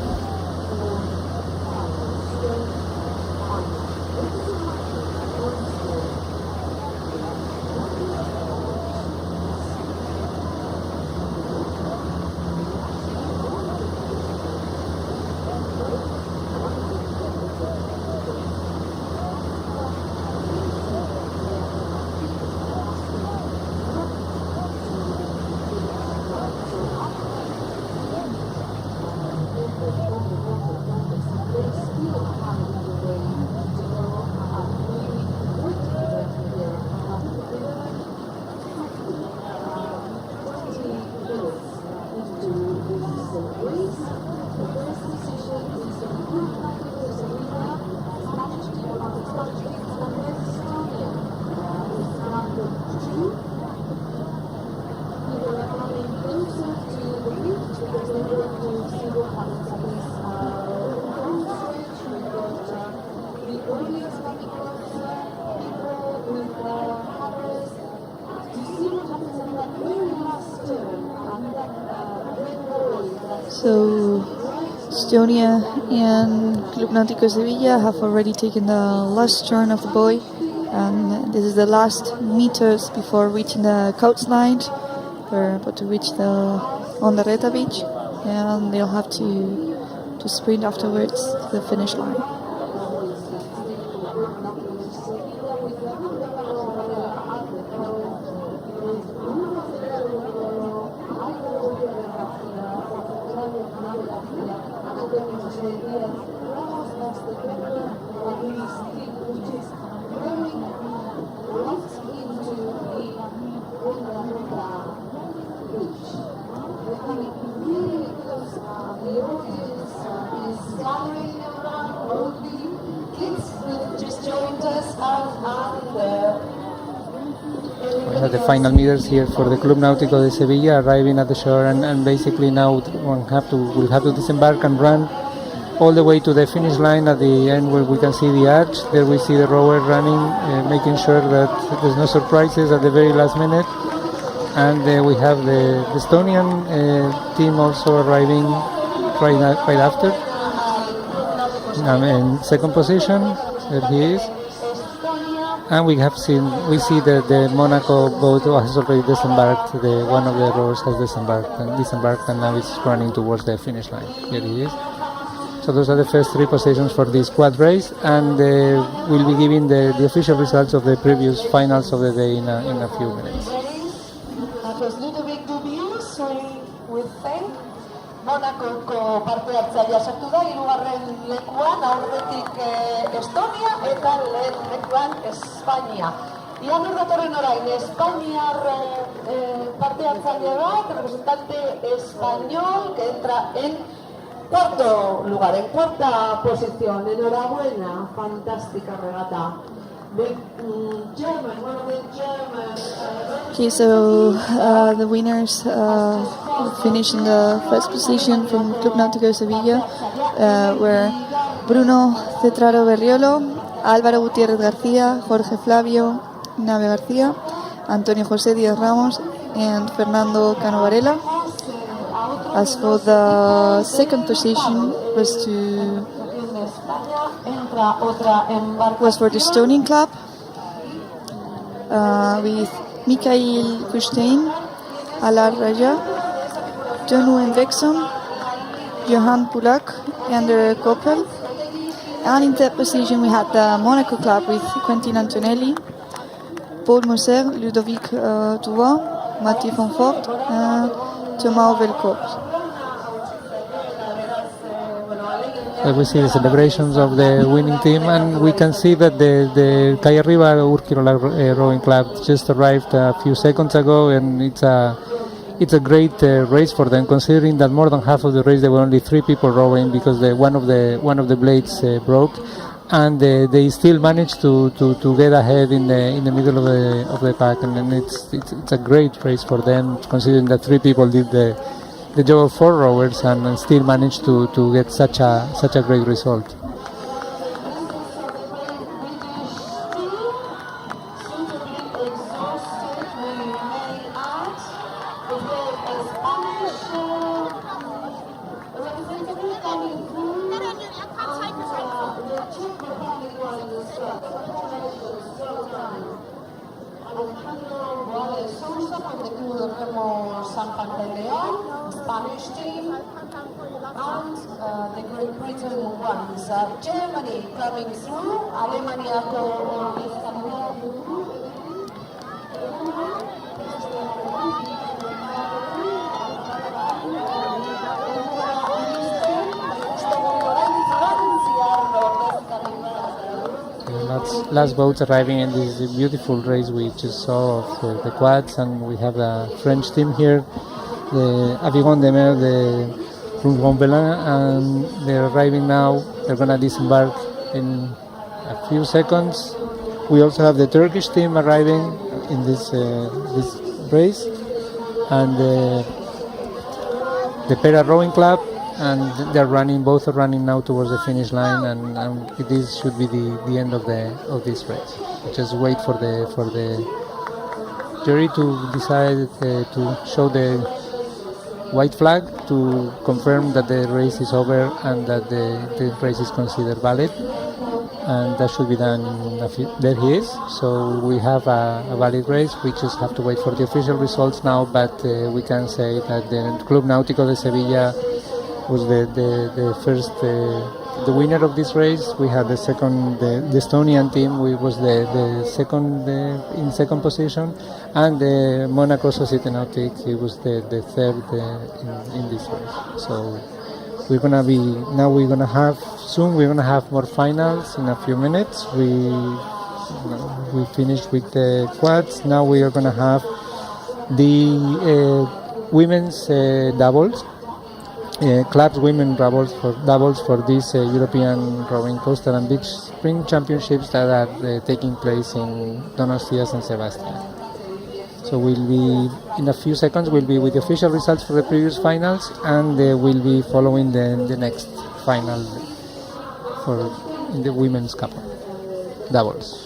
So Estonia and Club Náutico Sevilla have already taken the last turn of the buoy, and this is the last meters before reaching the coastline. They're about to reach the Ondarreta beach, and they'll have to sprint afterwards to the finish line. We have the final meters here for the Club Náutico de Sevilla arriving at the shore, and basically now we'll have to disembark and run all the way to the finish line at the end where we can see the arch. There we see the rower running, making sure that there's no surprises at the very last minute. And we have the Estonian team also arriving right after. In second position, there he is. And we see that the Monaco boat has already disembarked. One of the rowers has disembarked, and now it's running towards the finish line. Here he is. So those are the first three positions for this quad race, and we'll be giving the official results of the previous finals of the day in a few minutes. That was Ludovic Dubius with Feng. Monakoko parte hartzailea sartu da, hirugarren lekuan, aurretik Estonia eta lehen lekuan Espainia. Ia nor datorren orain, Espainiar parte hartzaile bat, representante español, que entra en cuarto lugar, en cuarta posición. Enhorabuena, fantástica regata. German, one of the German. Okay, so the winners finished in the first position from Club Náutico Sevilla were Bruno Cetraro Berriolo, Álvaro Gutiérrez García, Jorge Flavio Nave García, Antonio José Díaz Ramos, and Fernando Cano Varela. As for the second position was for the Estonian club with Mikhail Kustein, Alar Raja, Jonu Hendrickson, Johan Pulak, Ander Koppel. And in third position we had the Monaco club with Quentin Antonelli, Paul Moser, Ludovic Touva, Mathieu Fonfort, and Thomas Velkoop. We see the celebrations of the winning team, and we can see that the Calle Riva Urquirola rowing club just arrived a few seconds ago, and it's a great race for them, considering that more than half of the race there were only 3 people rowing because one of the blades broke, and they still managed to get ahead in the middle of the pack, and then it's a great race for them, considering that 3 people did the job of 4 rowers and still managed to get such a great result. Spanish team, and the Great Britain ones. Germany coming through, Alemania Last boats arriving in this beautiful race we just saw of the quads, and we have a French team here, the Aviron de Mer, the Rougon-Velin, and they're arriving now. They're going to disembark in a few seconds. We also have the Turkish team arriving in this race, and the Pera Rowing Club, and both are running now towards the finish line, and this should be the end of this race. Just wait for the jury to decide to show the white flag to confirm that the race is over and that the race is considered valid, and that should be done in a few. There he is. So we have a valid race. We just have to wait for the official results now, but we can say that the Club Náutico de Sevilla was the first, the winner of this race. We had the second, the Estonian team was the second in second position, and the Monaco Société Nautique was the third in this race. So we're gonna have more finals in a few minutes. We finished with the quads. Now we are gonna have the women's doubles. Clubs women doubles for these European Rowing Coastal and Beach Spring Championships that are taking place in Donostia and Sebastian. So in a few seconds we'll be with the official results for the previous finals, and we'll be following the next final in the women's cup doubles.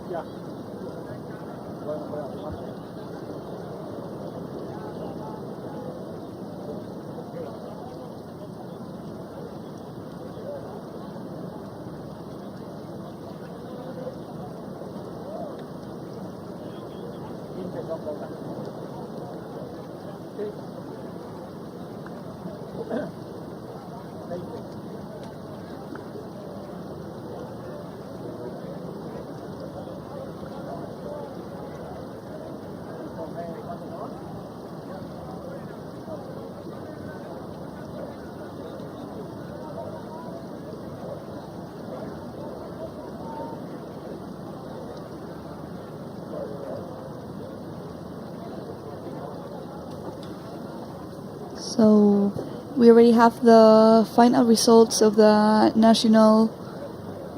Ya. Bueno, So we already have the final results of the national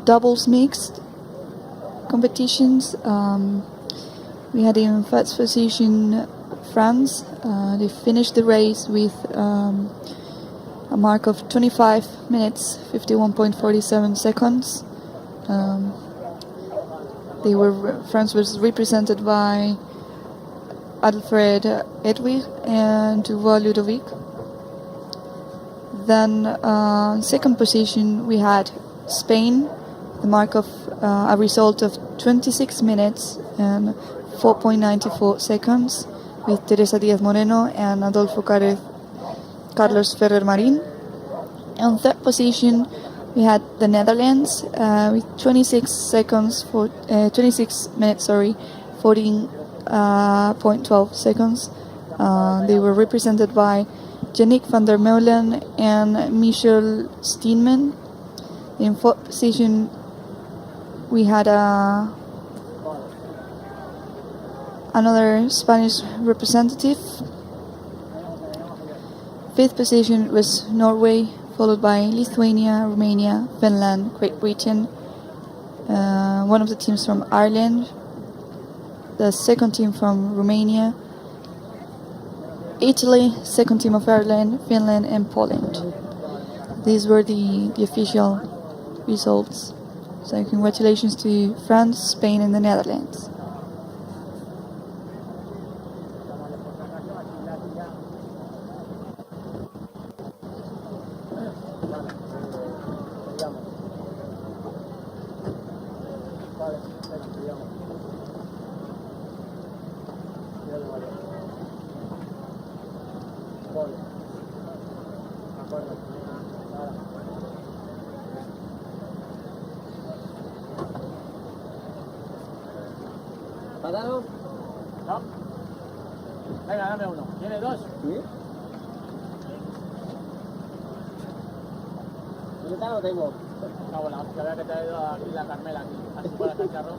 doubles mixed competitions. We had in first position France. They finished the race with a mark of 25 minutes 51.47 seconds. France was represented by Alfred Edwig and Duval Ludovic. Then second position we had Spain, the mark of a result of 26 minutes and 4.94 seconds with Teresa Diaz Moreno and Adolfo Carlos Ferrer Marin. On third position we had the Netherlands with 26 minutes 14.12 seconds. They were represented by Yannick van der Meulen and Michel Steenman. In fourth position we had another Spanish representative. Fifth position was Norway, followed by Lithuania, Romania, Finland, Great Britain, one of the teams from Ireland, the second team from Romania, Italy, second team of Ireland, Finland and Poland. These were the official results. So congratulations to France, Spain and the Netherlands. ¿Patano? No. Venga, dame uno. ¿Tiene dos? ¿Sí? ¿Yo no tengo? No, la hostia, vea que te ha ido aquí la Carmela aquí. Así para el cacharro.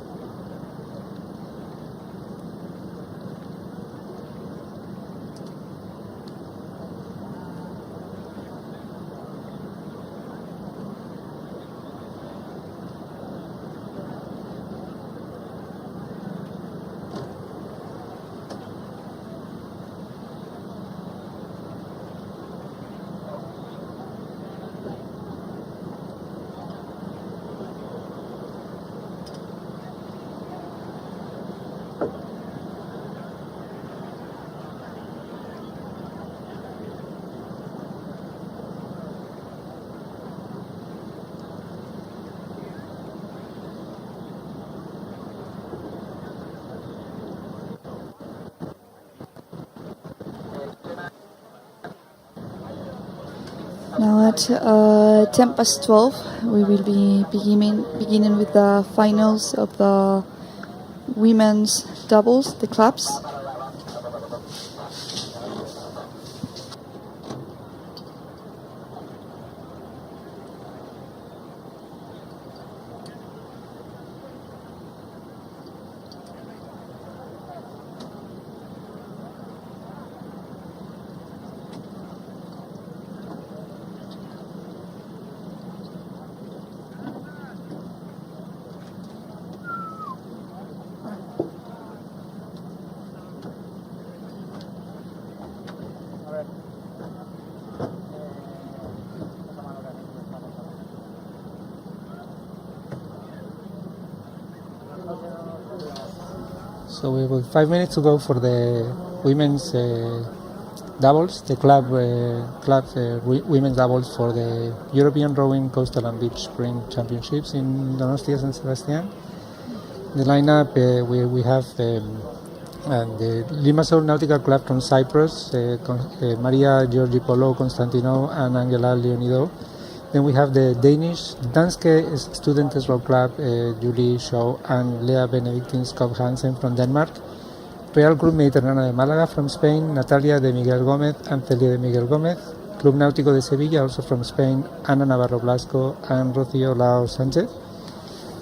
Now at 12:10, we will be beginning with the finals of the women's doubles, the clubs. So we have 5 minutes to go for the women's doubles, the club women's doubles for the European Rowing Coastal and Beach Spring Championships in Donostia San Sebastian. The lineup we have the Limassol Nautical Club from Cyprus, Maria Georgi Polo Konstantinou and Angela Leonidou. Then we have the Danish Danske Students Row Club, Julie Shaw and Lea Benedictine Skov Hansen from Denmark. Real Club Mediterráneo de Málaga from Spain, Natalia de Miguel Gómez and Celia de Miguel Gómez. Club Náutico de Sevilla, also from Spain, Ana Navarro Blasco and Rocío Lao Sánchez.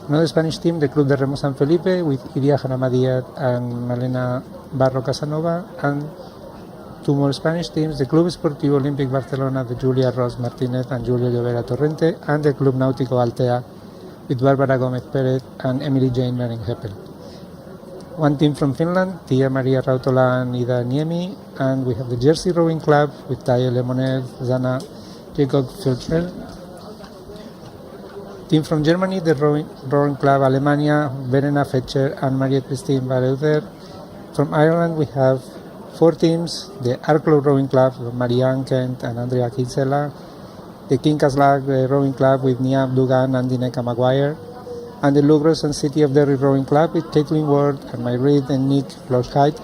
Another Spanish team, the Club de Remo San Felipe, with Iria Janamadia and Malena Barro Casanova, and two more Spanish teams, the Club Esportivo Olympic Barcelona, the Julia Ross Martinez and Julia Llovera Torrente, and the Club Náutico Altea, with Barbara Gomez Perez and Emily Jane Manning Heppel. One team from Finland, Tia Maria Rautola and Ida Niemi, and we have the Jersey Rowing Club with Taye Lemonel, Zana Jacob Filtrell. Team from Germany, the Rowing Club Alemania, Verena Fetcher and Maria Christine Valeuder. From Ireland, we have four teams, the Arklow Rowing Club, Marianne Kent and Andrea Kinsella, the Kinkaslag Rowing Club with Nia Dugan and Dineka Maguire, and the Lugros and City of Derry Rowing Club with Caitlin Ward and Mike Reid and Nick Loschheit.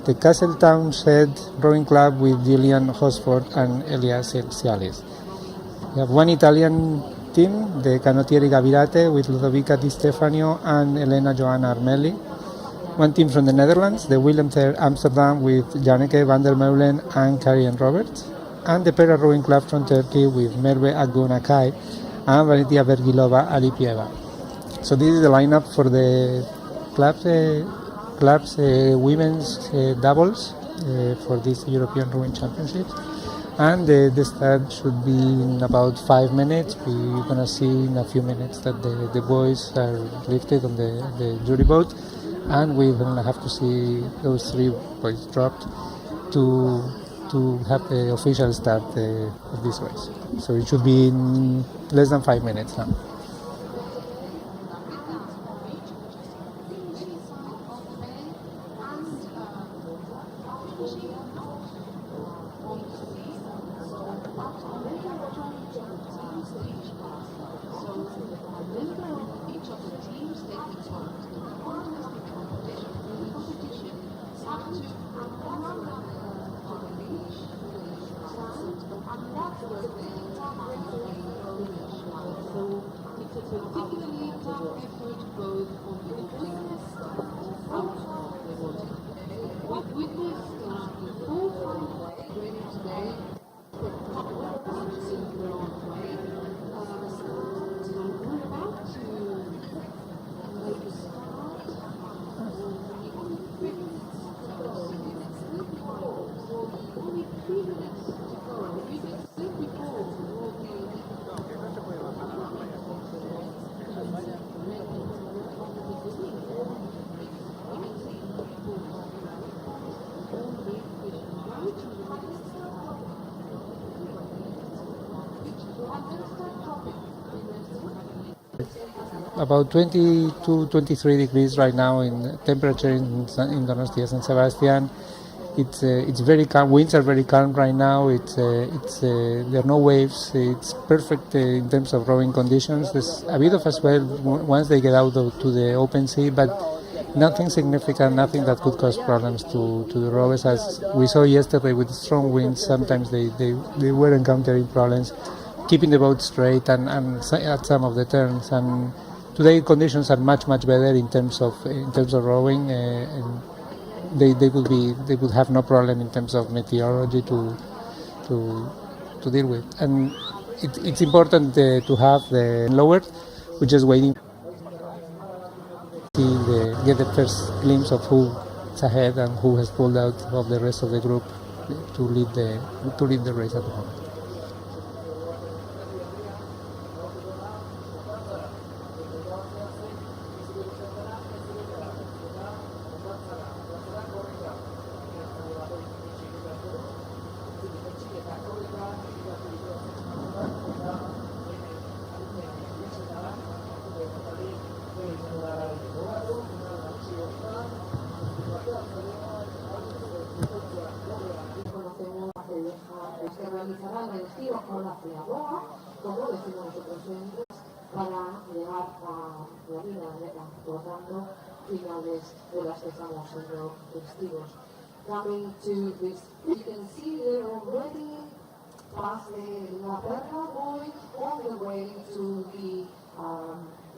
The Castletown Shed Rowing Club with Julian Hosford and Elias Cialis. We have one Italian team, the Canottieri Gavirate with Ludovica Di Stefano and Elena Joanna Armelli. One team from the Netherlands, the Willem Ter Amsterdam with Janneke van der Meulen and Karian Roberts. And the Pera Rowing Club from Turkey with Merve Agunakai and Valentia Vergilova Alipieva. So this is the lineup for the club's women's doubles for this European Rowing Championships. And the start should be in about 5 minutes. We're going to see in a few minutes that the boys are lifted on the jury boat, and we're going to have to see those three boys dropped to have the official start of this race. So it should be in less than 5 minutes now. About 22-23 degrees right now in temperature in Donostia San Sebastian. It's very calm. Winds are very calm right now. There are no waves. It's perfect in terms of rowing conditions. There's a bit of a swell once they get out to the open sea, but nothing significant, nothing that could cause problems to the rowers. As we saw yesterday with strong winds, sometimes they were encountering problems keeping the boat straight and at some of the turns. And today conditions are much better in terms of rowing. And they would have no problem in terms of meteorology to deal with. And it's important to have the lowered. We're just waiting to get the first glimpse of who's ahead and who has pulled out of the rest of the group to lead the race at the moment. la freadora, como decimos nosotros en inglés, para llegar a la línea de meta, por tanto, finales de las que estamos siendo testigos. Coming to this, you can see they're already past the La Perla point, on the way to the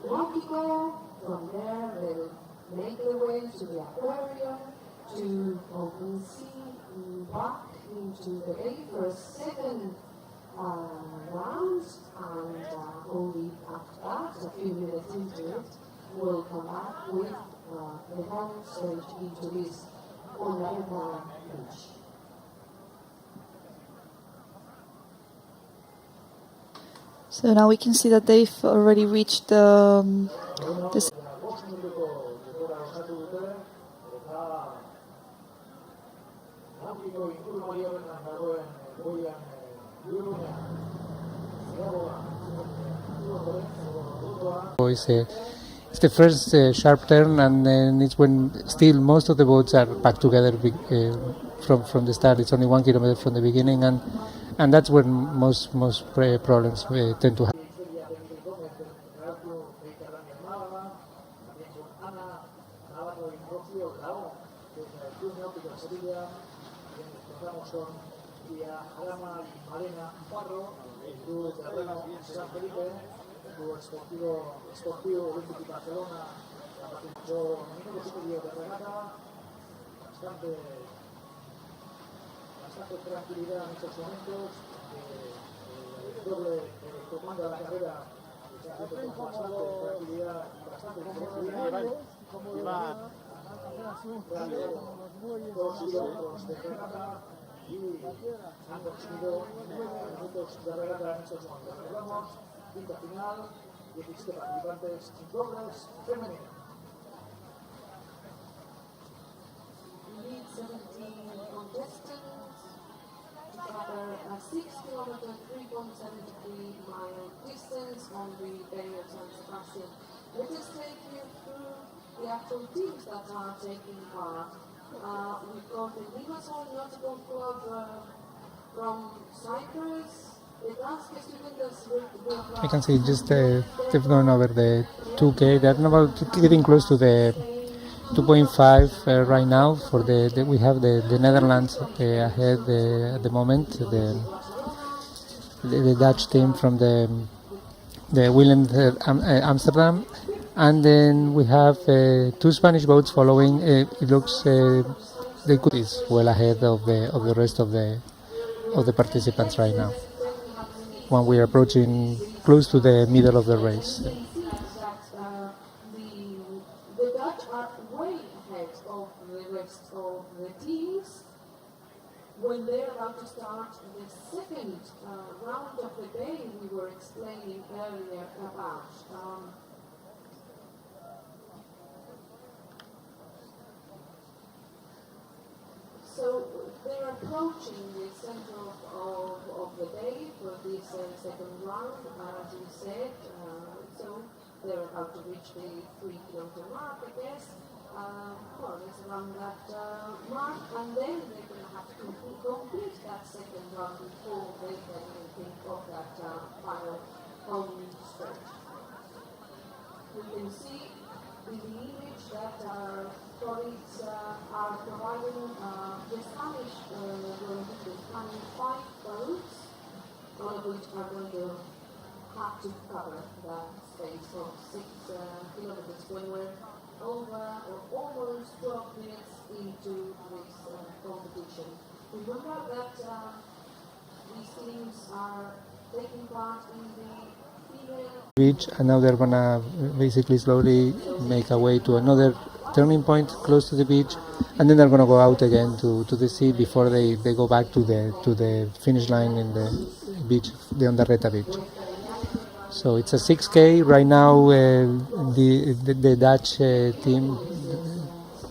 Náutico. From there, they'll make their way to the aquarium, to open sea, back into the bay for a second round, and only after that, a few minutes into it, we'll come back with the home stage into this Onarena beach. So now we can see that they've already reached the It's the first sharp turn, and then it's when still most of the boats are packed together from the start. It's only 1 kilometer from the beginning, and that's when most problems tend to happen. Sportivo Olímpico de Barcelona, yo minuto y medio de regata, bastante tranquilidad en estos momentos, el doble comando de la carrera, bastante tranquilidad, bastante confianza, dos kilómetros de regata y han conseguido minutos de regata en estos momentos. Recordamos, quinta final, 17 participantes en dobles femenino. Lead 17 contestants to cover a 6-kilometer, 3.73-mile distance on the Bay of San Sebastian. Let us take you through the actual teams that are taking part. We've got the Limassol Nautical Club from Cyprus. I can see just they've gone over the 2K. They're about getting close to the 2.5 right now. For we have the Netherlands ahead at the moment. The Dutch team from the Willem Amsterdam, and then we have 2 Spanish boats following. It looks they could be well ahead of the rest of the participants right now, when we are approaching close to the middle of the race. The Dutch are way ahead of the rest of the teams when they're about to start the second round of the day we were explaining earlier about. So they're approaching the center of the day for this second round, as we said. So they're about to reach the 3-kilometer mark, I guess. Well, it's around that mark, and then they're going to have to complete that second round before they can think of that final home stretch. We can see in the image that our colleagues are providing the Spanish, the Spanish 5 boats, all of which are going to have to cover that space of 6 kilometers when we're over or almost 12 minutes into this competition. Remember that these teams are taking part in the female Beach, and now they're gonna basically slowly make a way to another turning point close to the beach, and then they're gonna go out again to the sea before they go back to the finish line in the beach, the Ondarreta beach. So it's a 6K right now. The Dutch team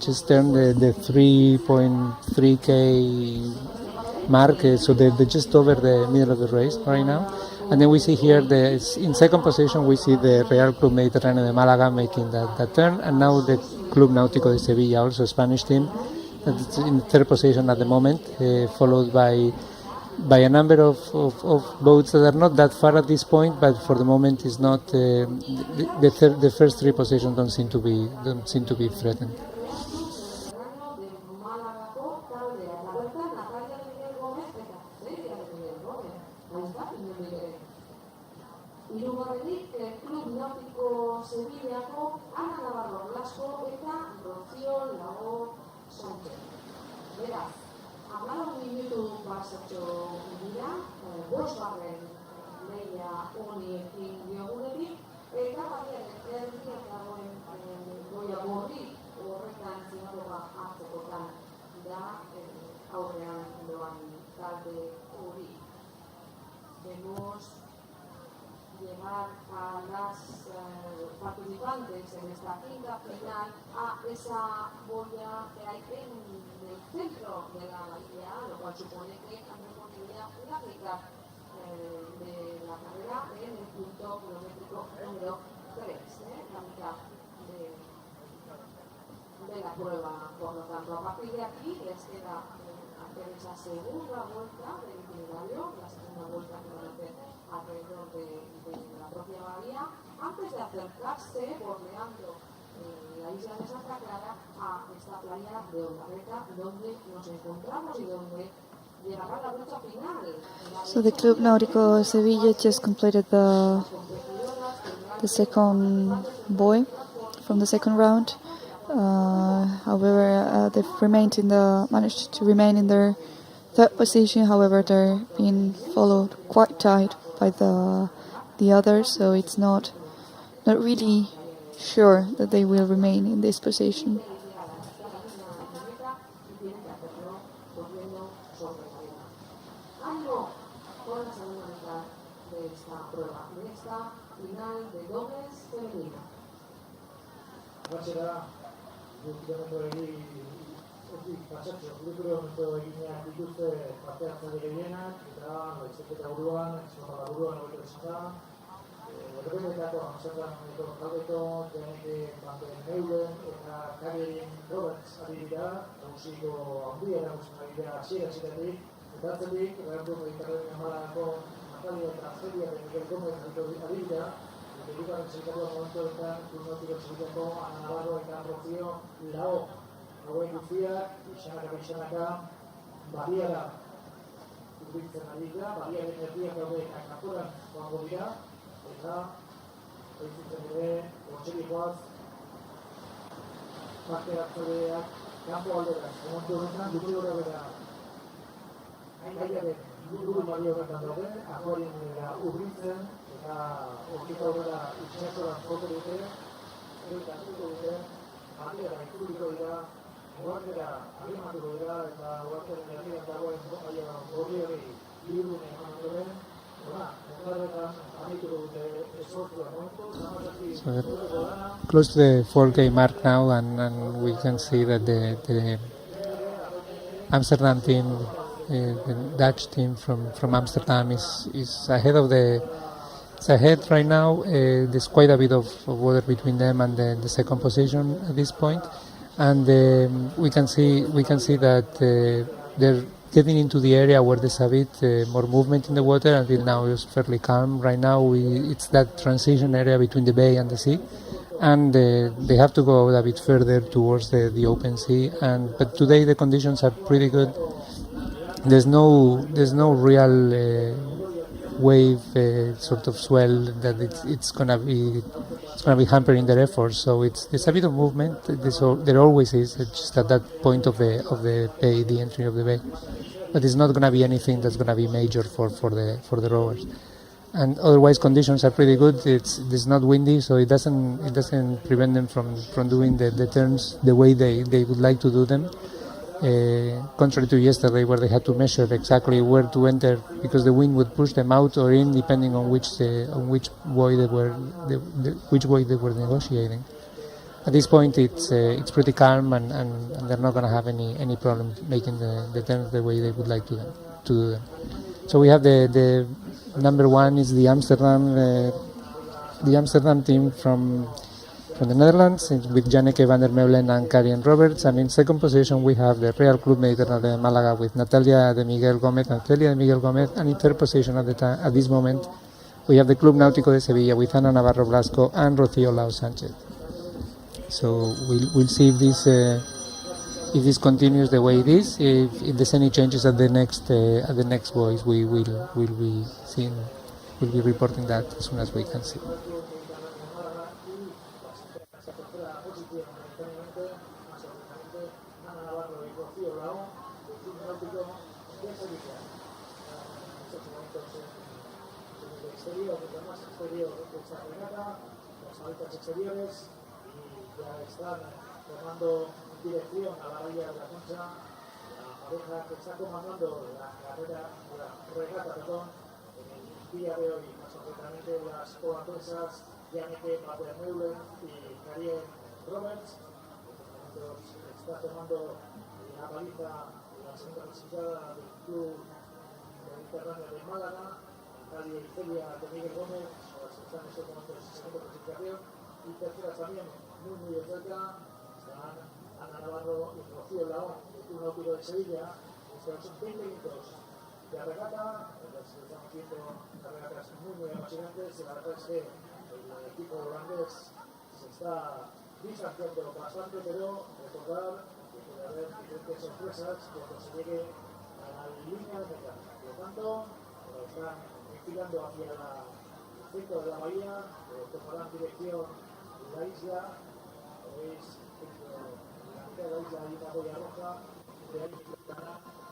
just turned the 3.3K mark, so they're just over the middle of the race right now. And then we see here in second position we see the Real Club Mediterráneo de Málaga making that turn, and now the Club Náutico de Sevilla, also a Spanish team, that's in third position at the moment, followed by by a number of boats that are not that far at this point, but for the moment is not the first three positions don't seem to be threatened. Hirugarrenik, Klub Nautiko Sevillako Ana Navarro Blasco eta Rocío Lago Sánchez. Beraz, 14 minutu pasatxo dira, bosgarren lehia honi ekin diogunetik, eta erdiak dagoen goia gorri horretan zinagoa hartzekotan da aurrean doan talde hori. Vemos llegar a las participantes en esta quinta final a esa boya que hay en el centro de la bahía, lo cual supone que tendría una mitad de la carrera en el punto kilométrico número 3, la mitad de la prueba. Por lo tanto, a partir de aquí les queda hacer esa segunda vuelta del itinerario, la segunda vuelta que van a hacer alrededor de la propia bahía, antes de acercarse bordeando la isla de Santa Clara a esta playa de Orgareta, donde nos encontramos y donde llegará la lucha final. So the Club Náutico Sevilla just completed the second buoy from the second round. However, they've managed to remain in their third position. However, they're being followed quite tight by the others, so it's not really sure that they will remain in this position. Kilometro eginak dituzte parte hartzaile gehienak, eta izketa buruan, izketa buruan hori izan. Horretetako Amsterdam taldeto, Janeke Van Meulen eta Karen Roberts ari dira, nausiko handia nagusten ari dira hasiera-hasieratik, eta atzetik, Errandu Mediterraneo Maranako Natalia eta Celia de Miguel Gómez ari dira, Egitaren zelikatua momentu honetan, Klub Sevillako Ana Navarro eta Rocío Lago. Hauen guztiak, izanaka, baliara urbiltzen ari dira, baliaren erdiak daude kanporan joango dira, eta horizitzen ere, Otxelikoaz, parte hartzaileak kanpo aldera. Momentu horretan, dute gora bera, gaiaren buru balio horretan daude, akuarien urbiltzen, eta hortik aurrera itxasora joko dute, eta hartuko dute, baliara ikuriko dira, Guardia, alimatuko dira, eta guardiaren herrian dagoen gorri hori hirune eman ondoren, horretan amituko dute esfortzua momentu, Close to the 4K mark now, and we can see that the Amsterdam team, the Dutch team from Amsterdam is ahead of it's ahead right now. There's quite a bit of water between them and the second position at this point. And we can see that they're getting into the area where there's a bit more movement in the water. Until now it's fairly calm. Right now it's that transition area between the bay and the sea, and they have to go a bit further towards the open sea. But today the conditions are pretty good. There's no real wave sort of swell that it's gonna be hampering their efforts. So there's a bit of movement. There always is, just at that point of the bay, the entry of the bay. But it's not gonna be anything that's gonna be major for the rowers. And otherwise conditions are pretty good. It's not windy, so it doesn't prevent them from doing the turns the way they would like to do them. Contrary to yesterday, where they had to measure exactly where to enter because the wind would push them out or in, depending on which way they were negotiating. At this point, it's pretty calm, and they're not going to have any problem making the turns the way they would like to do them. So we have the number one is the Amsterdam team from from the Netherlands, with Janneke van der Meulen and Karin Roberts. And in second position, we have the Real Club Mediterráneo de Málaga with Natalia de Miguel Gómez and Celia de Miguel Gómez. And in third position at this moment, we have the Club Náutico de Sevilla with Ana Navarro Blasco and Rocío Lau Sánchez. So we'll see if this continues the way it is. If there's any changes at the next boys, we'll be reporting that as soon as we can see. Exteriores y ya están tomando dirección a la bahía de la Concha, la pareja que está comandando la regata en el día de hoy, más concretamente las holandesas Janneke van der Meulen y Karin Roberts. Está tomando la baliza la segunda clasificada del Club Mediterráneo de Málaga, Natalia y Celia de Miguel Gómez, están en estos momentos en segunda clasificación. Y terceras también, muy de cerca, están Ana Navarro y Rocío Lau, del Club Náutico de Sevilla. Estos son 20 minutos de regata, estamos viendo regatas muy apasionantes. La verdad es que el equipo holandés se está distanciando bastante, pero recordar que puede haber diferentes sorpresas cuando se llegue a la línea de meta. Por lo tanto, están enfilando hacia el centro de la bahía, tomarán dirección la isla. Veis la mitad de la isla hay una boya roja, de ahí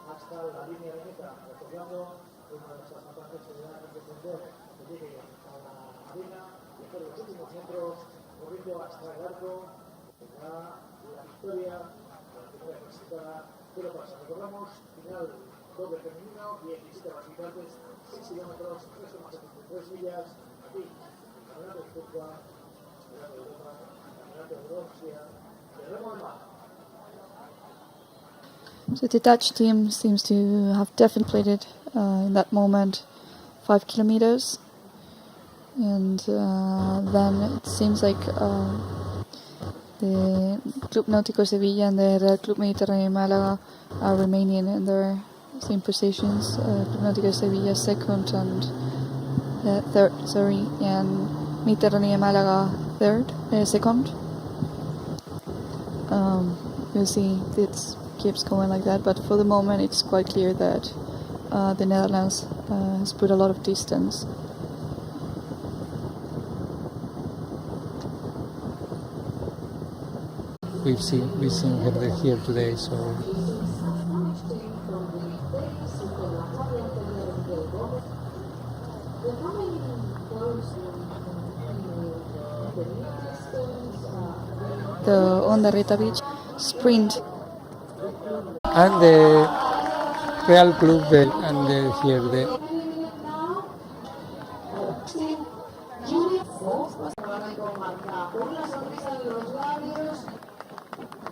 hasta la línea de meta, recordando una de estas matanzas que le dan a defender que llegue a la arena y hacer los últimos metros corriendo hasta el arco, la victoria, la primera clasificada de la pasa. Recordamos, final doble femenino, 17 participantes, 6 kilómetros, 3,73 millas, aquí, Campeonato de Turquía, Campeonato de Europa, Campeonato de Rusia, de Remo del Mar. So the Dutch team seems to have definitely played in that moment 5 kilometers, and then it seems like the Club Náutico Sevilla and the Real Club Mediterráneo Málaga are remaining in their same positions. Club Náutico Sevilla second and third, and Mediterráneo Málaga second. We'll see if it keeps going like that, but for the moment it's quite clear that the Netherlands has put a lot of distance. We've seen her here today, so The Ondarreta Beach sprint. and the Real Club and here the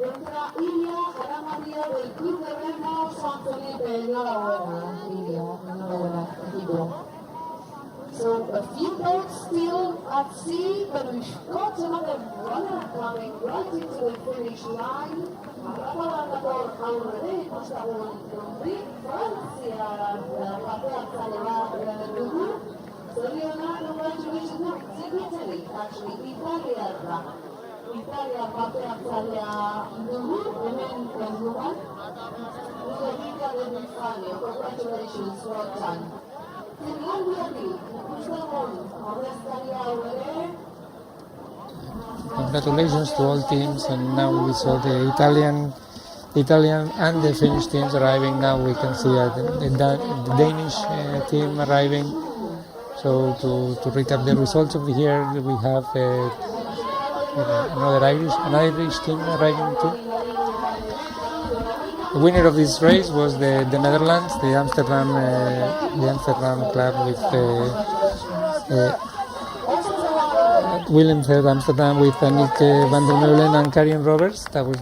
Entra Ilia Ana María del Club de Remo San Felipe. Enhorabuena, Ilia. Enhorabuena, equipo. So a few boats still at sea, but we've got another runner coming right into the finish line. Acaba el ganador already, estamos con Francia, la patea Salva Dugu. So Leonardo, congratulations. No, it's Italy, actually. Italia patea Italia Dugu, women and woman. Ludovica de Bifania, congratulations, well done. congratulations to all teams, and now we saw the Italian and the Finnish teams arriving. Now we can see the Danish team arriving. So to recap the results of the year, we have an Irish team arriving too. The winner of this race was the Netherlands, the Amsterdam club with Willem Zed Amsterdam with Janneke van der Meulen and Karin Roberts. They were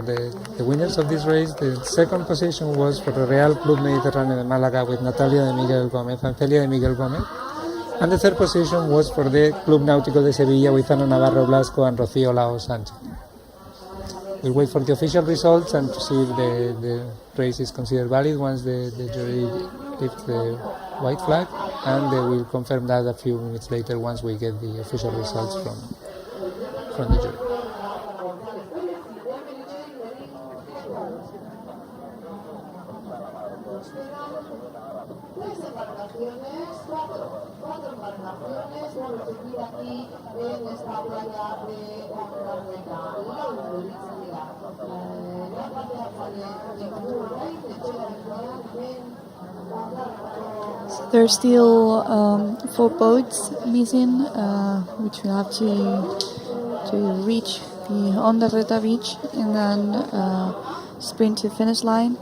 the winners of this race. The second position was for the Real Club Mediterráneo de Málaga with Natalia de Miguel Gómez and Celia de Miguel Gómez. And the third position was for the Club Náutico de Sevilla with Ana Navarro Blasco and Rocío Lao Sánchez. We'll wait for the official results and to see if the race is considered valid once the jury lifts the white flag, and they will confirm that a few minutes later once we get the official results from the jury. Cuatro embarcaciones, bueno, se mira aquí en esta playa de So there's still 4 boats missing, which we have to reach the Ondarreta beach and then sprint to the finish line.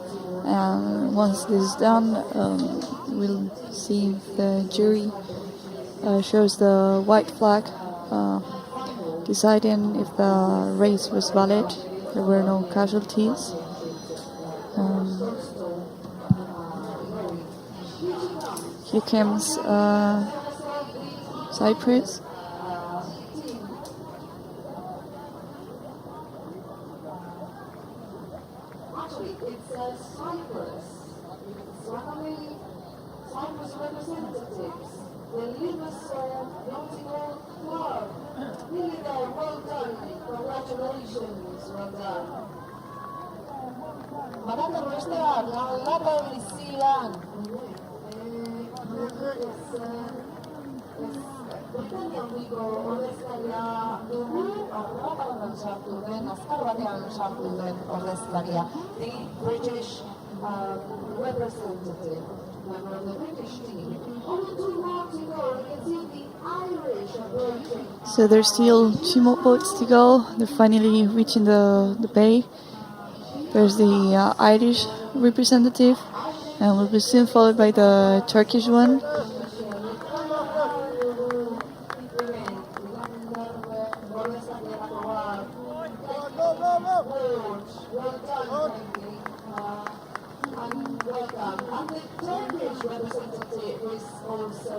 And once this is done, we'll see if the jury shows the white flag, deciding if the race was valid. There were no casualties. Here comes Cyprus. Actually, it says Cyprus. It's one Cyprus representatives. The Limassol Nautical Club. Really well done. Congratulations. Well done. Marata Rostea, Lapa Silan. Bertaniko ordezkaria dugu, arrapalan sartu den, azkar batean sartu den ordezkaria. The British representative, member of the British team. Only 2 more to go. You can see the Irish approaching. So there's still 2 more boats to go. They're finally reaching the bay. There's the Irish representative, and will be soon followed by the Turkish one. And the Turkish representative is also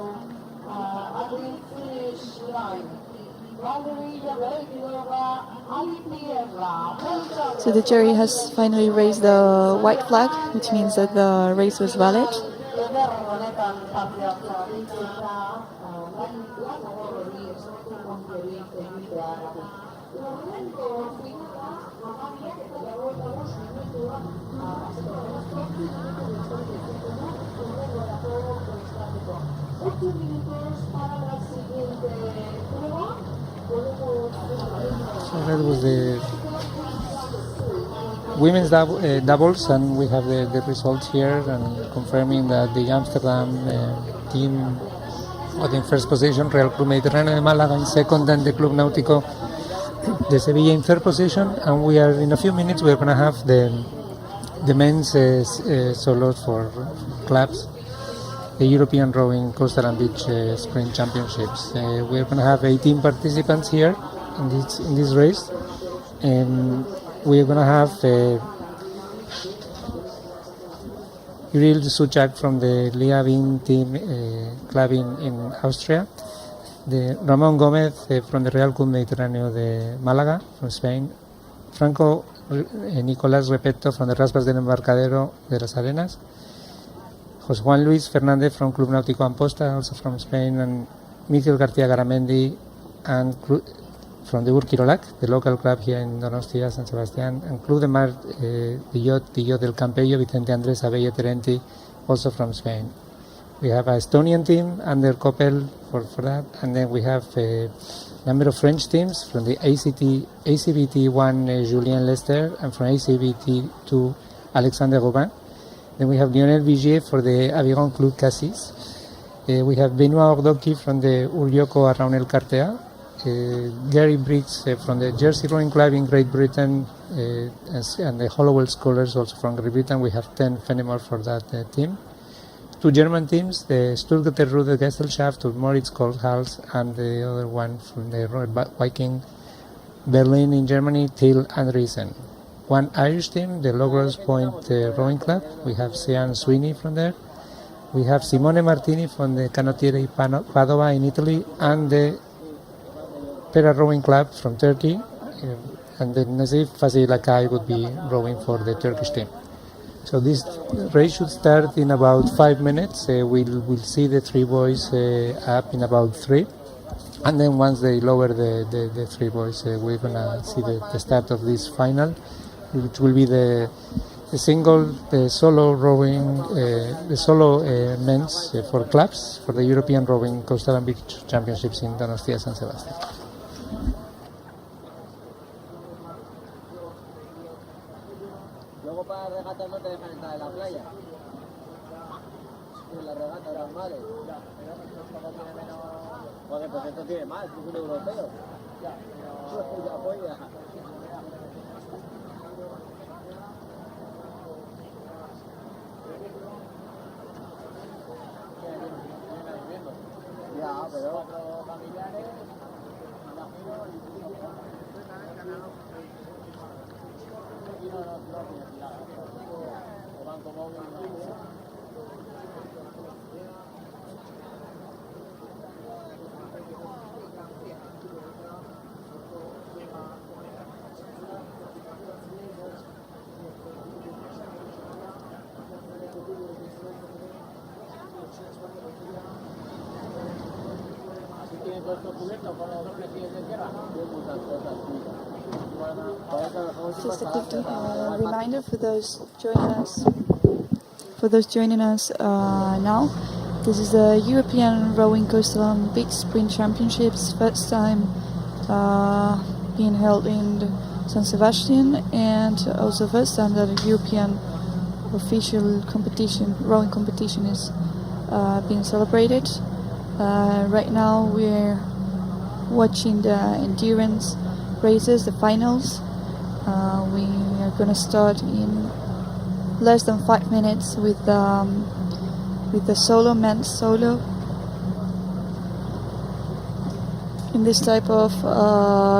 at the finish line. So the jury has finally raised the white flag, which means that the race was valid. So that was the women's doubles, and we have the results here, and confirming that the Amsterdam team got in first position, Real Club Mediterráneo de Málaga in second, and the Club Náutico de Sevilla in third position. And we are, in a few minutes, we're going to have the men's solos for clubs, the European Rowing Coastal and Beach Sprint Championships. We're going to have 18 participants here in this race, and we're going to have Yril Suchak from the Liavin team club in Austria, the Ramón Gómez from the Real Club Mediterráneo de Málaga from Spain, Franco Nicolás Repetto from the Raspas del Embarcadero de las Arenas, José Juan Luis Fernández from Club Náutico Amposta, also from Spain, and Miguel García Garamendi and from the Urquirolac, the local club here in Donostia, San Sebastián, and Club de Mar Dillot del Campello, Vicente Andrés Abella Terenti, also from Spain. We have a Estonian team under Koppel for that, and then we have a number of French teams from the ACBT 1 Julien Lester, and from ACBT 2 Alexander Robin. Then we have Lionel Vigier for the Aviron Club Cassis. We have Benoit Ordoki from the Uryoko Araunel Cartea, Gary Briggs from the Jersey Rowing Club in Great Britain, and the Hollowell Scholars also from Great Britain. We have 10 Fenimore for that team. 2 German teams, the Stuttgarter Ruder Gesellschaft of Moritz Kohlhals, and the other one from the Royal Viking Berlin in Germany, Till Andriessen. 1 Irish team, the Logros Point Rowing Club. We have Sean Sweeney from there. We have Simone Martini from the Canottieri Padova in Italy and the Pera Rowing Club from Turkey. And then Nazif Fazil Akai would be rowing for the Turkish team. So this race should start in about 5 minutes. We'll see the three boys up in about 3. And then once they lower the three boys, we're going to see the start of this final, which will be the single, the solo rowing, the solo men's for clubs for the European Rowing Coastal and Beach Championships in Donostia San Sebastian. Luego para regatas no te dejan entrar en la playa. En la regata normales. Joder, pues esto tiene más, es un europeo. Ya polla. Ya, pero familiares, Just a quick reminder for those joining us now. This is the European Rowing Coastal and Big Sprint Championships, first time being held in San Sebastian, and also first time that a European official competition, rowing competition, is being celebrated. Right now we're watching the endurance races, the finals. We are going to start in less than 5 minutes with the solo, men's solo. In this type of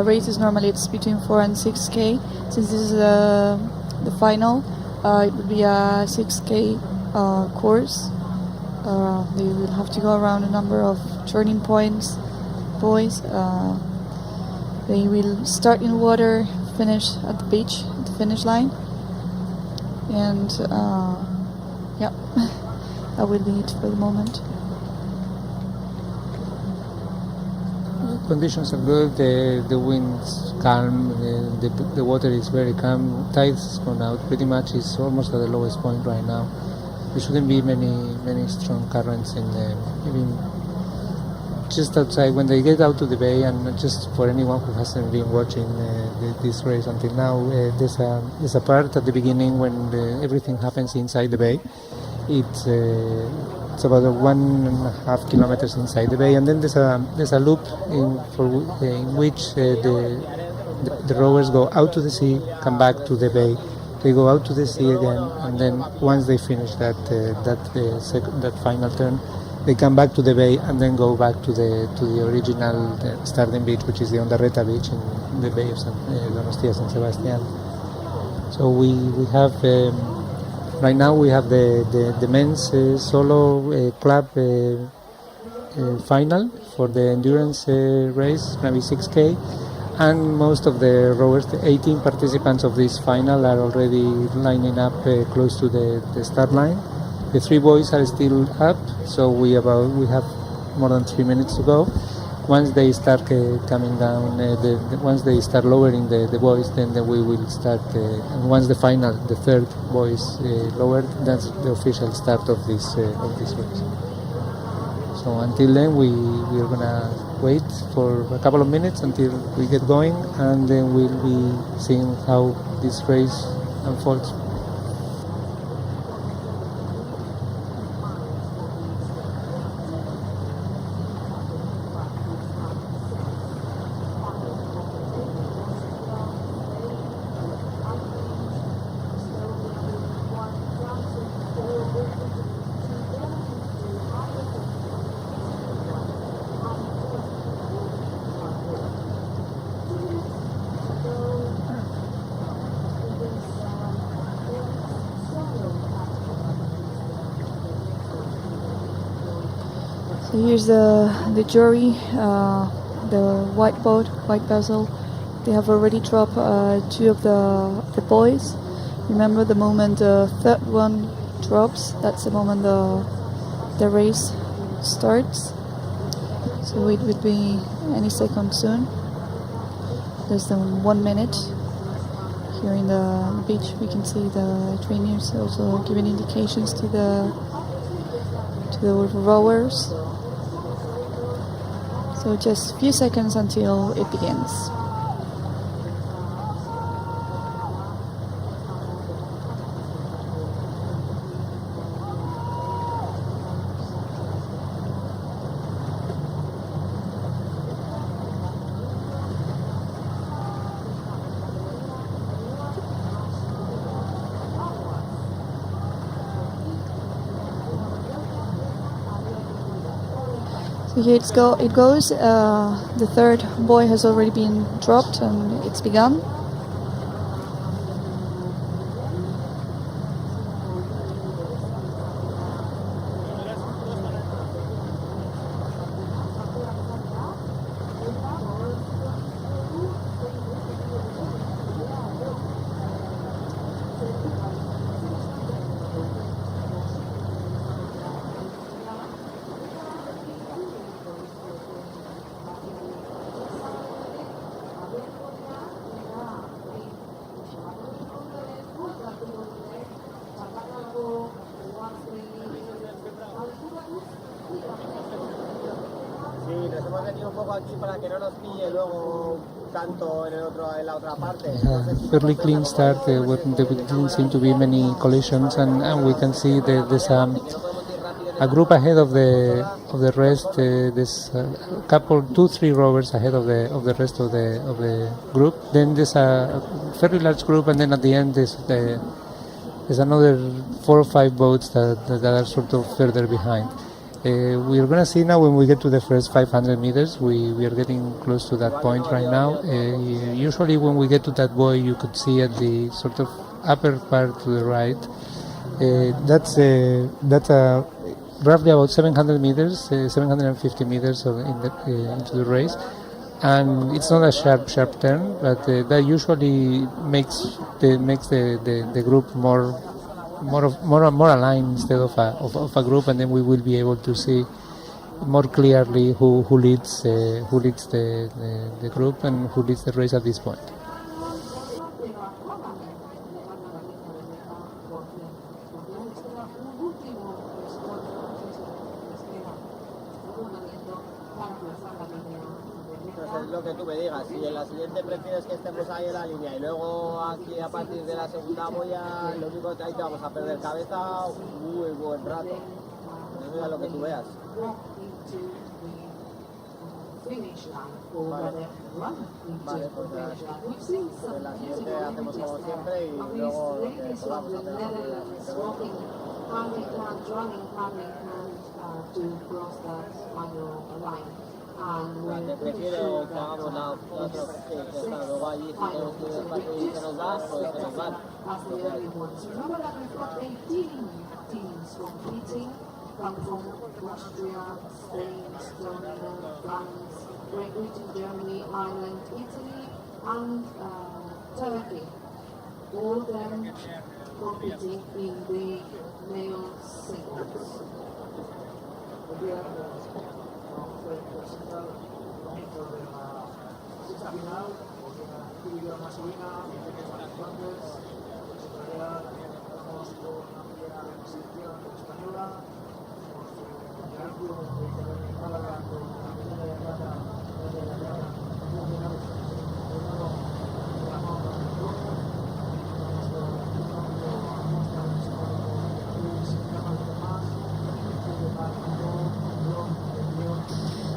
races, normally it's between 4 and 6K. Since this is the final, it would be a 6K course. They will have to go around a number of turning points, boys. They will start in water, finish at the beach, at the finish line. And yeah, that will be it for the moment. Conditions are good, the wind's calm, the water is very calm, tide's gone out, pretty much it's almost at the lowest point right now. There shouldn't be many strong currents in even just outside when they get out to the bay. And just for anyone who hasn't been watching this race until now, there's a part at the beginning when everything happens inside the bay. It's about 1.5 kilometers inside the bay, and then there's a loop in which the rowers go out to the sea, come back to the bay. They go out to the sea again, and then once they finish that final turn, they come back to the bay and then go back to the original starting beach, which is the Ondarreta beach in the bay of Donostia San Sebastian. So we have right now we have the men's solo club final for the endurance race, maybe 6K. And most of the rowers, the 18 participants of this final, are already lining up close to the start line. The three boys are still up, so we have more than 3 minutes to go. Once they start coming down, once they start lowering the boys, then we will start. And once the third boy is lowered, that's the official start of this race. So until then, we're gonna wait for a couple of minutes until we get going, and then we'll be seeing how this race unfolds. So here's the jury, the white boat, white vessel. They have already dropped 2 of the boys. Remember the moment the third one drops, that's the moment the race starts. So it would be any second soon. Less than 1 minute. Here in the beach we can see the trainers also giving indications to the rowers. So just a few seconds until it begins. So here it goes. The third buoy has already been dropped and it's begun. Sí, nos hemos venido un poco aquí para que no nos pille luego tanto en la otra parte. Fairly clean start. There didn't seem to be many collisions, and we can see that there's a group ahead of the rest. There's a couple, 2-3 rowers ahead of the rest of the group. Then there's a fairly large group, and then at the end there's another 4 or 5 boats that are sort of further behind. We are going to see now when we get to the first 500 meters. We are getting close to that point right now. Usually when we get to that buoy, you could see at the sort of upper part to the right. That's roughly about 700 meters, 750 meters into the race. And it's not a sharp turn, but that usually makes the group more aligned instead of a group, and then we will be able to see more clearly who leads the group and who leads the race at this point. Es lo que tú me digas, si en la siguiente prefieres que estemos ahí en la línea y luego aquí a partir de la segunda boya, lo único que ahí te vamos a perder cabeza muy buen rato. Eso es lo que tú veas. Vale, pues en la siguiente hacemos como siempre y luego lo que podamos hacer. Te prefiero que hagamos la otra opción, que está luego allí, si tenemos que ir despacio y se nos da, pues se nos da. Remember that we've got 18 teams competing from Austria, Spain, Estonia, France, Great Britain, Germany, Ireland, Italy, and Turkey. All of them competing in the male singles.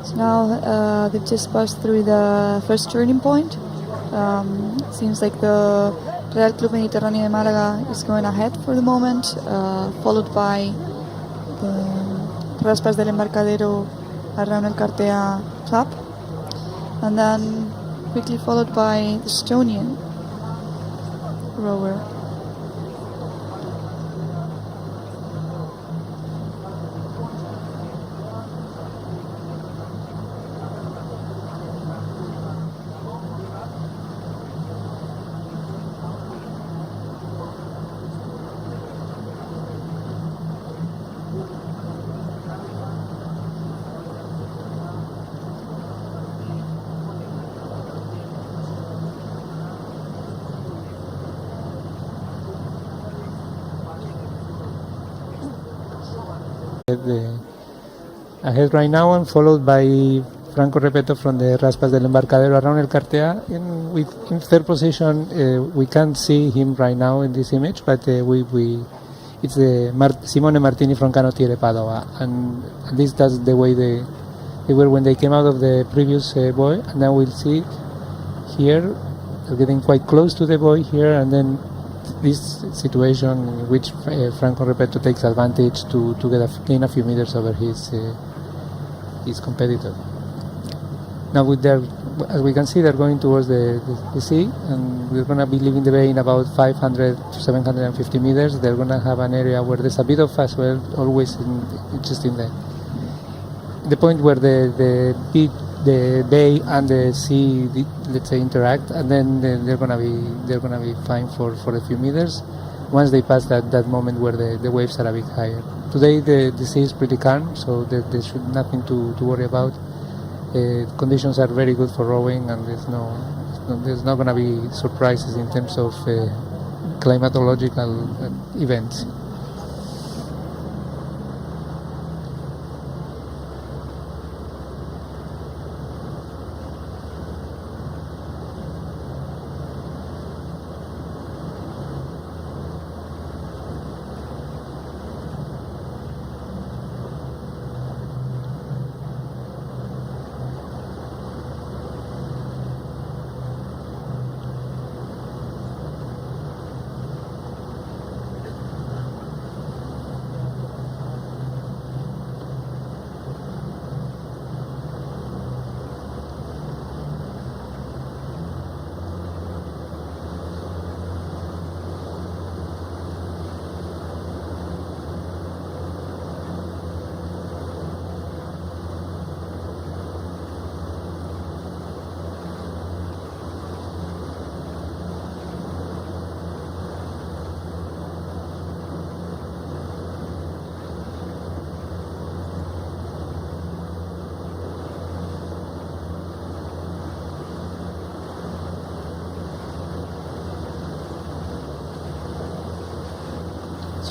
So now they've just passed through the first turning point. Seems like the Real Club Mediterráneo de Málaga is going ahead for the moment, followed by the Raspas del Embarcadero Arraun El Cartea Club, and then quickly followed by the Estonian rower. ahead right now, and followed by Franco Repeto from the Raspas del Embarcadero around El Cartea. In third position, we can't see him right now in this image, but it's Simone Martini from Canottiere Padova, and that's the way they were when they came out of the previous buoy. And now we'll see here they're getting quite close to the buoy here, and then this situation in which Franco Repeto takes advantage to gain a few meters over his competitor. Now as we can see, they're going towards the sea, and we're going to be leaving the bay in about 500 to 750 meters. They're going to have an area where there's a bit of as well, always just in the point where the bay and the sea, let's say, interact, and then they're going to be fine for a few meters once they pass that moment where the waves are a bit higher. Today the sea is pretty calm, so there should nothing to worry about. Conditions are very good for rowing, and there's not going to be surprises in terms of climatological events.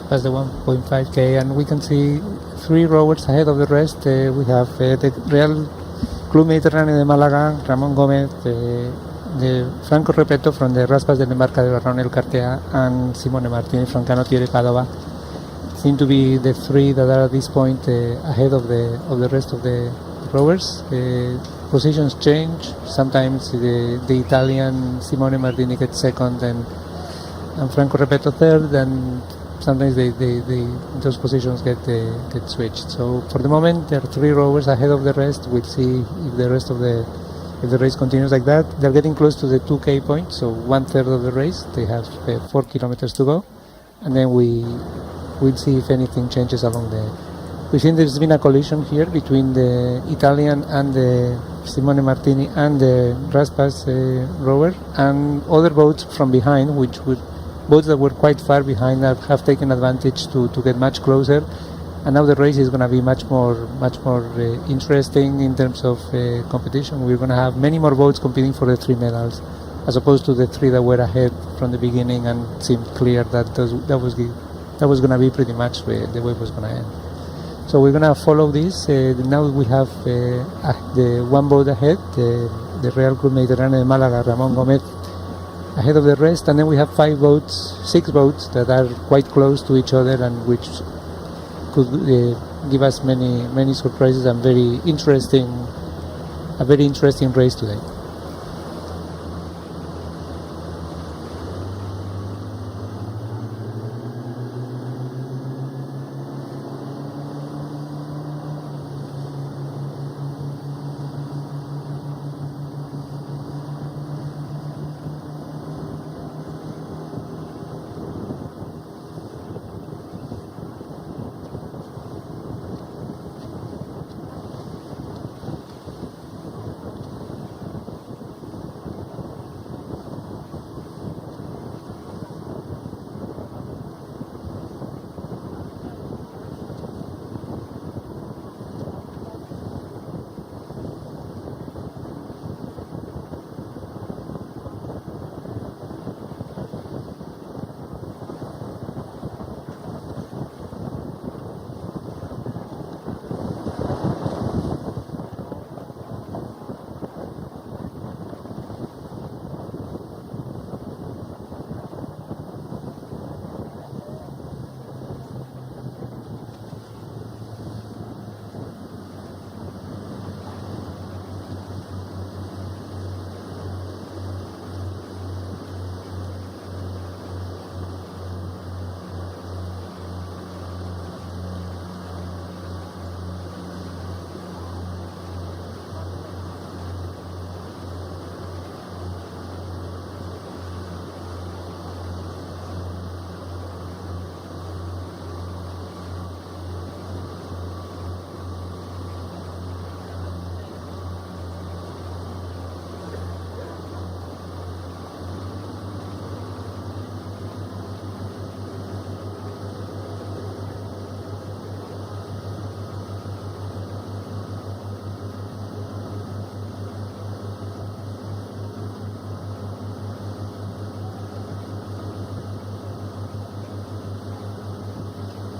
Past the 1.5k, and we can see 3 rowers ahead of the rest. We have the Real Club Mediterráneo de Málaga, Ramón Gómez, the Franco Repeto from the Raspas del Embarcadero around El Cartea, and Simone Martini from Canottiere Padova seem to be the 3 that are at this point ahead of the rest of the rowers. Positions change. Sometimes the Italian Simone Martini gets second and Franco Repeto third, and sometimes those positions get switched. So for the moment, there are 3 rowers ahead of the rest. We'll see if the race continues like that. They're getting close to the 2K point, so 1/3 of the race. They have 4 kilometers to go, and then we'll see if anything changes along there. We think there's been a collision here between the Italian and the Simone Martini and the Raspas rower, and other boats from behind, boats that were quite far behind have taken advantage to get much closer, and now the race is going to be much more interesting in terms of competition. We're going to have many more boats competing for the 3 medals, as opposed to the 3 that were ahead from the beginning, and it seemed clear that that was going to be pretty much the way it was going to end. So we're going to follow this. Now we have the 1 boat ahead, the Real Club Mediterráneo de Málaga, Ramón Gómez, ahead of the rest, and then we have 6 boats that are quite close to each other, and which could give us many surprises and a very interesting race today.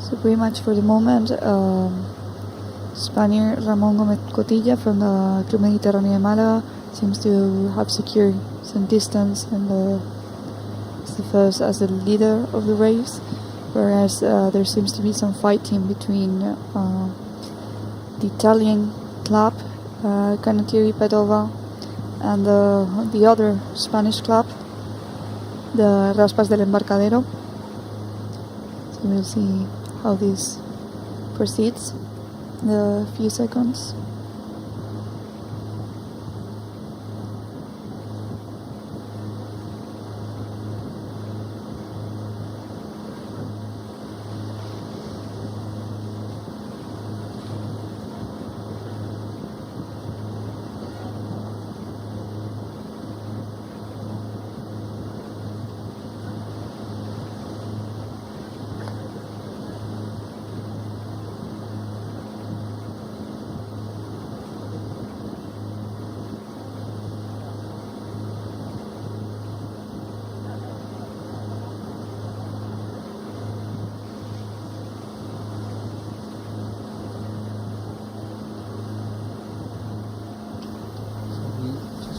So pretty much for the moment, Spaniard Ramón Gómez Cotilla from the Club Mediterráneo de Málaga seems to have secured some distance and is the first as the leader of the race, whereas there seems to be some fighting between the Italian club, Canottieri Padova, and the other Spanish club, the Raspas del Embarcadero. So we'll see how this proceeds in a few seconds.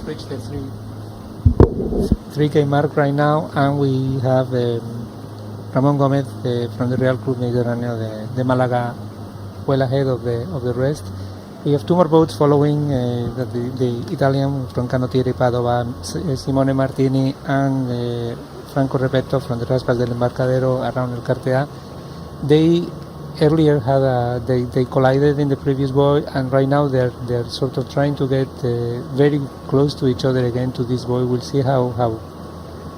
Reached the 3K mark right now, and we have Ramón Gómez from the Real Club Mediterráneo de Málaga well ahead of the rest. We have two more boats following, the Italian from Canottieri Padova, Simone Martini, and Franco Repetto from the Raspas del Embarcadero around El Cartea. They earlier had they collided in the previous buoy, and right now they're sort of trying to get very close to each other again to this buoy. We'll see how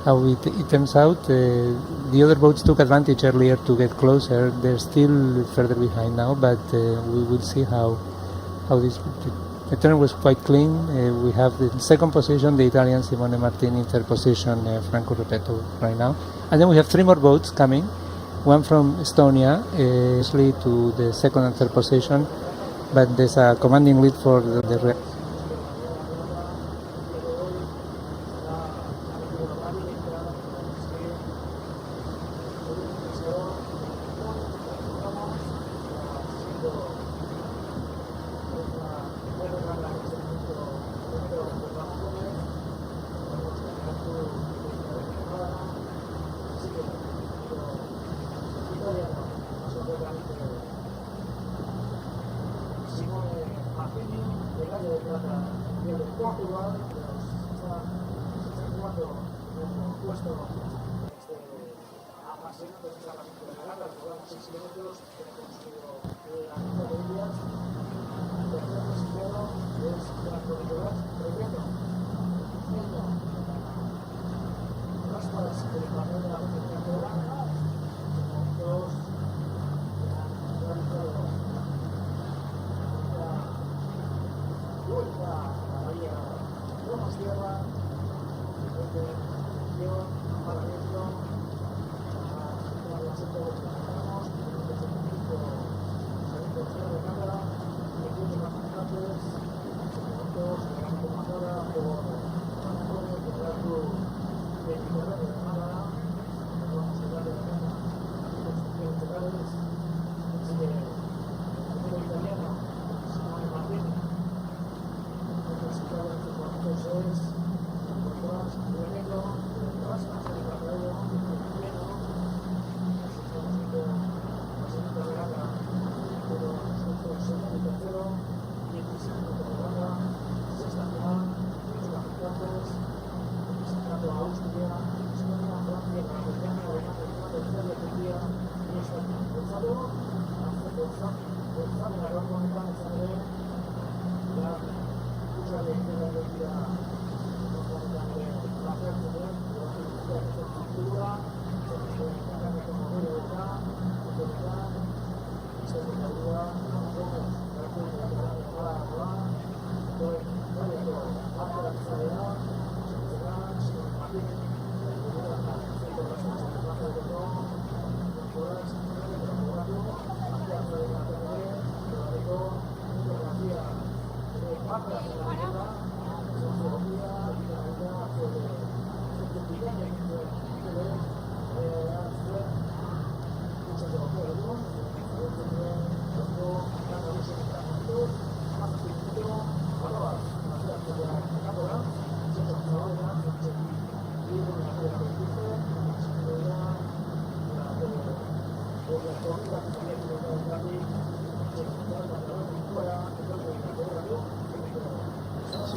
it turns out. The other boats took advantage earlier to get closer. They're still further behind now, but we will see how this. The turn was quite clean. We have the second position, the Italian Simone Martini, third position, Franco Repetto right now, and then we have three more boats coming. One from Estonia, actually to the second and third position, but there's a commanding lead for the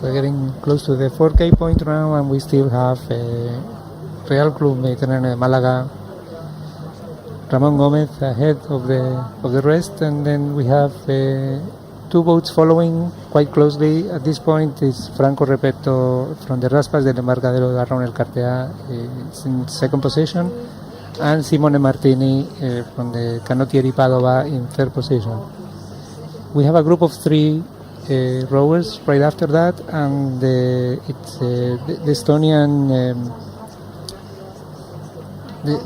we're getting close to the 4K point now, and we still have Real Club Mediterráneo de Málaga, Ramón Gómez ahead of the rest, and then we have two boats following quite closely. At this point is Franco Repetto from the Raspas del Embarcadero de Arraun el Cartea, is in second position, and Simone Martini from the Canottieri Padova in third position. We have a group of three rowers right after that, and it's the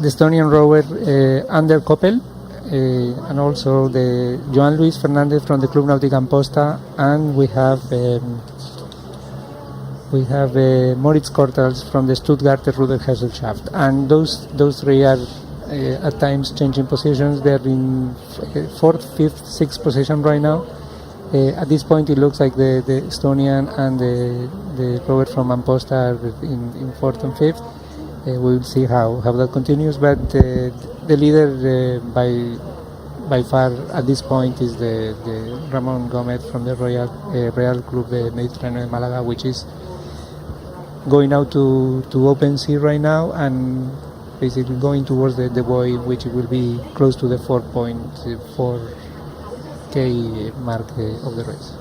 Estonian rower Ander Koppel, and also the Joan Luis Fernandez from the Club Náutica Amposta, and we have Moritz Kortals from the Stuttgarter Rudergesellschaft, and those three are at times changing positions. They're in fourth, fifth, sixth position right now. At this point, it looks like the Estonian and the rower from Amposta are in fourth and fifth. We'll see how that continues, but the leader by far at this point is the Ramón Gómez from the Real Club Mediterráneo de Málaga, which is going out to open sea right now and basically going towards the buoy, which will be close to the 4.4K mark of the race.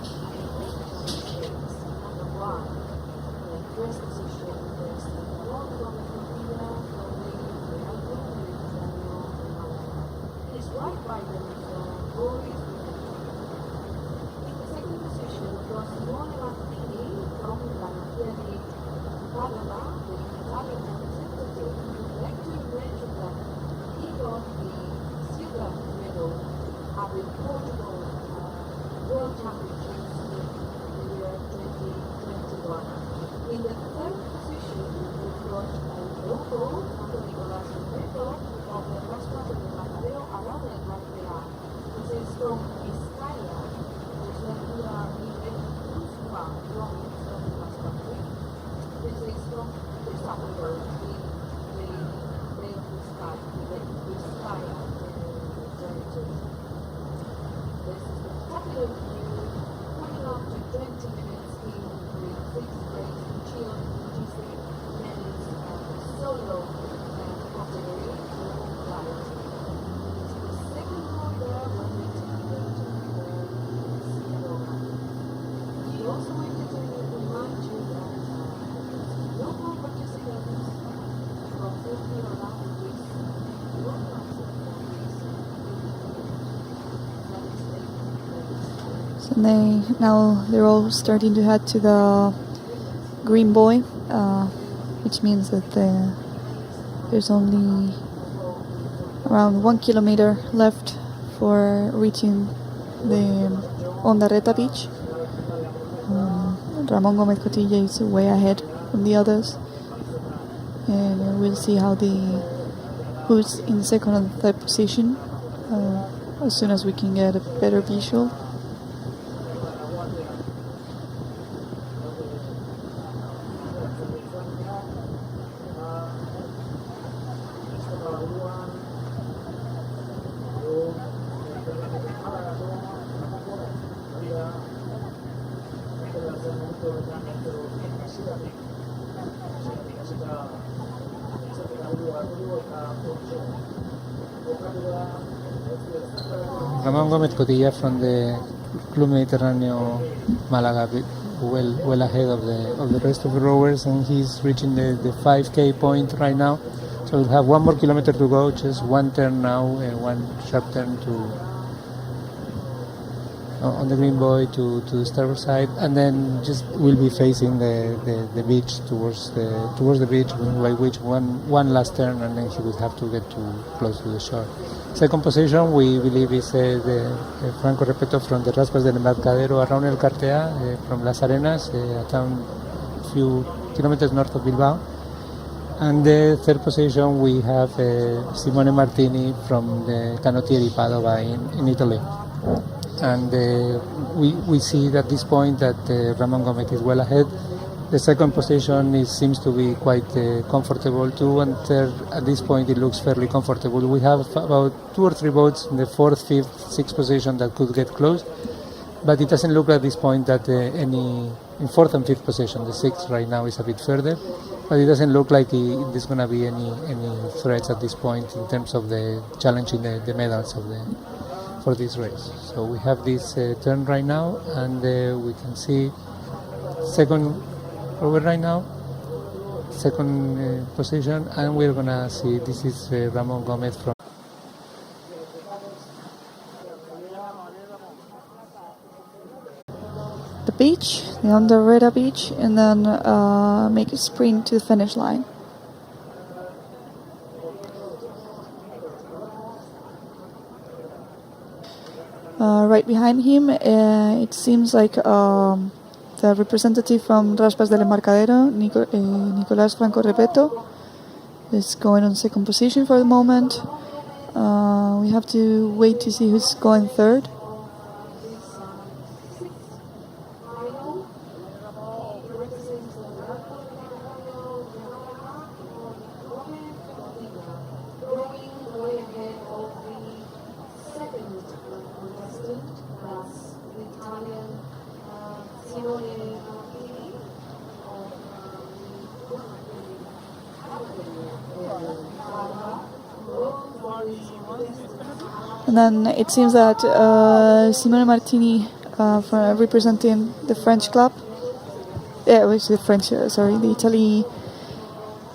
Now they're all starting to head to the green buoy, which means that there's only around 1 kilometer left for reaching the Ondarreta beach. Ramón Gómez Cotilla is way ahead from the others, and we'll see who's in second and third position as soon as we can get a better visual. Ramón Gómez Cotilla from the Club Mediterráneo Málaga, well ahead of the rest of the rowers, and he's reaching the 5K point right now. So we'll have 1 more kilometer to go, just one turn now, one sharp turn on the green buoy to the starboard side, and then just we'll be facing the beach towards the beach, by which one last turn, and then he would have to get too close to the shore. Second position, we believe, is the Franco Repetto from the Raspas del Embarcadero Arraun el Cartea from Las Arenas, a town a few kilometers north of Bilbao. And the third position, we have Simone Martini from the Canottieri Padova in Italy. And we see at this point that Ramón Gómez is well ahead. The second position seems to be quite comfortable too, and third, at this point it looks fairly comfortable. We have about 2 or 3 boats in the fourth, fifth, sixth position that could get close, but it doesn't look at this point that any in fourth and fifth position. The sixth right now is a bit further, but it doesn't look like there's going to be any threats at this point in terms of the challenging the medals for this race. So we have this turn right now, and we can see second rower right now, second position, and we're going to see this is Ramon Gomez from. The beach, the Underreda beach, and then make a sprint to the finish line. Right behind him, it seems like the representative from Raspas del Embarcadero, Nicolás Franco Repeto, is going on second position for the moment. We have to wait to see who's going third. And then it seems that Simone Martini, representing the French club, the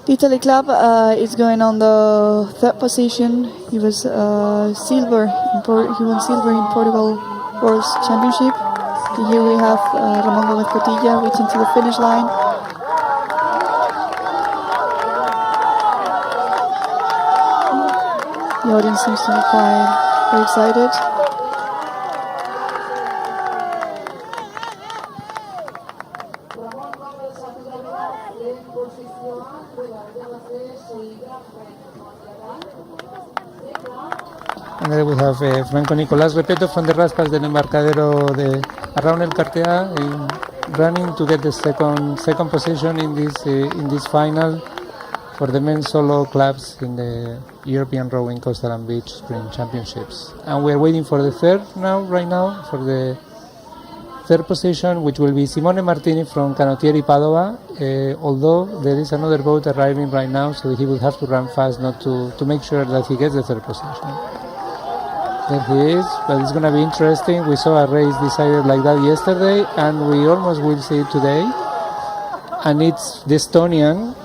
Italy club, is going on the third position. He was silver. He won silver in Portugal World Championship. Here we have Ramon Gomez Cotilla reaching to the finish line. The audience seems to be quite very excited. And then we have Franco Nicolás Repeto from the Raspas del Embarcadero around El Cartea, running to get the second position in this final for the men's solo clubs in the European Rowing Coastal and Beach Spring Championships. And we're waiting for the right now, for the third position, which will be Simone Martini from Canottieri Padova, although there is another boat arriving right now, so he will have to run fast not to make sure that he gets the third position. There he is, but it's going to be interesting. We saw a race decided like that yesterday, and we almost will see it today. And it's the Estonian,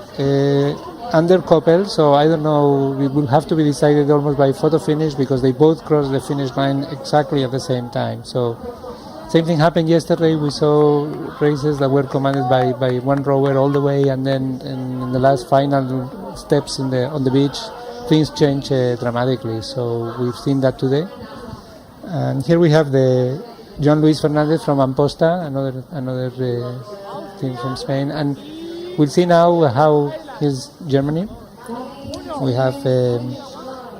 under Koppel, so I don't know, it will have to be decided almost by photo finish because they both crossed the finish line exactly at the same time. So same thing happened yesterday. We saw races that were commanded by one rower all the way, and then in the last final steps on the beach, things change dramatically. So we've seen that today. And here we have the John Luis Fernandez from Amposta, another team from Spain, and we'll see now how is Germany. We have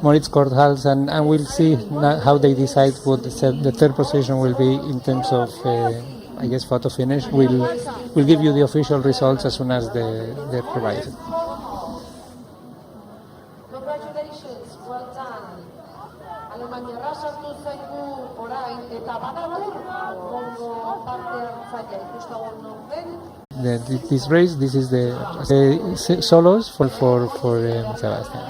Moritz Korthals, and we'll see how they decide what the third position will be in terms of, I guess, photo finish. We'll give you the official results as soon as they're provided. Congratulations, well done. Alemania rasatu zaigu orain eta badago ondo parte hartzaile ikustago norden. This race, this is the solos for Sebastian.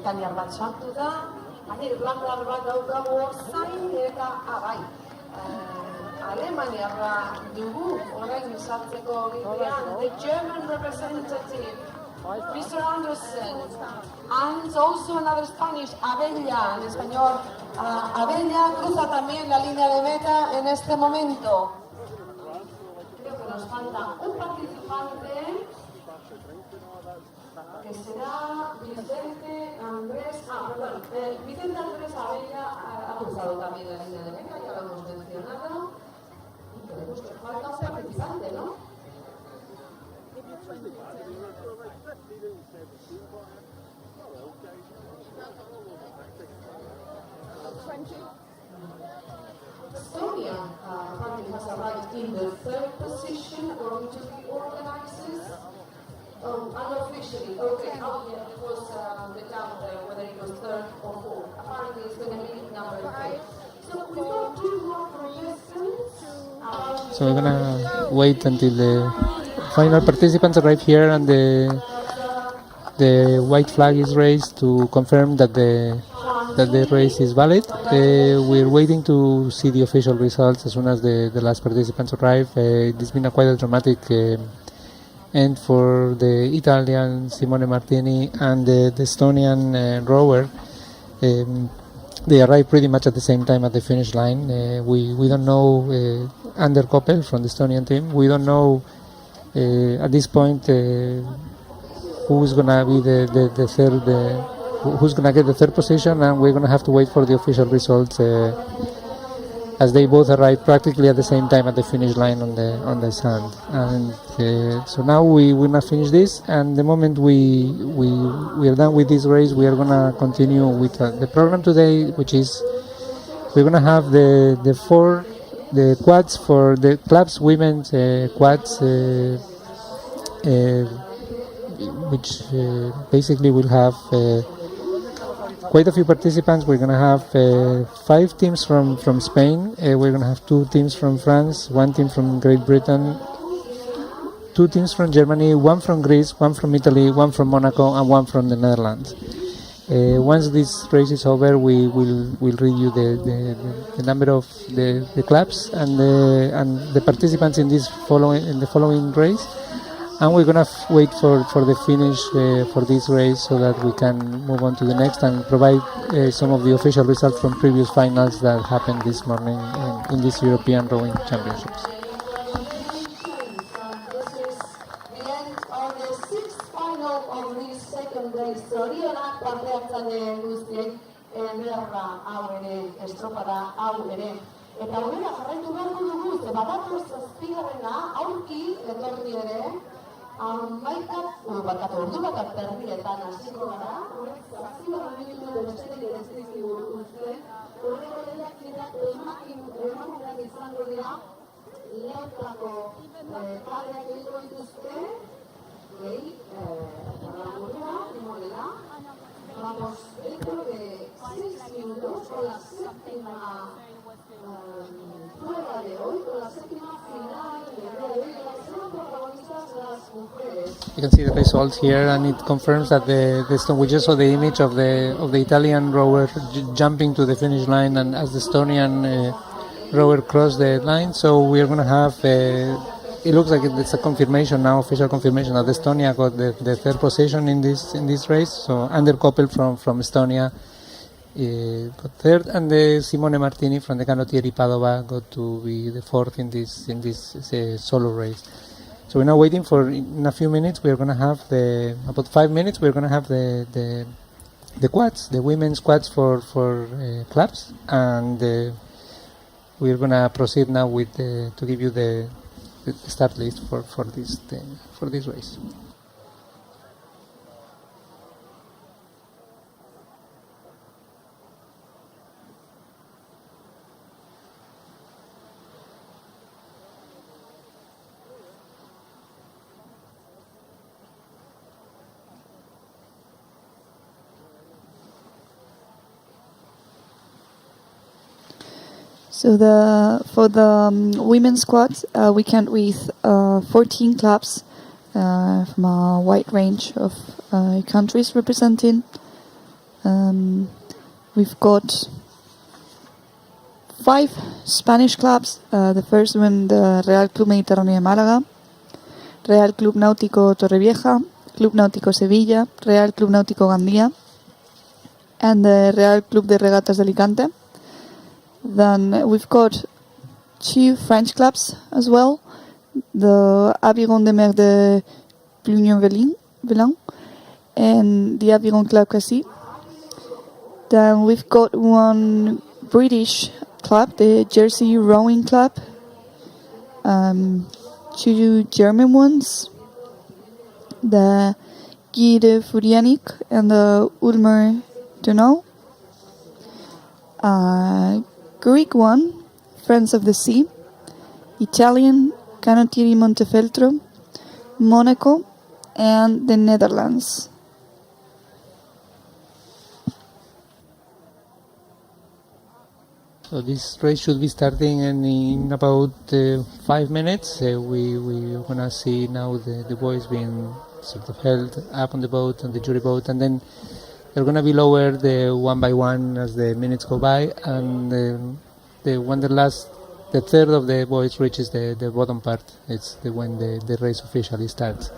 Italiar bat sartu da, irlandar bat daukagu zain eta abai. Alemaniarra dugu orain sartzeko bidean, the German representative, Mr. Anderson, and also another Spanish, Abella, en español. Abella cruza también la línea de meta en este momento. Creo que nos falta un participante, que será Vicente Andrés, Vicente Andrés Abella ha cruzado también la línea de meta, ya lo hemos mencionado. Y creemos que falta un participante, ¿no? Estonia has arrived in the third position according to the organizers. Unofficially, okay. Oh, yeah, it was the count, whether it was third or fourth. Apparently, it's going to be number 3. So we've got 2 more contestants. So we're gonna wait until the final participants arrive here and the white flag is raised to confirm that the race is valid. We're waiting to see the official results as soon as the last participants arrive. It's been quite a dramatic end for the Italian Simone Martini and the Estonian rower. They arrived pretty much at the same time at the finish line. We don't know Ander Koppel from the Estonian team. We don't know at this point who's gonna be the third, who's gonna get the third position, and we're gonna have to wait for the official results as they both arrived practically at the same time at the finish line on the sand. And so now we're gonna finish this, and the moment we are done with this race, we are gonna continue with the program today, which is we're gonna have the quads for the clubs, women's quads, which basically will have quite a few participants. We're going to have 5 teams from Spain, we're going to have 2 teams from France, 1 team from Great Britain, 2 teams from Germany, 1 from Greece, 1 from Italy, 1 from Monaco, and 1 from the Netherlands. Once this race is over, we will read you the number of the clubs and the participants in the following race. And we're gonna wait for the finish for this race so that we can move on to the next and provide some of the official results from previous finals that happened this morning in these European Rowing Championships. This is the end of the 6th final of this second race. Zorionak parte hartzaile guztiek beharra hau ere, estropada hau ere. Eta aurrera jarraitu beharko dugu, ze badator 7garrena aurki etorri ere. Ordu bat erdietan hasiko gara, 7 minutu besterik ez dizkigu uzten, horreko lehiakideak emakumeak izango dira, lehenetako taldeak egingo dituzte, vamos dentro de 6 minutos con la séptima prueba de hoy, con la séptima final de hoy, son protagonistas las mujeres. You can see the results here, and it confirms that we just saw the image of the Italian rower jumping to the finish line, and as the Estonian rower crossed the line. So we are going to have. It looks like it's a confirmation now, official confirmation that Estonia got the third position in this race. So Ander Koppel from Estonia got third, and Simone Martini from the Canottieri Padova got to be the fourth in this solo race. So we're now waiting for, in a few minutes, we're going to have about 5 minutes, we're going to have the quads, the women's quads for clubs, and we're going to proceed now with to give you the start list for this race. So for the women's squad, we count with 14 clubs from a wide range of countries representing. We've got 5 Spanish clubs. The first one, the Real Club Mediterráneo de Málaga, Real Club Náutico Torrevieja, Club Náutico Sevilla, Real Club Náutico Gandía, and the Real Club de Regatas de Alicante. Then we've got 2 French clubs as well, the Aviron de Mer de Plouignan-Velin and the Aviron Club Cassis. Then we've got 1 British club, the Jersey Rowing Club, 2 German ones, the Guy de Furianic and the Ulmer Donau. Greek one, Friends of the Sea, Italian, Canottieri Montefeltro, Monaco, and the Netherlands. So this race should be starting in about 5 minutes. We're gonna see now the boys being sort of held up on the boat, on the jury boat, and then they're gonna be lowered one by one as the minutes go by, and the third of the boys reaches the bottom part. It's when the race officially starts.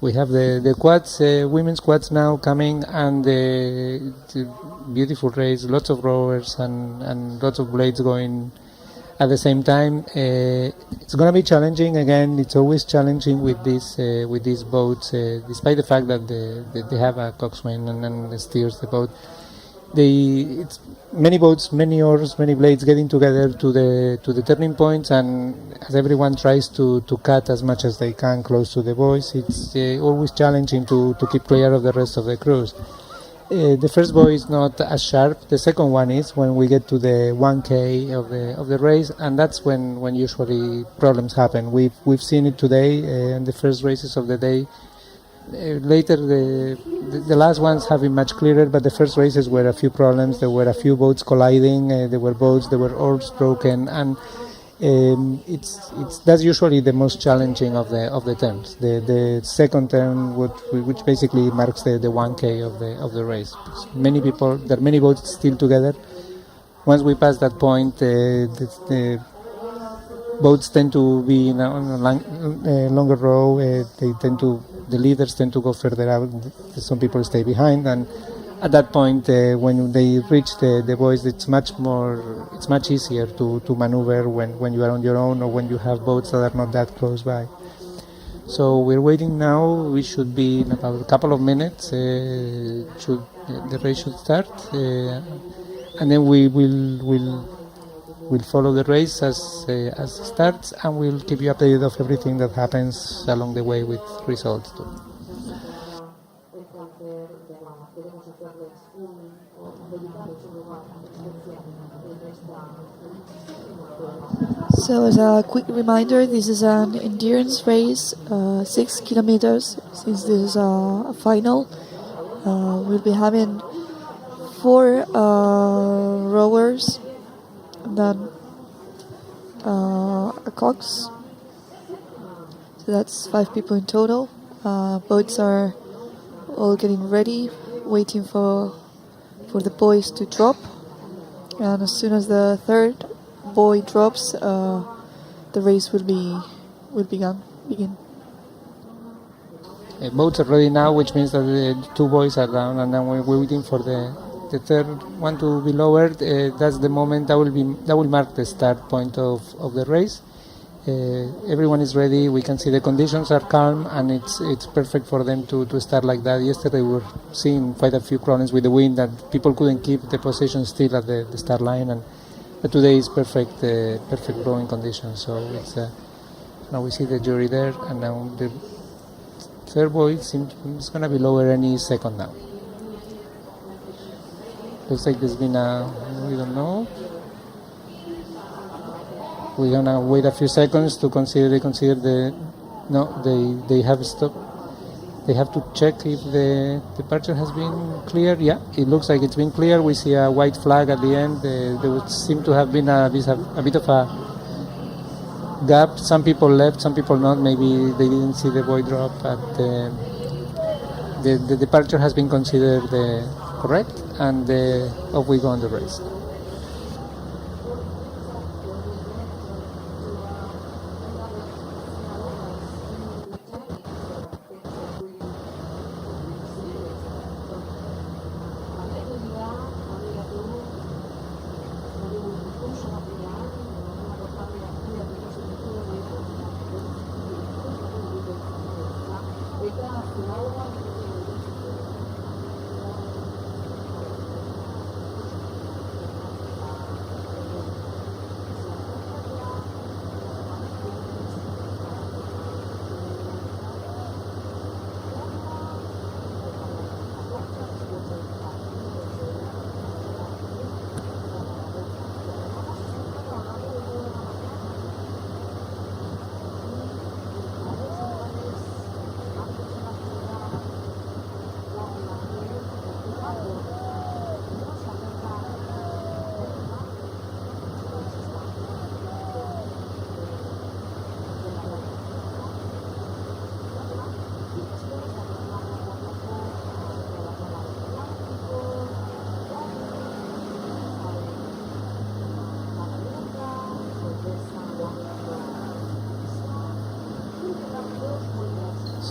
We have the quads, women's quads now coming, and it's a beautiful race, lots of rowers and lots of blades going at the same time. It's going to be challenging again. It's always challenging with these boats, despite the fact that they have a coxswain and steers the boat. It's many boats, many oars, many blades getting together to the turning points, and as everyone tries to cut as much as they can close to the buoys, it's always challenging to keep clear of the rest of the crews. The first buoy is not as sharp. The second one is when we get to the 1K of the race, and that's when usually problems happen. We've seen it today in the first races of the day. Later, the last ones have been much clearer, but the first races were a few problems. There were a few boats colliding. There were oars broken, and that's usually the most challenging of the turns. The second turn, which basically marks the 1K of the race. There are many boats still together. Once we pass that point, the boats tend to be in a longer row. The leaders tend to go further out. Some people stay behind, and at that point, when they reach the buoys, it's much easier to maneuver when you are on your own or when you have boats that are not that close by. So we're waiting now. We should be in about a couple of minutes. The race should start, and then we'll follow the race as it starts, and we'll keep you updated of everything that happens along the way with results too. So as a quick reminder, this is an endurance race, 6 kilometers. Since this is a final, we'll be having 4 rowers, and then a cox. So that's 5 people in total. Boats are all getting ready, waiting for the buoys to drop. And as soon as the third buoy drops, the race will begin. Boats are ready now, which means that the 2 buoys are down, and then we're waiting for the third one to be lowered. That's the moment that will mark the start point of the race. Everyone is ready. We can see the conditions are calm, and it's perfect for them to start like that. Yesterday we were seeing quite a few problems with the wind, that people couldn't keep the position still at the start line, but today is perfect rowing conditions. So it's now we see the jury there, and now the third buoy is going to be lower any second now. Looks like there's been we don't know. We're gonna wait a few seconds to consider. They have stopped. They have to check if the departure has been clear. Yeah, it looks like it's been clear. We see a white flag at the end. There would seem to have been a bit of a gap. Some people left, some people not. Maybe they didn't see the buoy drop, but the departure has been considered correct, and off we go on the race.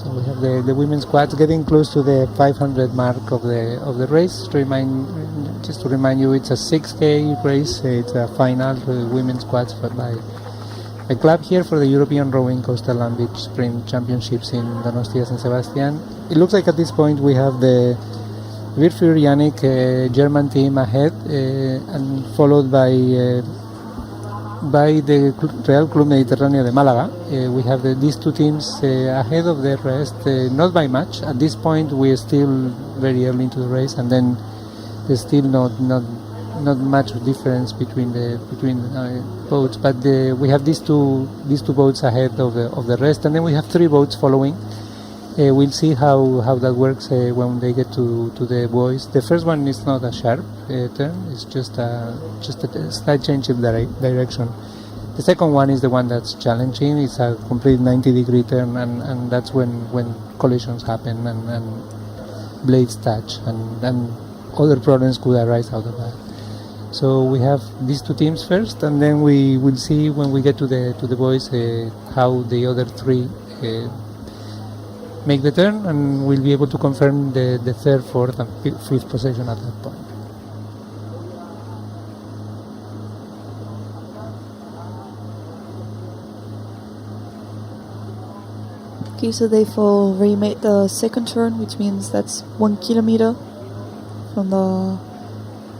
So we have the women's quads getting close to the 500 mark of the race. Just to remind you, it's a 6K race. It's a final for the women's quads by a club here for the European Rowing Coastal and Beach Sprint Championships in Donostia San Sebastian. It looks like at this point we have the Virfür Yannick German team ahead, and followed by the Real Club Mediterráneo de Málaga. We have these two teams ahead of the rest, not by much. At this point, we are still very early into the race, and then there's still not much difference between boats. But we have these two boats ahead of the rest, and then we have 3 boats following. We'll see how that works when they get to the buoys. The first one is not a sharp turn; it's just a slight change of direction. The second one is the one that's challenging. It's a complete 90-degree turn, and that's when collisions happen and blades touch, and other problems could arise out of that. So we have these 2 teams first, and then we will see when we get to the buoys how the other 3 make the turn, and we'll be able to confirm the 3rd, 4th, and 5th position at that point. Okay, so they've already made the 2nd turn, which means that's 1 kilometer from the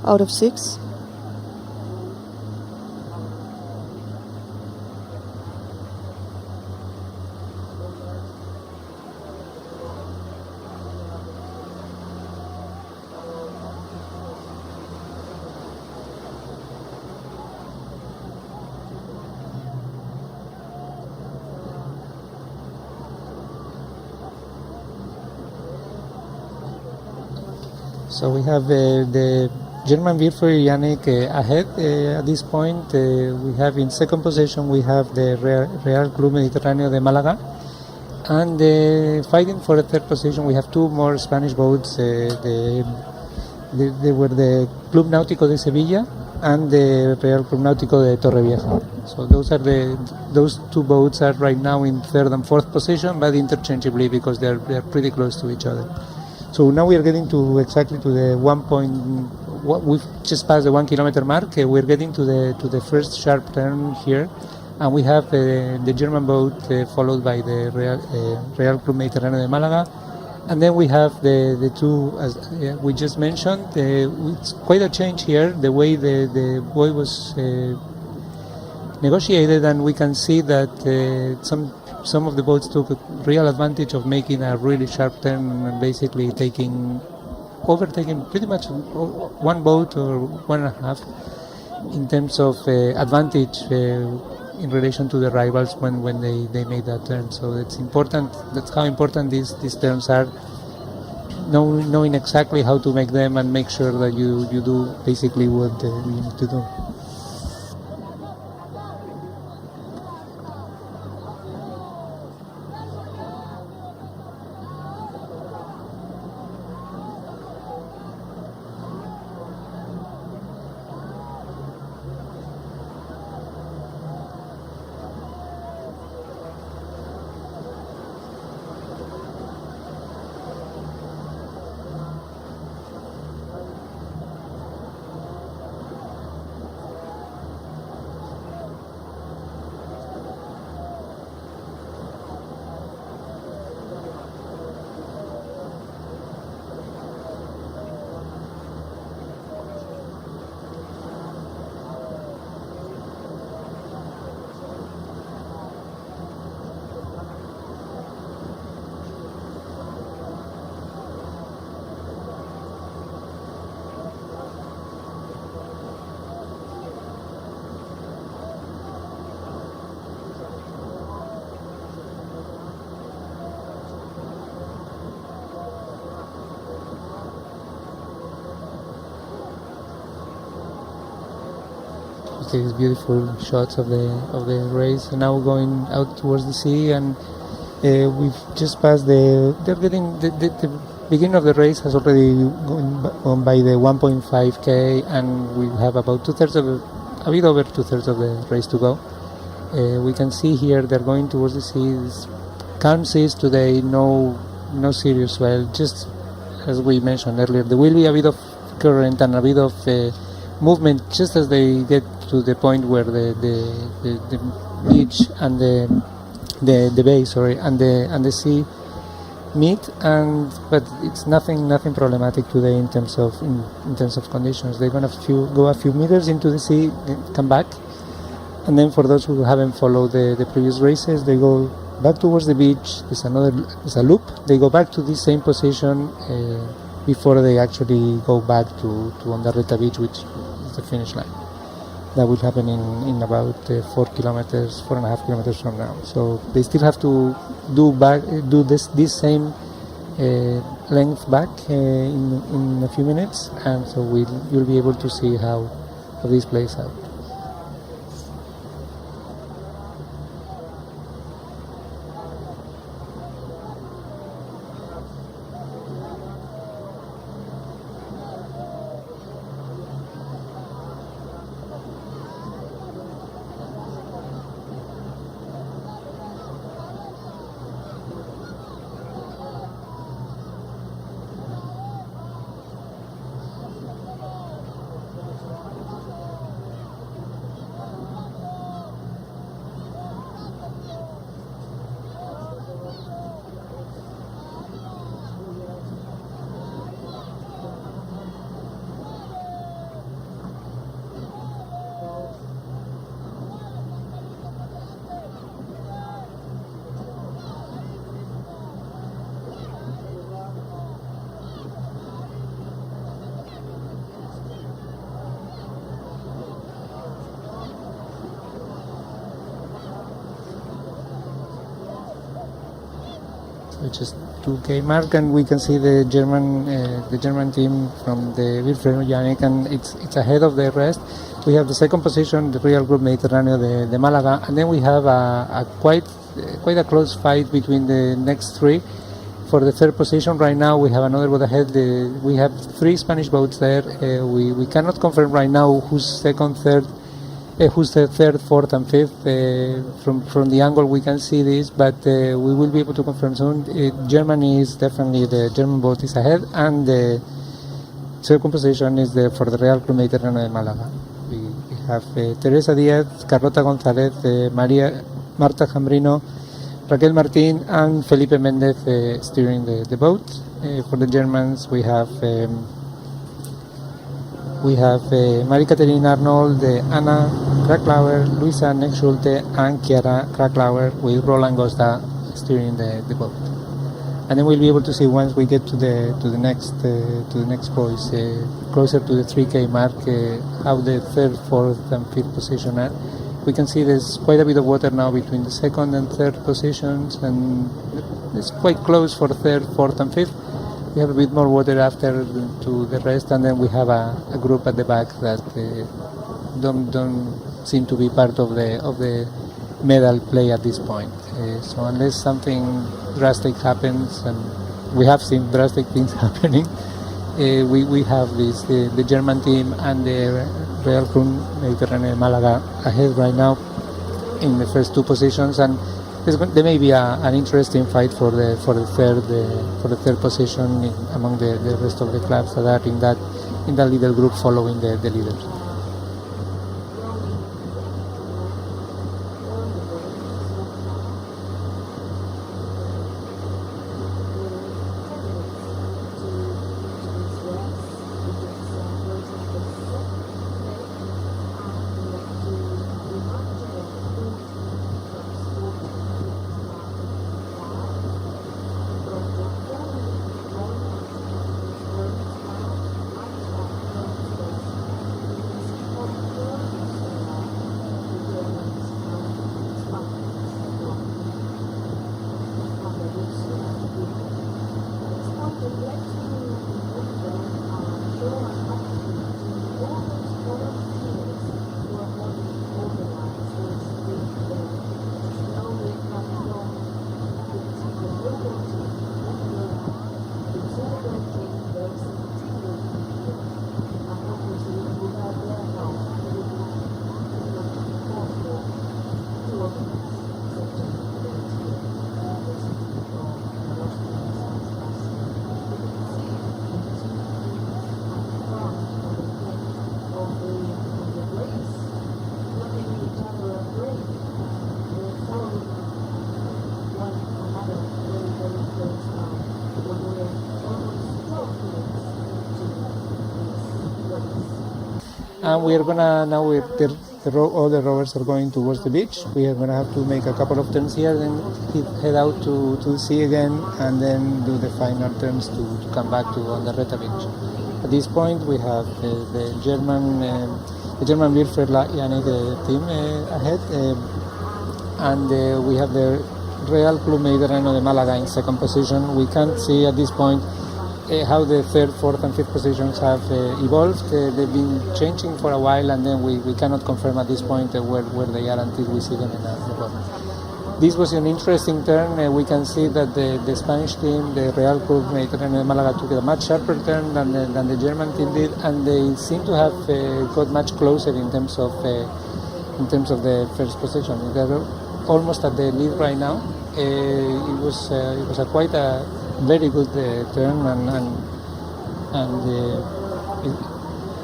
out of 6. So we have the German Virfür Yannick ahead at this point. We have in 2nd position we have the Real Club Mediterráneo de Málaga, and fighting for the 3rd position we have 2 more Spanish boats. They were the Club Náutico de Sevilla and the Real Club Náutico de Torrevieja. So those 2 boats are right now in 3rd and 4th position, but interchangeably because they're pretty close to each other. So now we are getting to exactly to the we've just passed the 1 kilometer mark. We're getting to the first sharp turn here, and we have the German boat followed by the Real Club Mediterráneo de Málaga, and then we have the 2 as we just mentioned. It's quite a change here, the way the buoy was negotiated, and we can see that some of the boats took real advantage of making a really sharp turn and basically overtaking pretty much 1 boat or 1.5 in terms of advantage in relation to the rivals when they make that turn. So it's important. That's how important these turns are. Knowing exactly how to make them and make sure that you do basically what you need to do. These beautiful shots of the race, and now going out towards the sea, and we've just passed the beginning of the race has already gone by the 1.5k, and we have about a bit over 2/3 of the race to go. We can see here they're going towards the sea. It's calm seas today, no serious swell. Just as we mentioned earlier, there will be a bit of current and a bit of movement just as they get to the point where the beach and the bay, and the sea meet, but it's nothing problematic today in terms of conditions. They're gonna go a few meters into the sea, come back, and then for those who haven't followed the previous races, they go back towards the beach. There's a loop. They go back to the same position before they actually go back to Ondarreta Beach, which is the finish line. That will happen in about 4.5 kilometers from now. So they still have to do this same length back in a few minutes, and so you'll be able to see how this plays out. Which is 2K mark, and we can see the German team from the Wilfredo Janic, and it's ahead of the rest. We have the second position, the Real Group Mediterráneo, the Malaga, and then we have a quite a close fight between the next three. For the third position right now, we have another boat ahead. We have three Spanish boats there. We cannot confirm right now who's second, third. Who's the third, fourth, and fifth? From the angle we can see this, but we will be able to confirm soon. Germany is definitely, the German boat is ahead, and the second position is for the Real Club Mediterráneo de Málaga. We have Teresa Diaz, Carlota González, Marta Jambrino, Raquel Martín, and Felipe Mendez steering the boat. For the Germans, we have Marie-Catherine Arnold, Anna Kracklauer, Luisa Nexschulte, and Chiara Kracklauer with Roland Costa steering the boat. And then we'll be able to see once we get to the next poise, closer to the 3K mark, how the third, fourth, and fifth position are. We can see there's quite a bit of water now between the second and third positions, and it's quite close for third, fourth, and fifth. We have a bit more water after to the rest, and then we have a group at the back that don't seem to be part of the medal play at this point. So unless something drastic happens, and we have seen drastic things happening, we have the German team and the Real Club Mediterráneo de Málaga ahead right now in the first two positions, and there may be an interesting fight for the third position among the rest of the clubs that are in that little group following the leaders. And we are gonna now all the rowers are going towards the beach. We are gonna have to make a couple of turns here, then head out to the sea again, and then do the final turns to come back to on the Reta beach. At this point, we have the German Wildpferd Yannick team ahead, and we have the Real Club Mediterráneo de Málaga in second position. We can't see at this point how the third, fourth, and fifth positions have evolved. They've been changing for a while, and then we cannot confirm at this point where they are until we see them in the board. This was an interesting turn. We can see that the Spanish team, the Real Club Mediterráneo de Málaga, took a much sharper turn than the German team did, and they seem to have got much closer in terms of the first position. They're almost at the lead right now. It was quite a very good turn, and I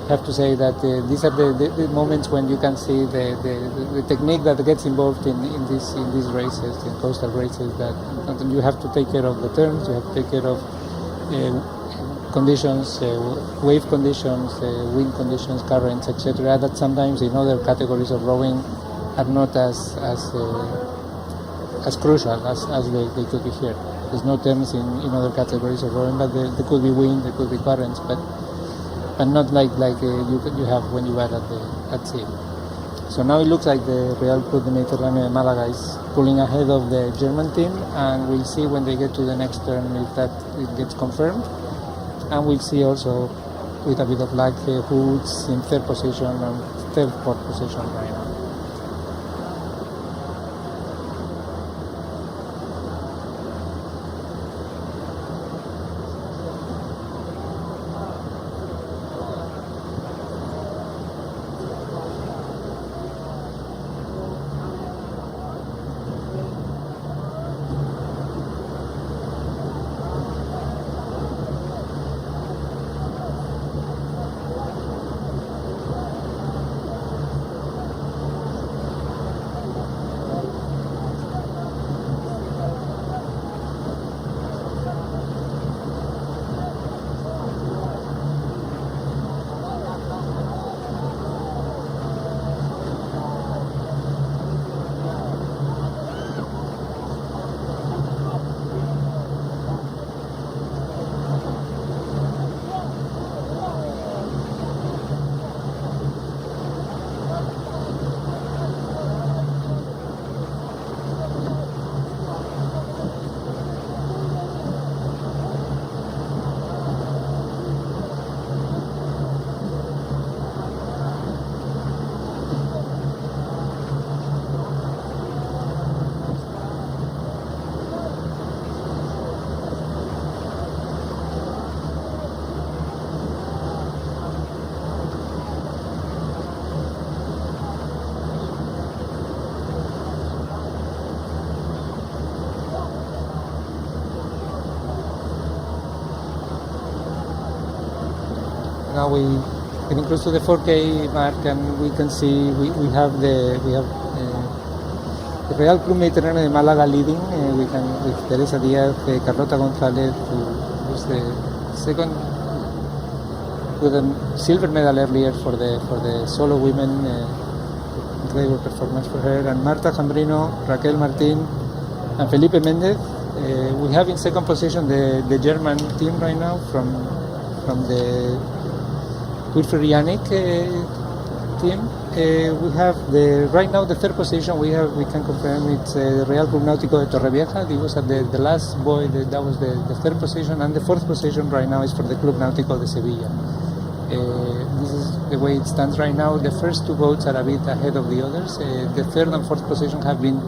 have to say that these are the moments when you can see the technique that gets involved in these races, in coastal races. That you have to take care of the turns, you have to take care of conditions, wave conditions, wind conditions, currents, etc. That sometimes in other categories of rowing are not as crucial as they could be here. There's no terms in other categories of rowing, but there could be wind, there could be currents, but not like you have when you are at sea. So now it looks like the Real Club de Mediterráneo de Málaga is pulling ahead of the German team, and we'll see when they get to the next turn if it gets confirmed. And we'll see also, with a bit of luck, who's in third position and third, fourth position right now. Now we getting close to the 4K mark, and we can see we have the Real Club Mediterráneo de Málaga leading. We can with Teresa Díaz, Carlota González, who was the second with a silver medal earlier for the solo women. Incredible performance for her, and Marta Jambrino, Raquel Martín, and Felipe Méndez. We have in second position the German team right now from the Wildpferd Yannick team. We have right now the third position. We can confirm it's the Real Club Náutico de Torrevieja. It was at the last buoy. That was the third position, and the fourth position right now is for the Club Náutico de Sevilla. This is the way it stands right now. The first two boats are a bit ahead of the others. The third and fourth position have been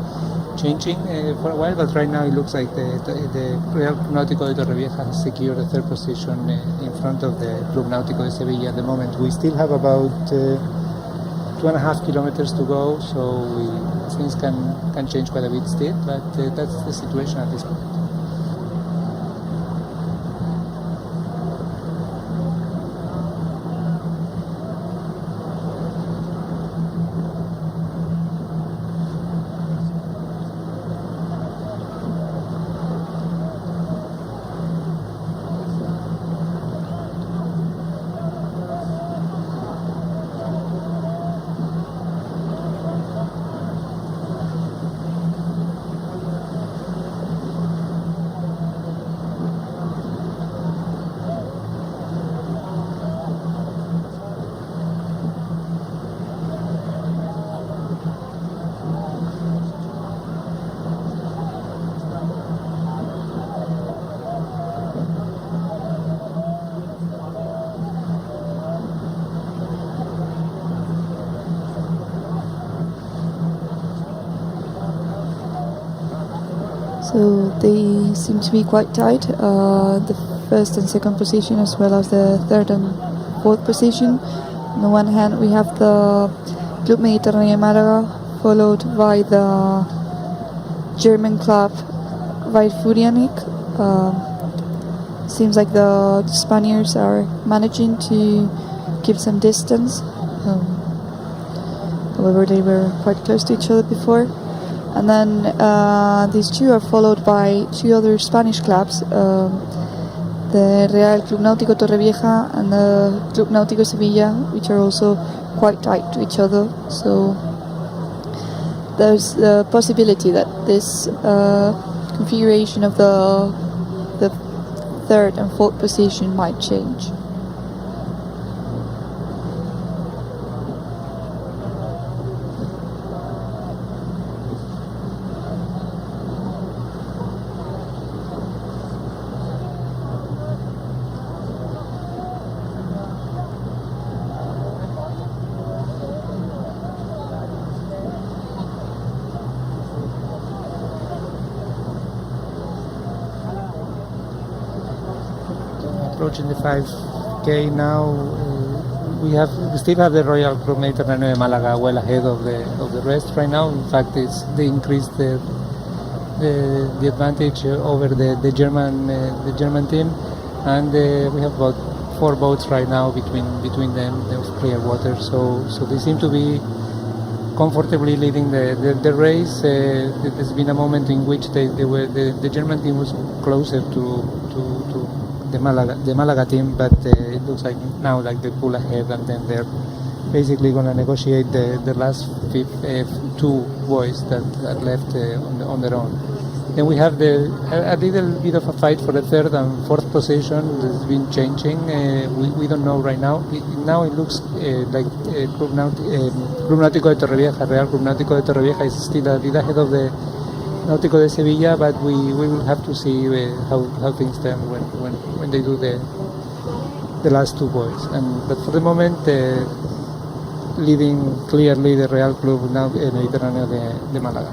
changing for a while, but right now it looks like the Real Club Náutico de Torrevieja has secured the third position in front of the Club Náutico de Sevilla at the moment. We still have about 2.5 kilometers to go, so things can change quite a bit still, but that's the situation at this point. So they seem to be quite tight. The first and second position, as well as the third and fourth position. On the one hand, we have the Club Mediterráneo Málaga, followed by the German club Villfurionic. Seems like the Spaniards are managing to keep some distance. However, they were quite close to each other before. And then these two are followed by two other Spanish clubs, the Real Club Náutico Torrevieja and the Club Náutico Sevilla, which are also quite tight to each other. So there's the possibility that this configuration of the third and fourth position might change. Approaching the 5K now. We still have the Royal Club Mediterráneo de Málaga well ahead of the rest right now. In fact, they increased the advantage over the German team, and we have about 4 boats right now between them of clear water. So they seem to be comfortably leading the race. There's been a moment in which the German team was closer to the Malaga team, but it looks like now like they pull ahead, and then they're basically going to negotiate the last 2 boys that are left on their own. Then we have a little bit of a fight for the third and fourth position. That's been changing. We don't know right now. Now it looks like Club Náutico de Torrevieja, Real Club Náutico de Torrevieja is still a bit ahead of the Náutico de Sevilla, but we will have to see how things turn when they do the last 2 boys. But for the moment, leading clearly the Real Club Mediterráneo de Málaga.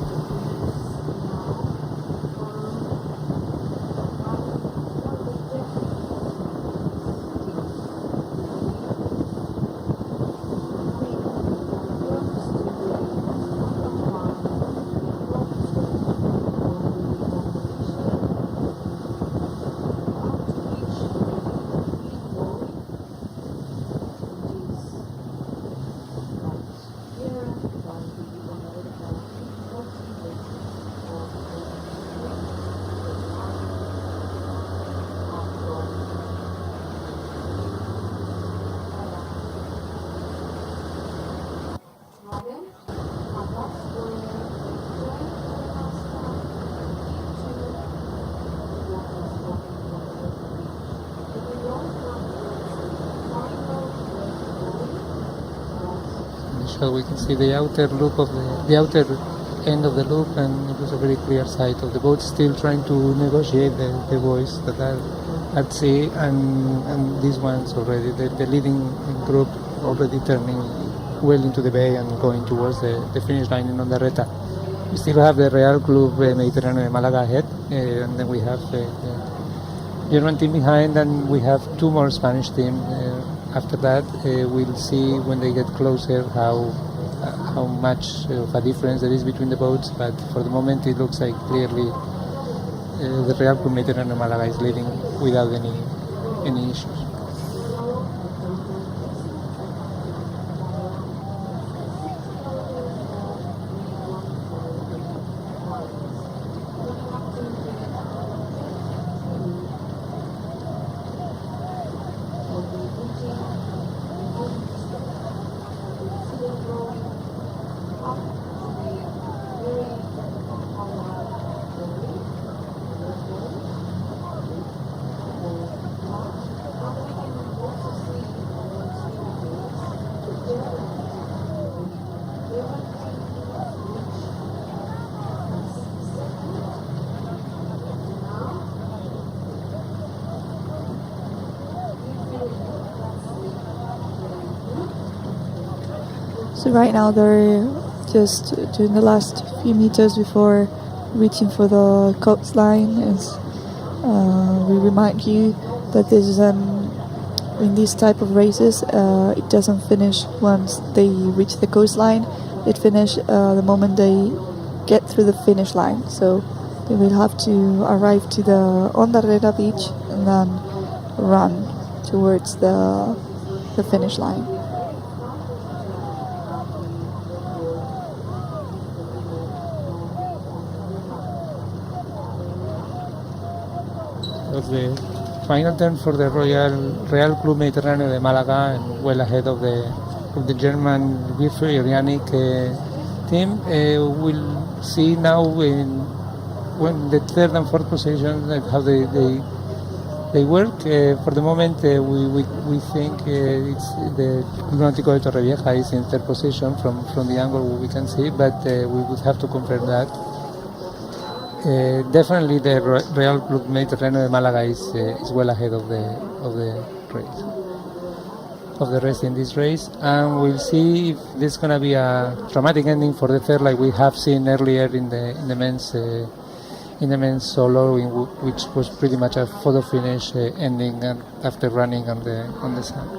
So we can see the outer loop of the outer end of the loop, and it was a very clear sight of the boat still trying to negotiate the boys that are at sea, and these ones already, the leading group already turning well into the bay and going towards the finish line in Ondarreta. We still have the Real Club Mediterráneo de Málaga ahead, and then we have the German team behind, and we have 2 more Spanish teams. After that, we'll see when they get closer how much of a difference there is between the boats. But for the moment, it looks like clearly the Real Club Mediterráneo Málaga is leading without any issues. So right now they're just doing the last few meters before reaching for the coastline. We remind you that this is in these type of races, it doesn't finish once they reach the coastline. It finish the moment they get through the finish line. So they will have to arrive to the Ondarrera beach and then run towards the finish line. Was the final turn for the Real Club Mediterráneo de Málaga, and well ahead of the German Wilfried Janic team. We'll see now when the third and fourth position how they work. For the moment, we think it's the Club Náutico de Torrevieja is in third position from the angle we can see, but we would have to confirm that. Definitely, the Real Club Mediterráneo de Málaga is well ahead of the race, of the rest in this race, and we'll see if there's gonna be a dramatic ending for the third, like we have seen earlier in the men's solo, which was pretty much a photo finish ending after running on the sand.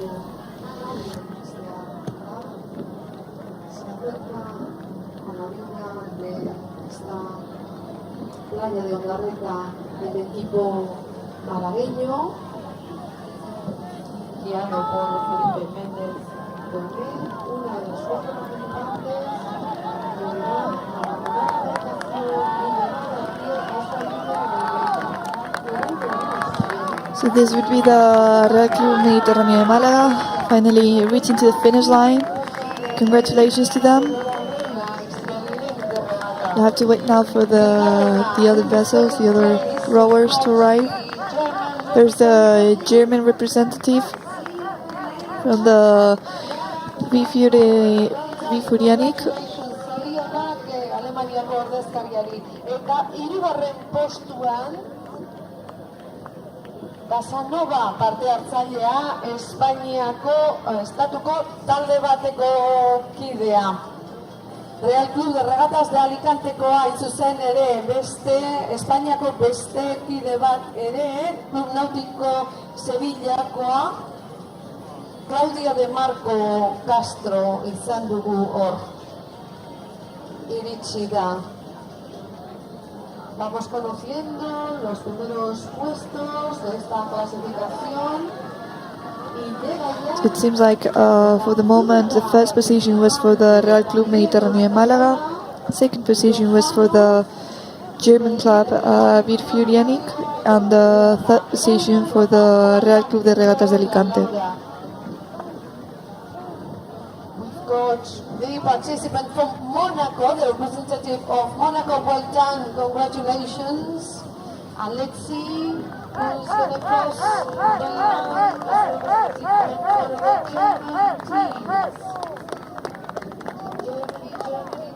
Playa de Ondarreta del equipo malagueño, guiado por Felipe Méndez Torre, una de las cuatro participantes que van a abandonar la estación. So this would be the Real Club Mediterráneo de Málaga finally reaching to the finish line. Congratulations to them. You have to wait now for the other vessels, the other rowers to arrive. There's the German representative from the Wilfried Janic. Alemaniako ordezkariari eta hirugarren postuan Casanova parte hartzailea Espainiako estatuko talde bateko kidea. Real Club de Regatas de Alicantekoa itzuzen ere beste Espainiako beste kide bat ere Club Náutico Sevillakoa Claudia de Marco Castro izan dugu hor iritsi da. Vamos conociendo los primeros puestos de esta clasificación. So it seems like for the moment the first position was for the Real Club Mediterráneo de Málaga, second position was for the German club Wilfried Janic, and the third position for the Real Club de Regatas de Alicante. We've got the participant from Monaco, the representative of Monaco. Well done, congratulations. Alexi, who's going to cross the line as the German teams.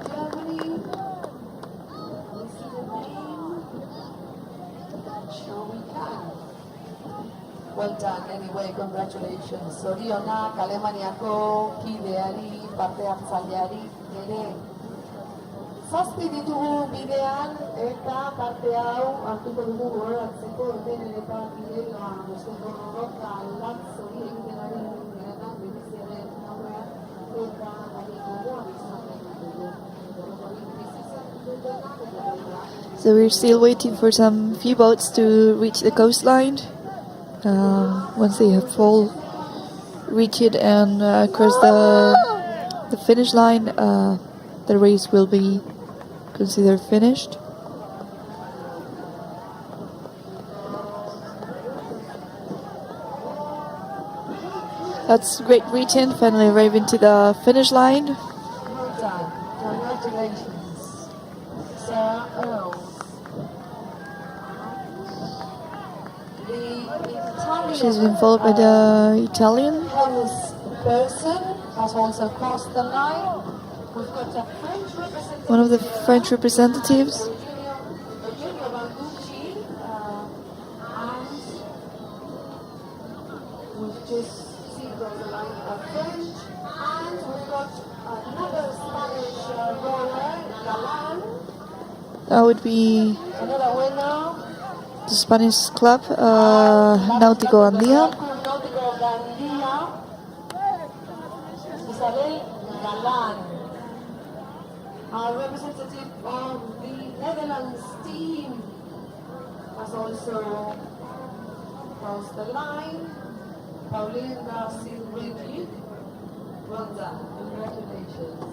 Germany. Let's see the name. Sure we can. Well done, anyway, congratulations. Zorionak, Alemaniako kideari, parte hartzaileari ere. Zazpi ditugu bidean eta parte hau hartuko dugu gogoratzeko hemen ere partidela besteko roka latz hori egiten ari direnak bebiziaren aurrean eta gogoan izan. So we're still waiting for some few boats to reach the coastline. Once they have all reached it and cross the finish line, the race will be considered finished. That's great reaching, finally arriving to the finish line. Well done. Congratulations. Sarah Earls. The Italian She's been followed by the Italian. Hollis person has also crossed the line. We've got a French representative. One of the French representatives. Eugenio Banducci, and we've just seen the line of French, and we've got another Spanish rower, Galan, That would be Another winner. the Spanish club, Náutico Andía. Náutico Gandía. Isabel Galan. Our representative of the Netherlands team has also crossed the line. Pauline Garcia-Ricky. Well done. Congratulations.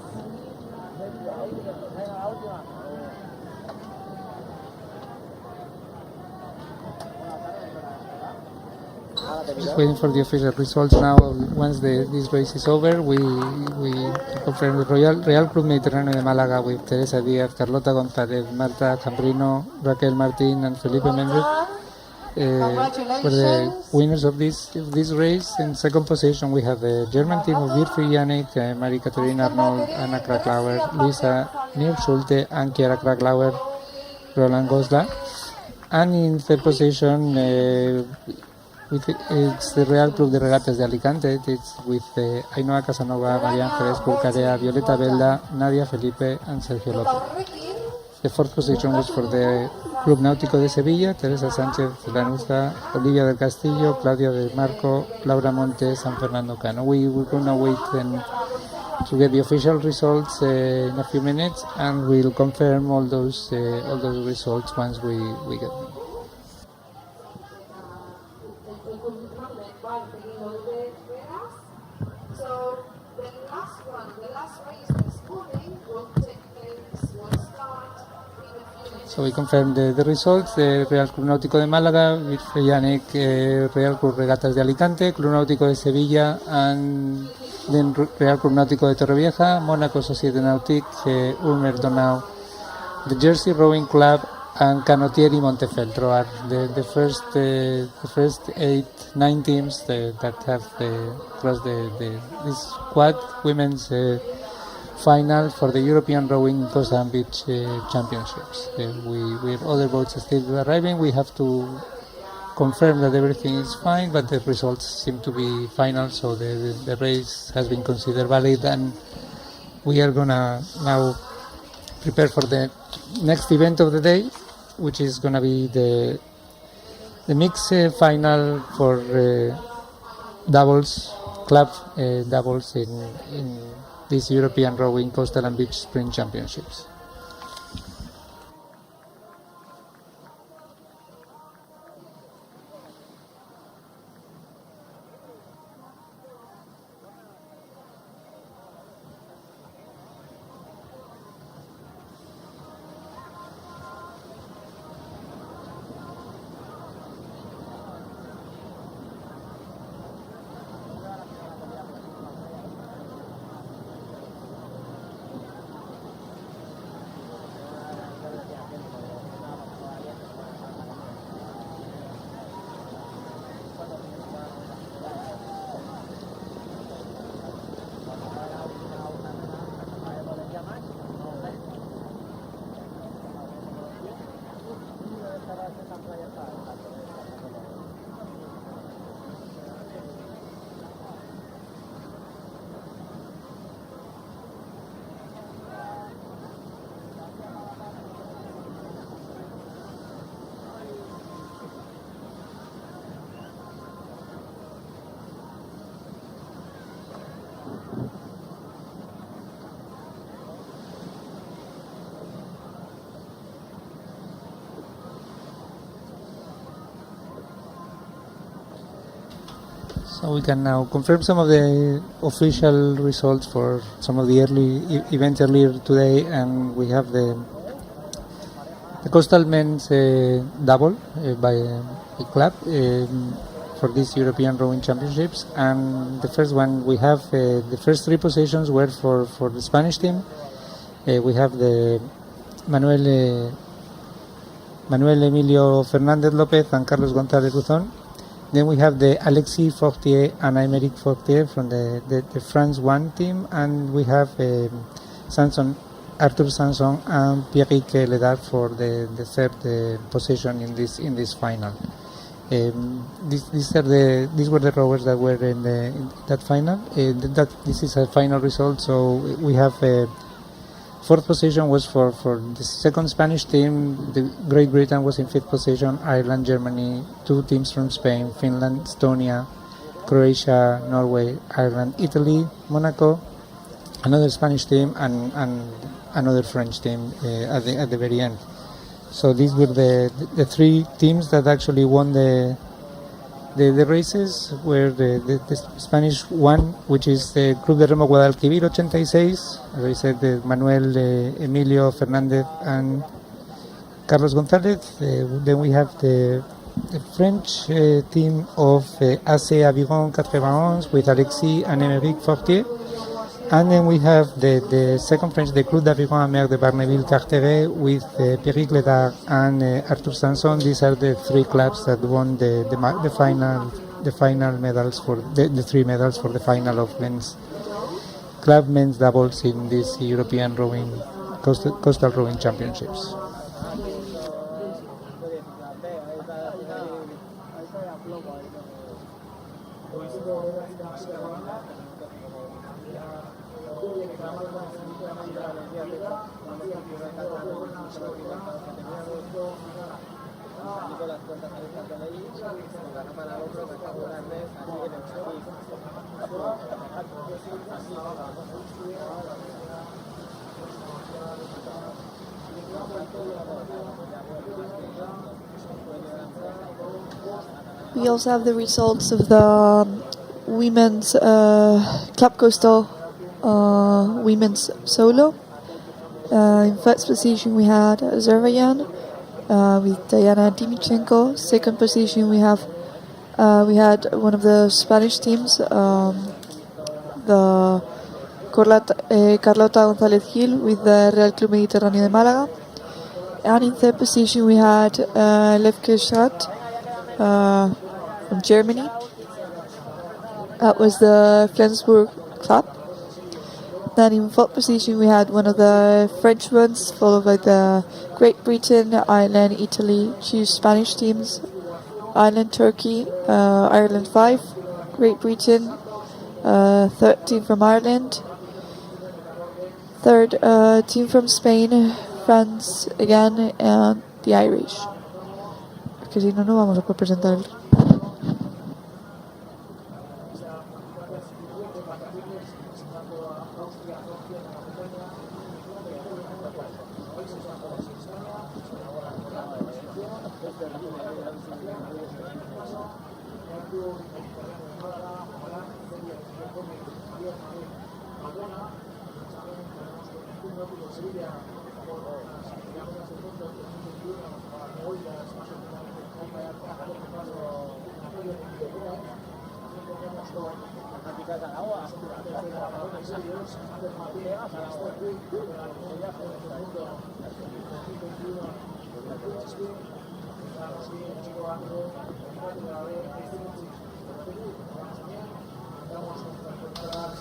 Just waiting for the official results now. Once this race is over, we confirm the Real Club Mediterráneo de Málaga with Teresa Díaz, Carlota González, Marta Cambrino, Raquel Martín, and Felipe Méndez were the winners of this race. In second position, we have the German team of Wilfried Janik, Marie Katharina Arnold, Anna Krakauer, Luisa Nierschulte, and Chiara Krakauer, Roland Goslar. And in third position, it's the Real Club de Regatas de Alicante. It's with Ainhoa Casanova, María Ángeles Pulcarea, Violeta Belda, Nadia Felipe, and Sergio López. The fourth position was for the Club Náutico de Sevilla, Teresa Sánchez Lanuza, Olivia del Castillo, Claudia del Marco, Laura Montes, and Fernando Cano. We're going to wait to get the official results in a few minutes, and we'll confirm all those results once we get them. So the last race this morning will take place, will start in a few minutes. So we confirmed the results. The Real Club Náutico de Málaga, with Yannick, Real Club Regatas de Alicante, Club Náutico de Sevilla, and then Real Club Náutico de Torrevieja, Monaco Société Nautique, Ulmer Donau, the Jersey Rowing Club, and Canottieri Montefeltro are the first 8-9 teams that have crossed this quad women's final for the European Rowing Coast and Beach Championships. We have other boats still arriving. We have to confirm that everything is fine, but the results seem to be final, so the race has been considered valid, and we are gonna now prepare for the next event of the day, which is gonna be the mixed final for doubles, club doubles in these European Rowing Coastal and Beach Spring Championships. So we can now confirm some of the official results for some of the early events earlier today, and we have the Coastal Men's double by a club for these European Rowing Championships, and the first one we have the first three positions were for the Spanish team. We have the Manuel Emilio Fernández López and Carlos González Luzón. Then we have the Alexis Fortier and Aymeric Fortier from the France 1 team, and we have Arthur Sanson and Pierrick Ledard for the third position in this final. These were the rowers that were in that final. This is a final result. So we have Fourth position was for the second Spanish team. The Great Britain was in fifth position. Ireland, Germany, 2 teams from Spain, Finland, Estonia, Croatia, Norway, Ireland, Italy, Monaco, another Spanish team, and another French team at the very end. So these were the 3 teams that actually won the races, were the Spanish one, which is the Club de Remo Guadalquivir 86, as I said, Manuel, Emilio, Fernandez, and Carlos González. Then we have the French team of AC Aviron 91 with Alexis and Émeric Fortier. And then we have the second French, the Club d'Aviron Amer de Barneville-Carteret with Pierrick Ledard and Arthur Sanson. These are the 3 clubs that won the final medals for the 3 medals for the final of men's doubles in this European rowing coastal rowing championships. We also have the results of the women's Club Coastal women's solo. In first position we had Azerbaijan with Diana Dimichenko. Second position we had one of the Spanish teams, the Carlota González Gil with the Real Club Mediterráneo de Málaga. And in third position we had Levke Schratt from Germany. That was the Flensburg club. Then in fourth position we had one of the French ones, followed by the Great Britain, Ireland, Italy, 2 Spanish teams, Ireland, Turkey, Ireland 5, Great Britain, third team from Ireland, third team from Spain, France again, and the Irish. Porque si no, no vamos a poder presentar el...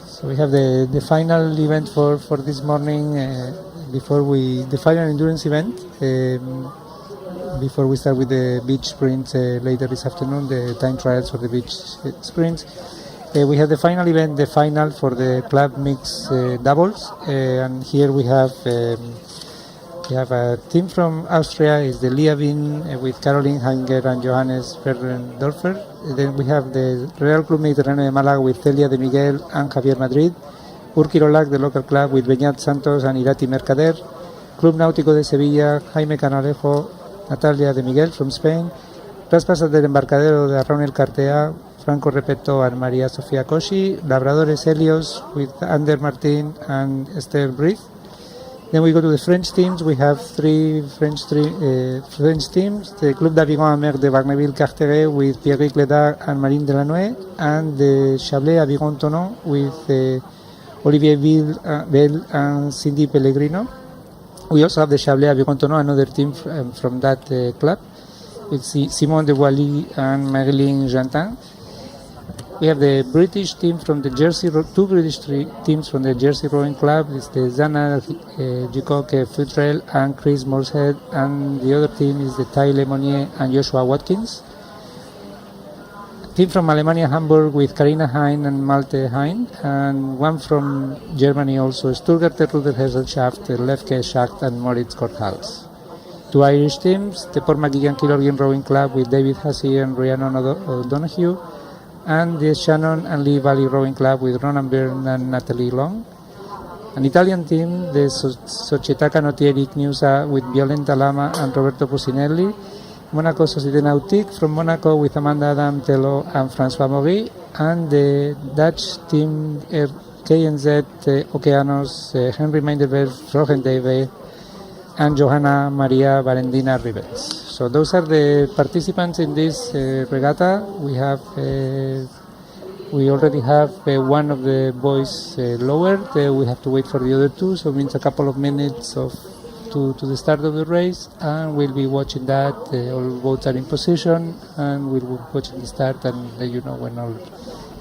So we have the final event for this morning. The final endurance event. Before we start with the beach sprints later this afternoon, the time trials for the beach sprints. We have the final event, the final for the club mix doubles, and here we have a team from Austria, is the Liavin with Caroline Hanger and Johannes Ferdendorfer. Then we have the Real Club Mediterráneo de Málaga with Celia de Miguel and Javier Madrid. Urquirolac, the local club, with Beñat Santos and Irati Mercader. Club Náutico de Sevilla, Jaime Canalejo, Natalia de Miguel from Spain. Raspas del Embarcadero de Arraun El Cartea, Franco Repetto and María Sofía Cosci. Labradores Helios with Ander Martin and Esther Briz. Then we go to the French teams. We have 3 French teams. The Club d'Aviron Amer de Barneville-Carteret with Pierrick Ledard and Marine Delanoë, and the Chablais Aviron Tonon with Olivier Bell and Cindy Pellegrino. We also have the Chablais Aviron Tonon, another team from that club, with Simone de Boilly and Marilyn Jantin. We have the British team from the Jersey, 2 British teams from the Jersey Rowing Club. It's the Zana Gicoque Futrell and Chris Morshead, and the other team is the Ty Lemonnier and Joshua Watkins. team from Alemania, Hamburg, with Karina Hein and Malte Hein, and one from Germany also, Stuttgarter Rudergesellschaft, Lefke Schacht, and Moritz Korthals. Two Irish teams, the Port McGuigan Kilorgin Rowing Club with David Hussey and Rhiannon O'Donoghue, and the Shannon and Lee Valley Rowing Club with Ronan Byrne and Natalie Long. An Italian team, the Società Canottieri Cnusa with Violenta Lama and Roberto Pusinelli. Monaco Société Nautique from Monaco with Amanda Adam Tello and François Maury. And the Dutch team KNZ Okeanos, Henry Meinderberg, Rogen Dave, and Johanna Maria Valendina Rivets. So those are the participants in this regatta. We already have one of the boys lowered. We have to wait for the other two, so it means a couple of minutes to the start of the race, and we'll be watching that. All boats are in position, and we'll be watching the start and let you know when all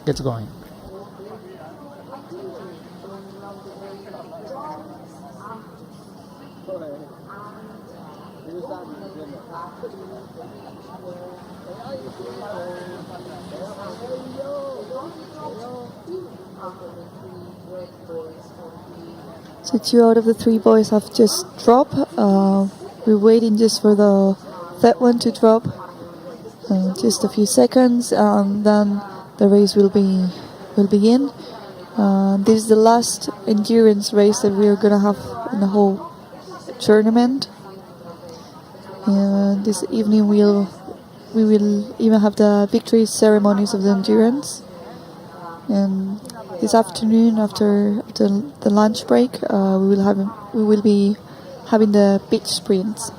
gets going. So 2 out of the 3 boys have just dropped. We're waiting just for the third one to drop. Just a few seconds, and then the race will begin. This is the last endurance race that we are gonna have in the whole tournament. This evening we will even have the victory ceremonies of the endurance. And this afternoon, after the lunch break, we will be having the beach sprints.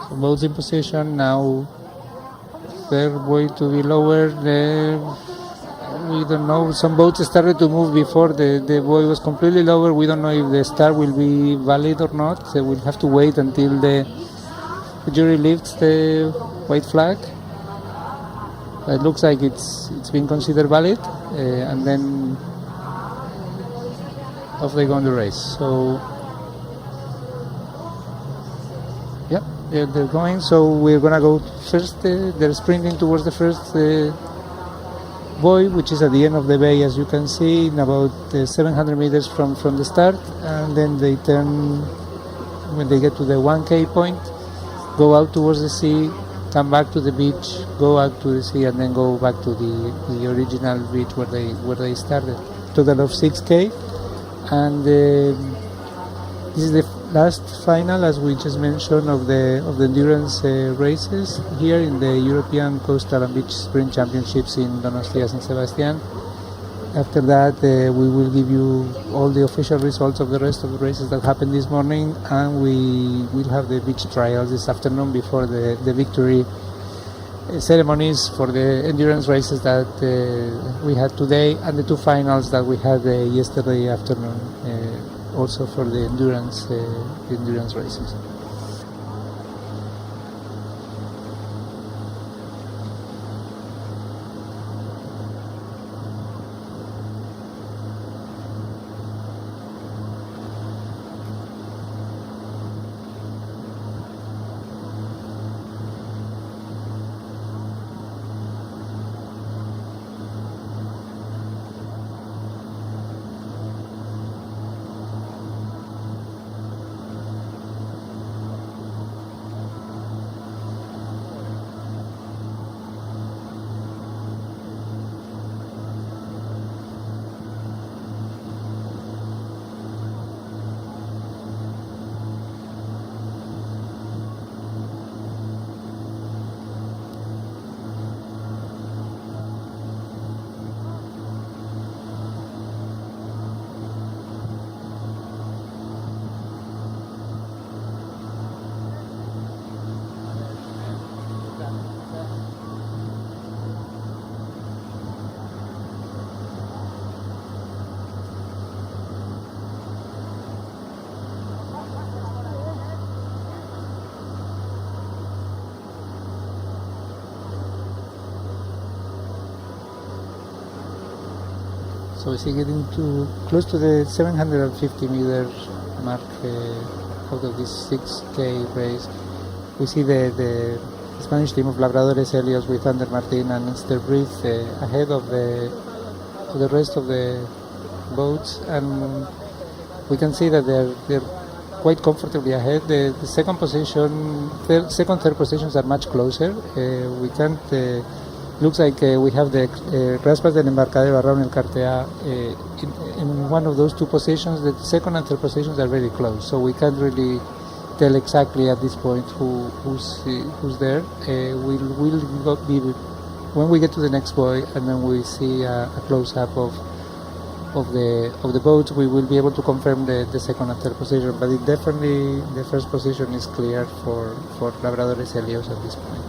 So boats in position now. They're going to be lowered. We don't know. Some boats started to move before the buoy was completely lowered. We don't know if the start will be valid or not. So we'll have to wait until the jury lifts the white flag. It looks like it's been considered valid, and then off they go on the race. So yeah, they're going. So we're gonna go first. They're sprinting towards the first buoy, which is at the end of the bay, as you can see, in about 700 meters from the start, and then they turn when they get to the 1K point, go out towards the sea, come back to the beach, go out to the sea, and then go back to the original beach where they started. Total of 6K, and this is the last final, as we just mentioned, of the endurance races here in the European Coastal and Beach Sprint Championships in Donostia San Sebastian. After that, we will give you all the official results of the rest of the races that happened this morning, and we will have the beach trials this afternoon before the victory ceremonies for the endurance races that we had today, and the 2 finals that we had yesterday afternoon, also for the endurance races. So we see getting to close to the 750 meter mark out of this 6K race. We see the Spanish team of Labradores Helios with Ander Martin and Mr. Breath ahead of the rest of the boats, and we can see that they're quite comfortably ahead. The second position, third positions are much closer. We can't. Looks like we have the Raspas del Embarcadero around El Cartea in one of those two positions. The second and third positions are very close, so we can't really tell exactly at this point who's there. We'll be when we get to the next buoy, and then we see a close-up of the boats. We will be able to confirm the second and third position, but it definitely the first position is clear for Labradores Helios at this point.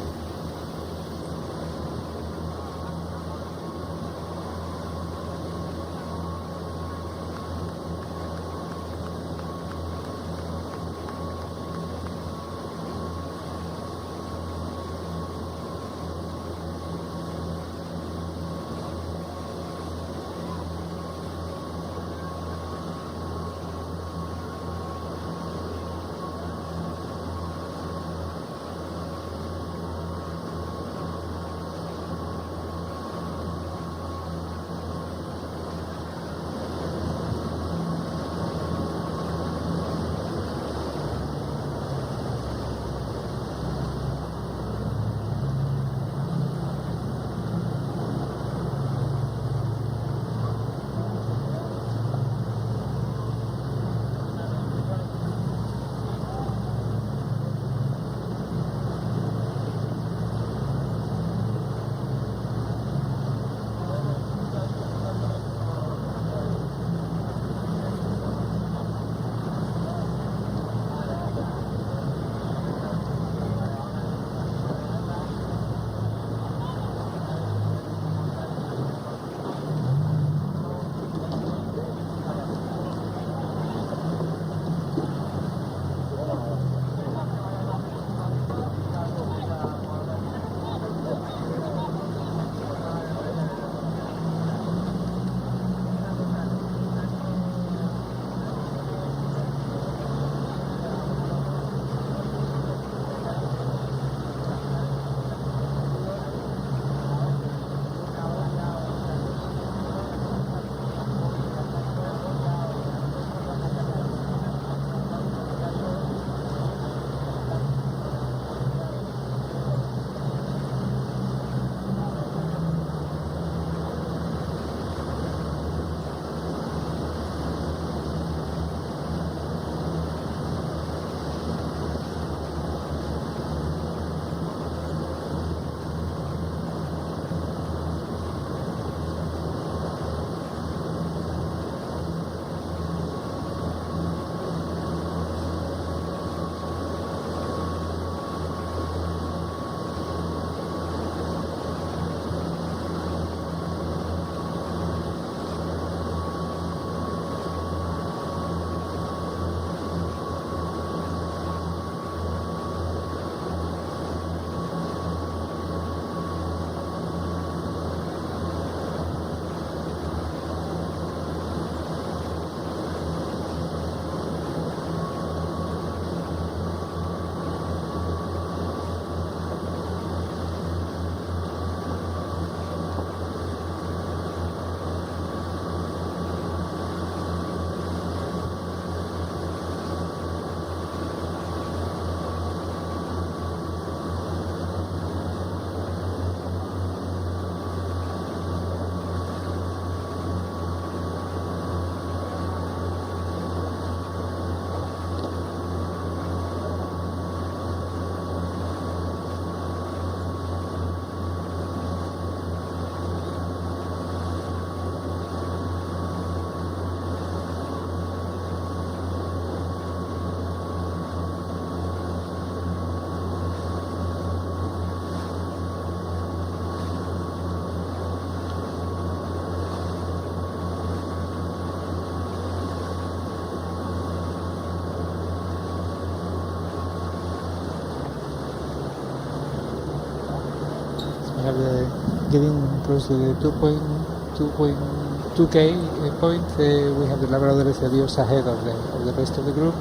We have getting close to the 2.2 2K point, we have the Labradores Helios ahead of the rest of the group.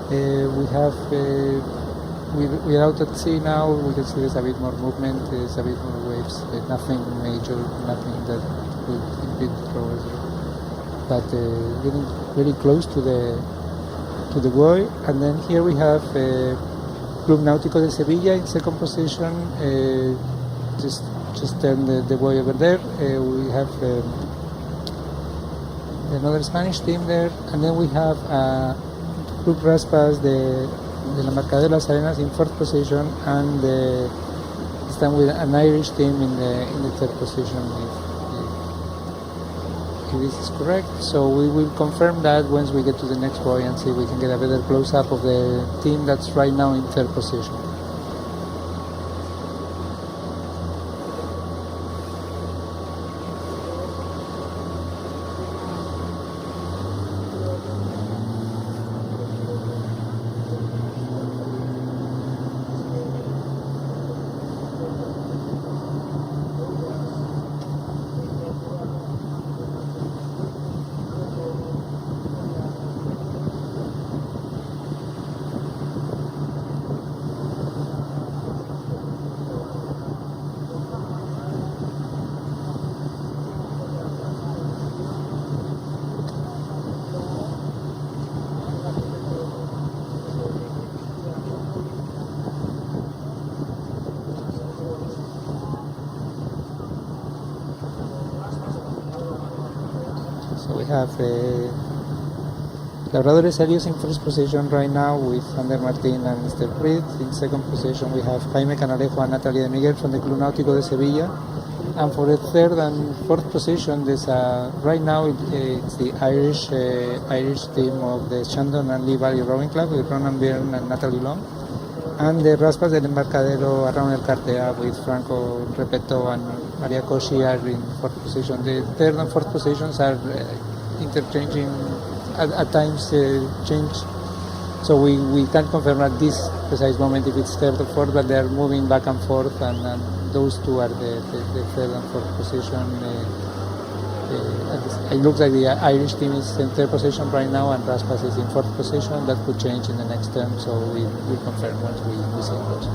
We have we're out at sea now. We can see there's a bit more movement, there's a bit more waves. Nothing major, nothing that could impede progress. But getting very close to the buoy. And then here we have Club Náutico de Sevilla in second position. Just turn the buoy over there. We have another Spanish team there, and then we have Club Raspas de la Embarcadero de las Arenas in fourth position, and stand with an Irish team in the third position. If this is correct, so we will confirm that once we get to the next buoy and see if we can get a better close-up of the team that's right now in third position. So we have Labradores Helios in first position right now with Ander Martin and Mr. Reed. In second position we have Jaime Canalejo and Natalia de Miguel from the Club Náutico de Sevilla. And for the third and fourth position, there's right now it's the Irish team of the Shandon and Lee Valley Rowing Club with Ronan Byrne and Natalie Long. And the Raspas del Embarcadero around El Cartea with Franco Repetto and Maria Cosci are in fourth position. The third and fourth positions are interchanging, at times change. So we can't confirm at this precise moment if it's third or fourth, but they're moving back and forth, and those two are the third and fourth position. It looks like the Irish team is in third position right now, and Raspas is in fourth position. That could change in the next term, so we'll confirm once we see those.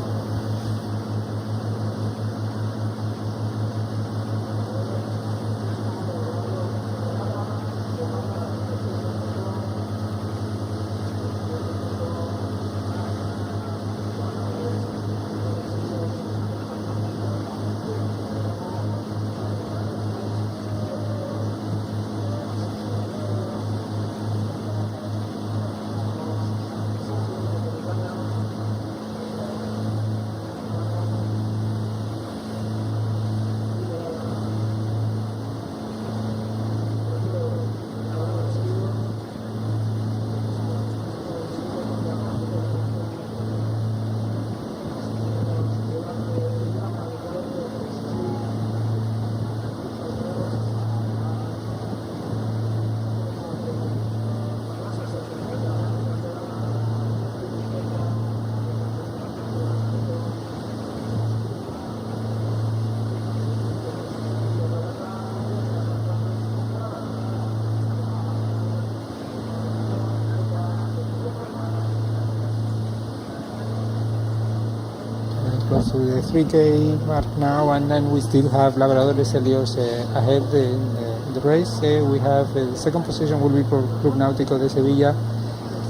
Close to the 3K mark now, and then we still have Labradores Helios ahead in the race. We have the second position will be for Club Náutico de Sevilla,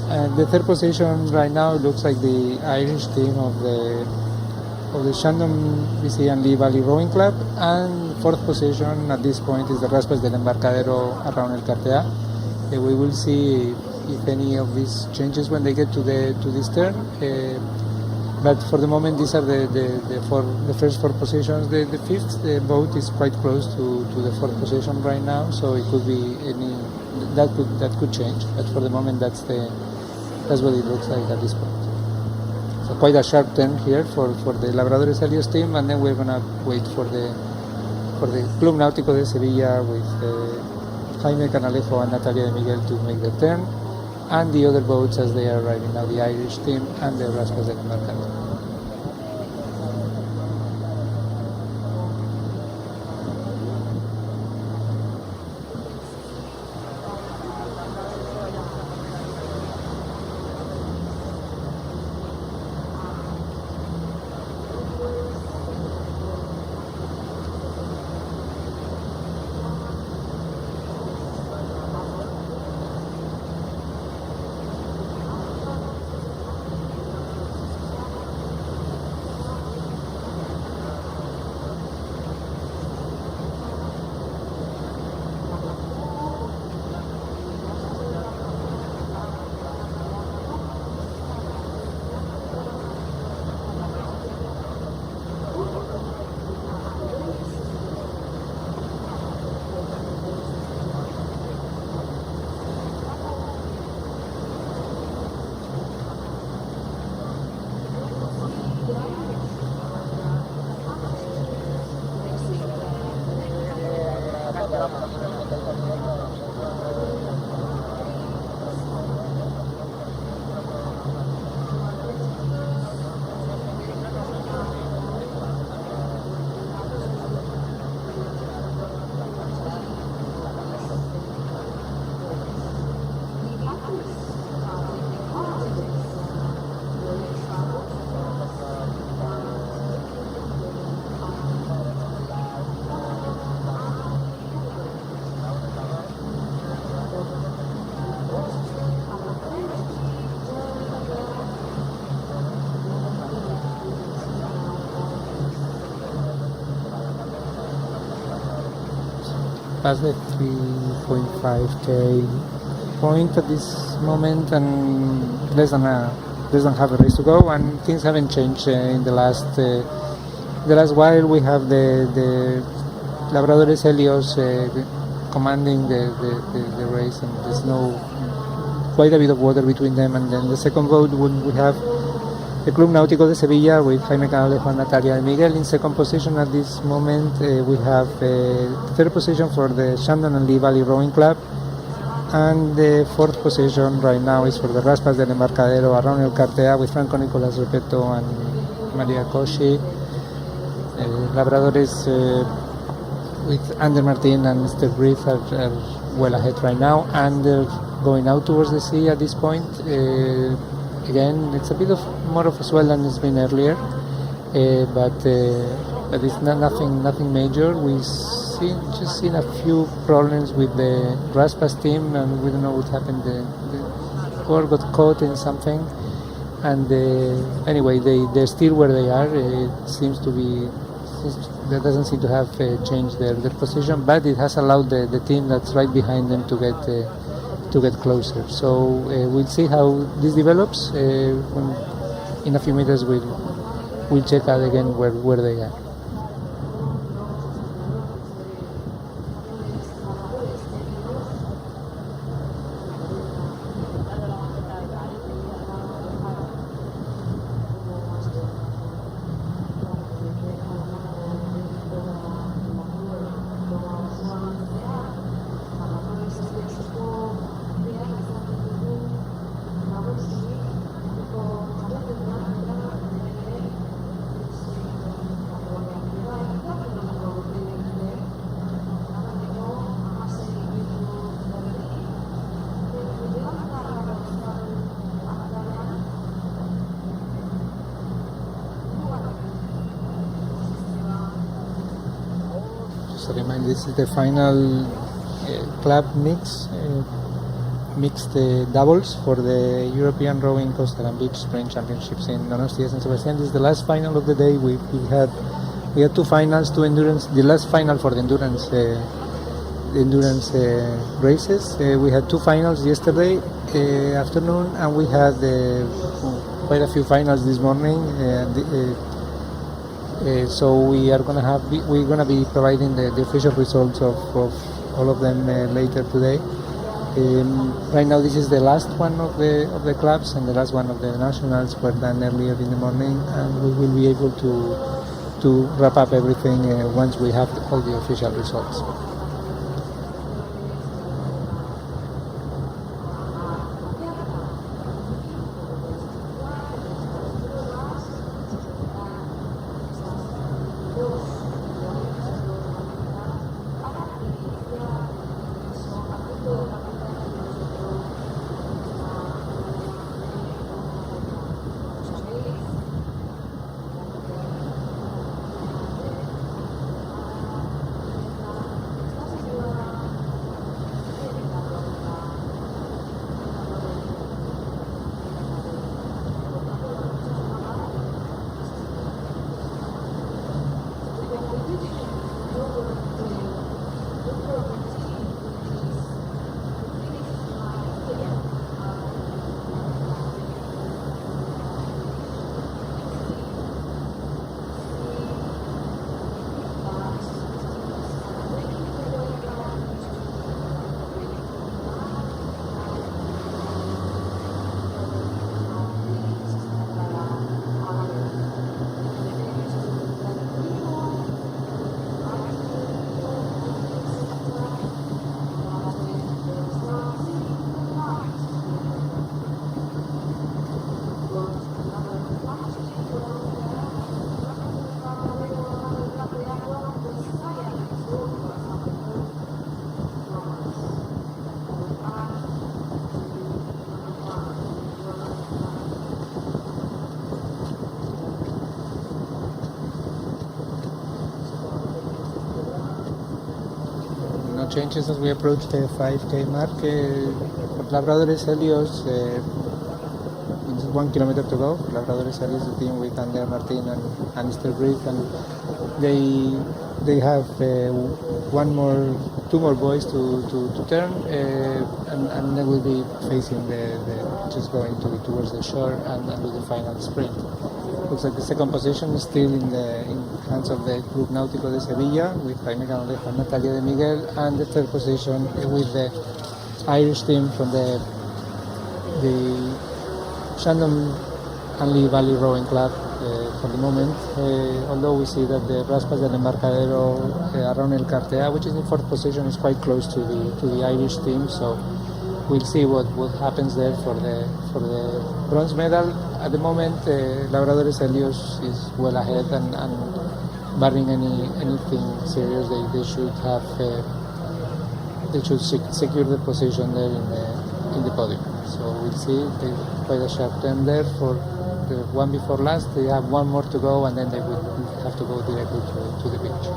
and the third position right now looks like the Irish team of the Shandon BC and Lee Valley Rowing Club, and fourth position at this point is the Raspas del Embarcadero around El Cartea. We will see if any of these changes when they get to this turn. But for the moment, these are the first four positions. The fifth boat is quite close to the fourth position right now, so it could be that could change. But for the moment, that's what it looks like at this point. So quite a sharp turn here for the Labradores Helios team, and then we're gonna wait for the Club Náutico de Sevilla with Jaime Canalejo and Natalia de Miguel to make the turn, and the other boats as they are arriving now, the Irish team and the Raspas del Embarcadero. Past the 3.5k point at this moment, and less than half a race to go, and things haven't changed in the last while. We have the Labradores Helios commanding the race, and there's quite a bit of water between them. And then the second boat we have the Club Náutico de Sevilla with Jaime Canalejo and Natalia Miguel in second position at this moment. We have third position for the Shandon and Lee Valley Rowing Club, and the fourth position right now is for the Raspas del Embarcadero around El Cartea with Franco Nicolas Repetto and Maria Cosci. Labradores with Ander Martin and Mr. Griff are well ahead right now, and they're going out towards the sea at this point. Again, it's a bit more of a swell than it's been earlier, but it's nothing major. We've just seen a few problems with the Raspas team, and we don't know what happened. The core got caught in something, and anyway, they're still where they are. It seems to be. That doesn't seem to have changed their position, but it has allowed the team that's right behind them to get closer. So we'll see how this develops. In a few minutes we'll check out again where they are. Just a reminder, this is the final club mixed doubles for the European Rowing Coastal and Beach Spring Championships in Donostia and San Sebastian. This is the last final of the day. We had two finals, two endurance. The last final for the endurance races. We had two finals yesterday afternoon, and we had quite a few finals this morning. So we're gonna be providing the official results of all of them later today. Right now, this is the last one of the clubs, and the last one of the nationals were done earlier in the morning, and we will be able to wrap up everything once we have all the official results. no changes as we approach the 5K mark. For Labradores Helios, it's 1 kilometer to go. Labradores Helios, the team with Ander Martin and Esther Brief, and they have two more boys to turn, and they will be facing just going towards the shore and do the final sprint. Looks like the second position is still in hands of the Club Náutico de Sevilla with Jaime Canalejo and Natalia de Miguel, and the third position with the Irish team from the Shandon and Lee Valley Rowing Club for the moment, although we see that the Raspas del Embarcadero around El Cartea, which is in fourth position, is quite close to the Irish team, so we'll see what happens there for the bronze medal. At the moment, Labradores Helios is well ahead, and barring anything serious, they should secure the position there in the podium. So we'll see. They quite a sharp turn there for the one before last. They have one more to go, and then they would have to go directly to the beach.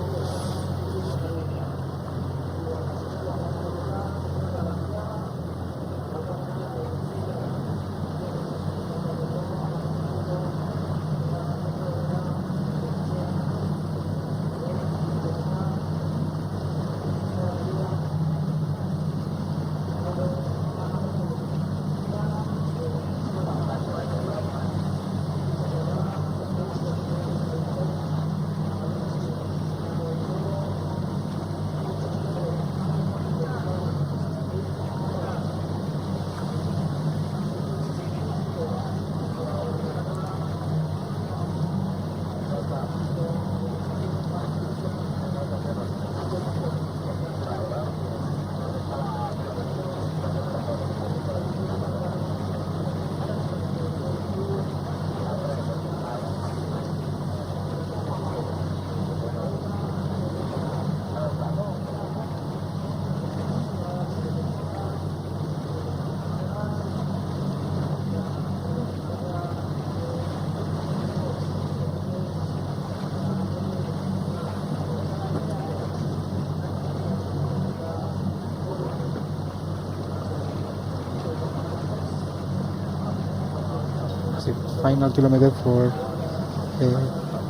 Final kilometer for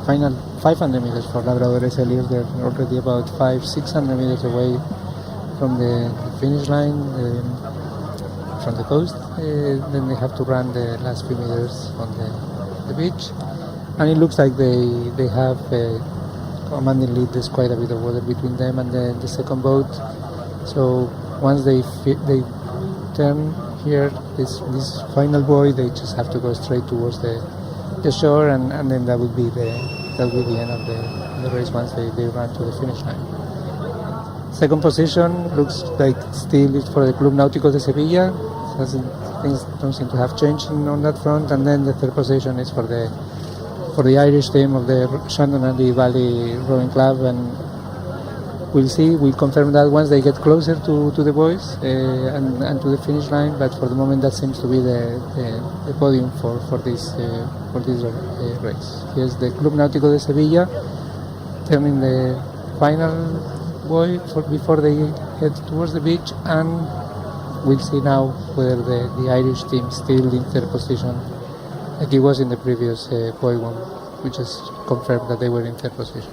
final 500 meters for Labradores Helios. They're already about 500-600 meters away from the finish line, from the coast. Then they have to run the last few meters on the beach, and it looks like they have a commanding lead. There's quite a bit of water between them and the second boat. So once they turn here, this final buoy, they just have to go straight towards the shore, and then that will be the end of the race once they run to the finish line. Second position looks like still is for the Club Náutico de Sevilla. Things don't seem to have changed on that front, and then the third position is for the Irish team of the Shandon and Lee Valley Rowing Club, and we'll see. We'll confirm that once they get closer to the boys and to the finish line. But for the moment, that seems to be the podium for this race. Here's the Club Náutico de Sevilla turning the final buoy before they head towards the beach, and we'll see now whether the Irish team still in third position, like it was in the previous buoy one, which is confirmed that they were in third position.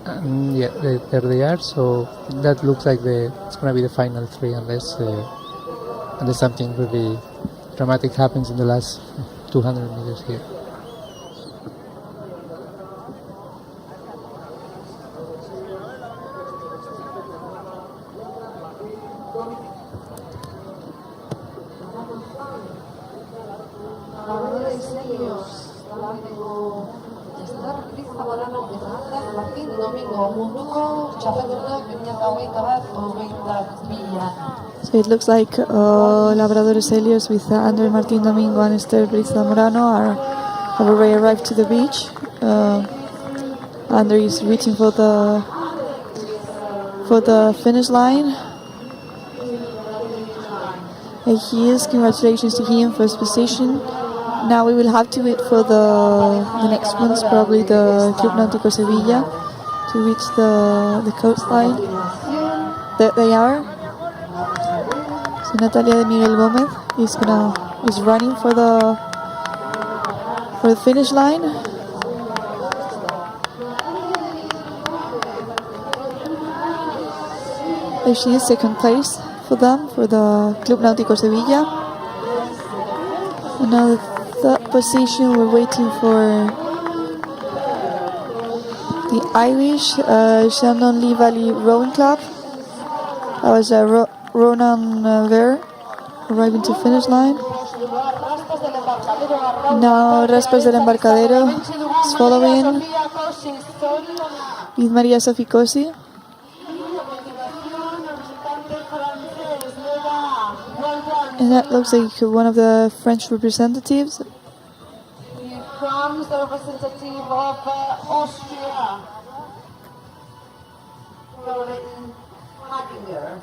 And yeah, there they are. So that looks like it's going to be the final three, unless something really dramatic happens in the last 200 meters here. So it looks like Labradores Helios with Ander Martin Domingo and Esther Briz Zamorano have already arrived to the beach. Ander is reaching for the finish line. And he is. Congratulations to him, first position. Now we will have to wait for the next ones, probably the Club Náutico Sevilla, to reach the coastline. there they are. So Natalia de Miguel Gomez is running for the finish line. There she is, second place for them, for the Club Náutico Sevilla. And now the third position, we're waiting for the Irish Shandon Lee Valley Rowing Club. That was Ronan Ver arriving to finish line. Now Raspas del Embarcadero is following with Maria Sophie Cosi. And that looks like one of the French representatives. Here comes the representative of Austria, Caroline Haginger.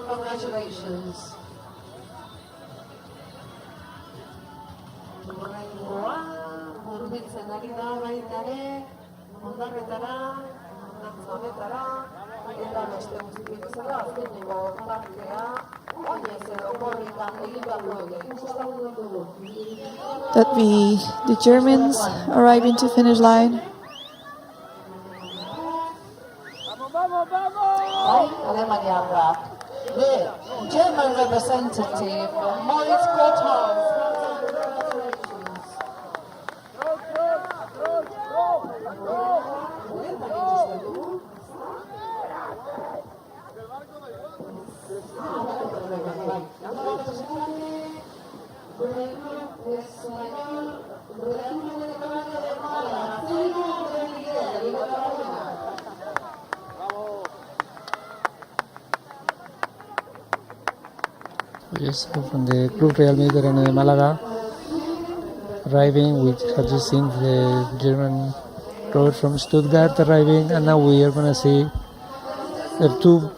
Congratulations. That be the Germans arriving to finish line. Alemania, the German representative, Moritz Grothaus. Yes, from the Club Real Mediterráneo de Málaga, arriving. We have just seen the German road from Stuttgart arriving, and now we are going to see the two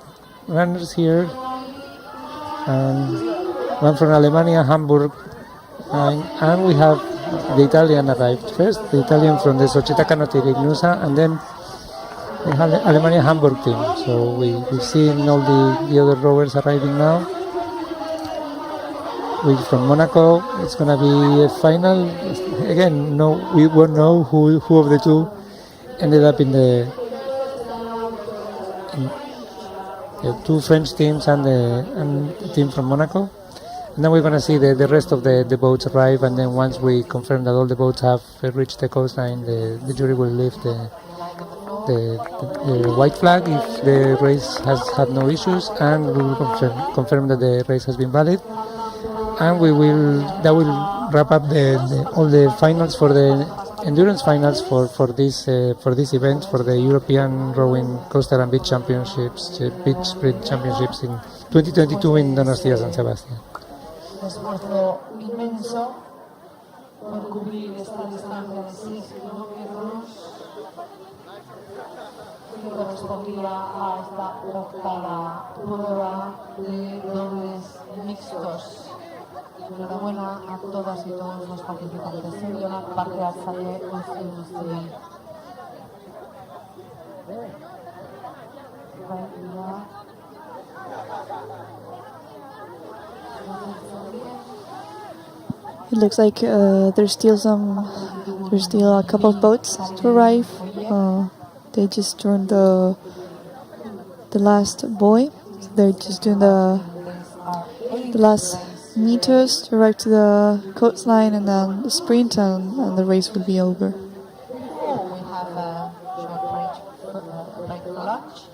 runners here, and one from Alemania, Hamburg, and we have the Italian arrived first, the Italian from the Società Canottieri Ignusa, and then the Alemania Hamburg team. So we've seen all the other rowers arriving now. We from Monaco, it's going to be a final. Again, we won't know who of the two ended up in the two French teams and the team from Monaco. And then we're going to see the rest of the boats arrive, and then once we confirm that all the boats have reached the coastline, the jury will lift the white flag if the race has had no issues, and we will confirm that the race has been valid. And that will wrap up all the finals for the endurance finals for this event, for the European Rowing Coastal and Beach Championships, Beach Sprint Championships in 2022 in Donostia San Sebastián. Esfuerzo inmenso por cubrir esta distancia de 6 kilómetros que correspondía a esta octava prueba de dobles mixtos. Enhorabuena a todas y todos los participantes. Silvia Parque Salle, It looks like there's still a couple of boats to arrive. They just joined the last buoy. They're just doing the last meters to arrive to the coastline, and then the sprint, and the race will be over. We have a short break for lunch.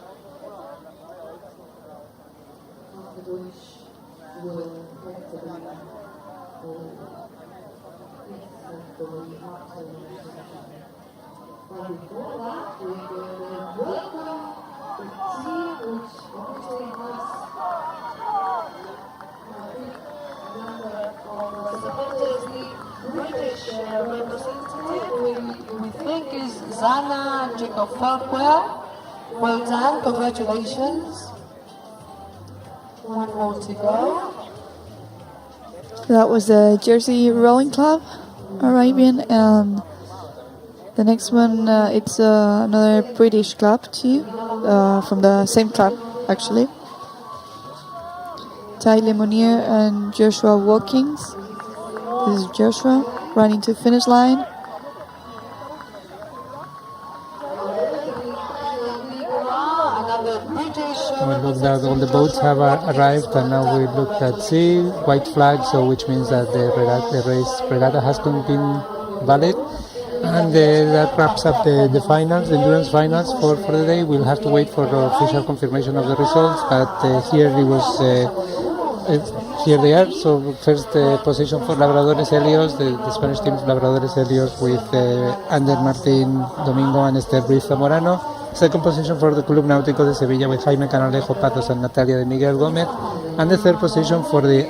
British representative, we think is Zana Jacob Falkwell. Well done, congratulations. One more to go. That was the Jersey Rowing Club arriving, and the next one it's another British club too, from the same club actually. Ty Lemonnier and Joshua Watkins. This is Joshua running to finish line. We looked at all the boats have arrived, and now we look at sea, white flag, so which means that the regatta has been valid. And that wraps up the finals, the endurance finals for the day. We'll have to wait for the official confirmation of the results, but here they are. So first position for Labradores Helios, the Spanish team's Labradores Helios with Ander Martín Domingo and Esther Ruiz Zamorano. Second position for the Club Náutico de Sevilla with Jaime Canalejo Patos and Natalia de Miguel Gómez. And the third position for the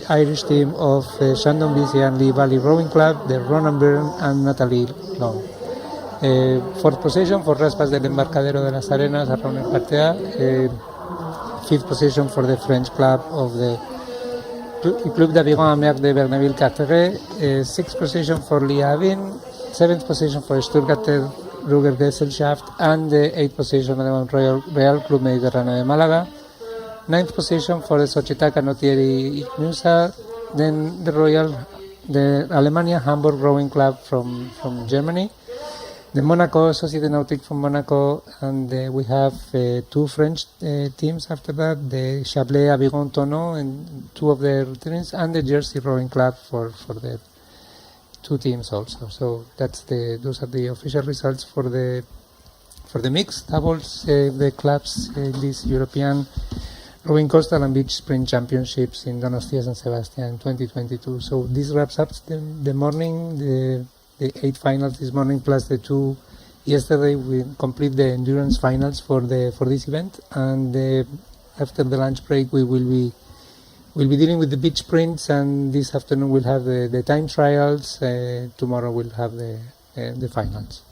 Irish team of Shandon Beasy and Lee Valley Rowing Club, the Ronan Byrne and Natalie Long. Fourth position for Raspas del Embarcadero de las Arenas, around el parte A. Fifth position for the French club of the Club d'Aviron à Mer de Berneville-Carteret. Sixth position for Liavin. Seventh position for Stuttgarter Ruger Gesellschaft, and the 8th position of the Real Club Mediterráneo de Málaga. 9th position for the Società Canottieri Ignusa, then the Alemania Hamburg Rowing Club from Germany, the Monaco Société Nautique from Monaco, and we have two French teams after that, the Chablais Aviron Tonneau and two of their teams, and the Jersey Rowing Club for the two teams also. So those are the official results for the mixed doubles, the clubs in this European Rowing Coastal and Beach Sprint Championships in Donostia San Sebastian 2022. So this wraps up the morning, the 8 finals this morning plus the 2 yesterday. We complete the endurance finals for this event, and after the lunch break we'll be dealing with the beach sprints, and this afternoon we'll have the time trials. Tomorrow we'll have the finals.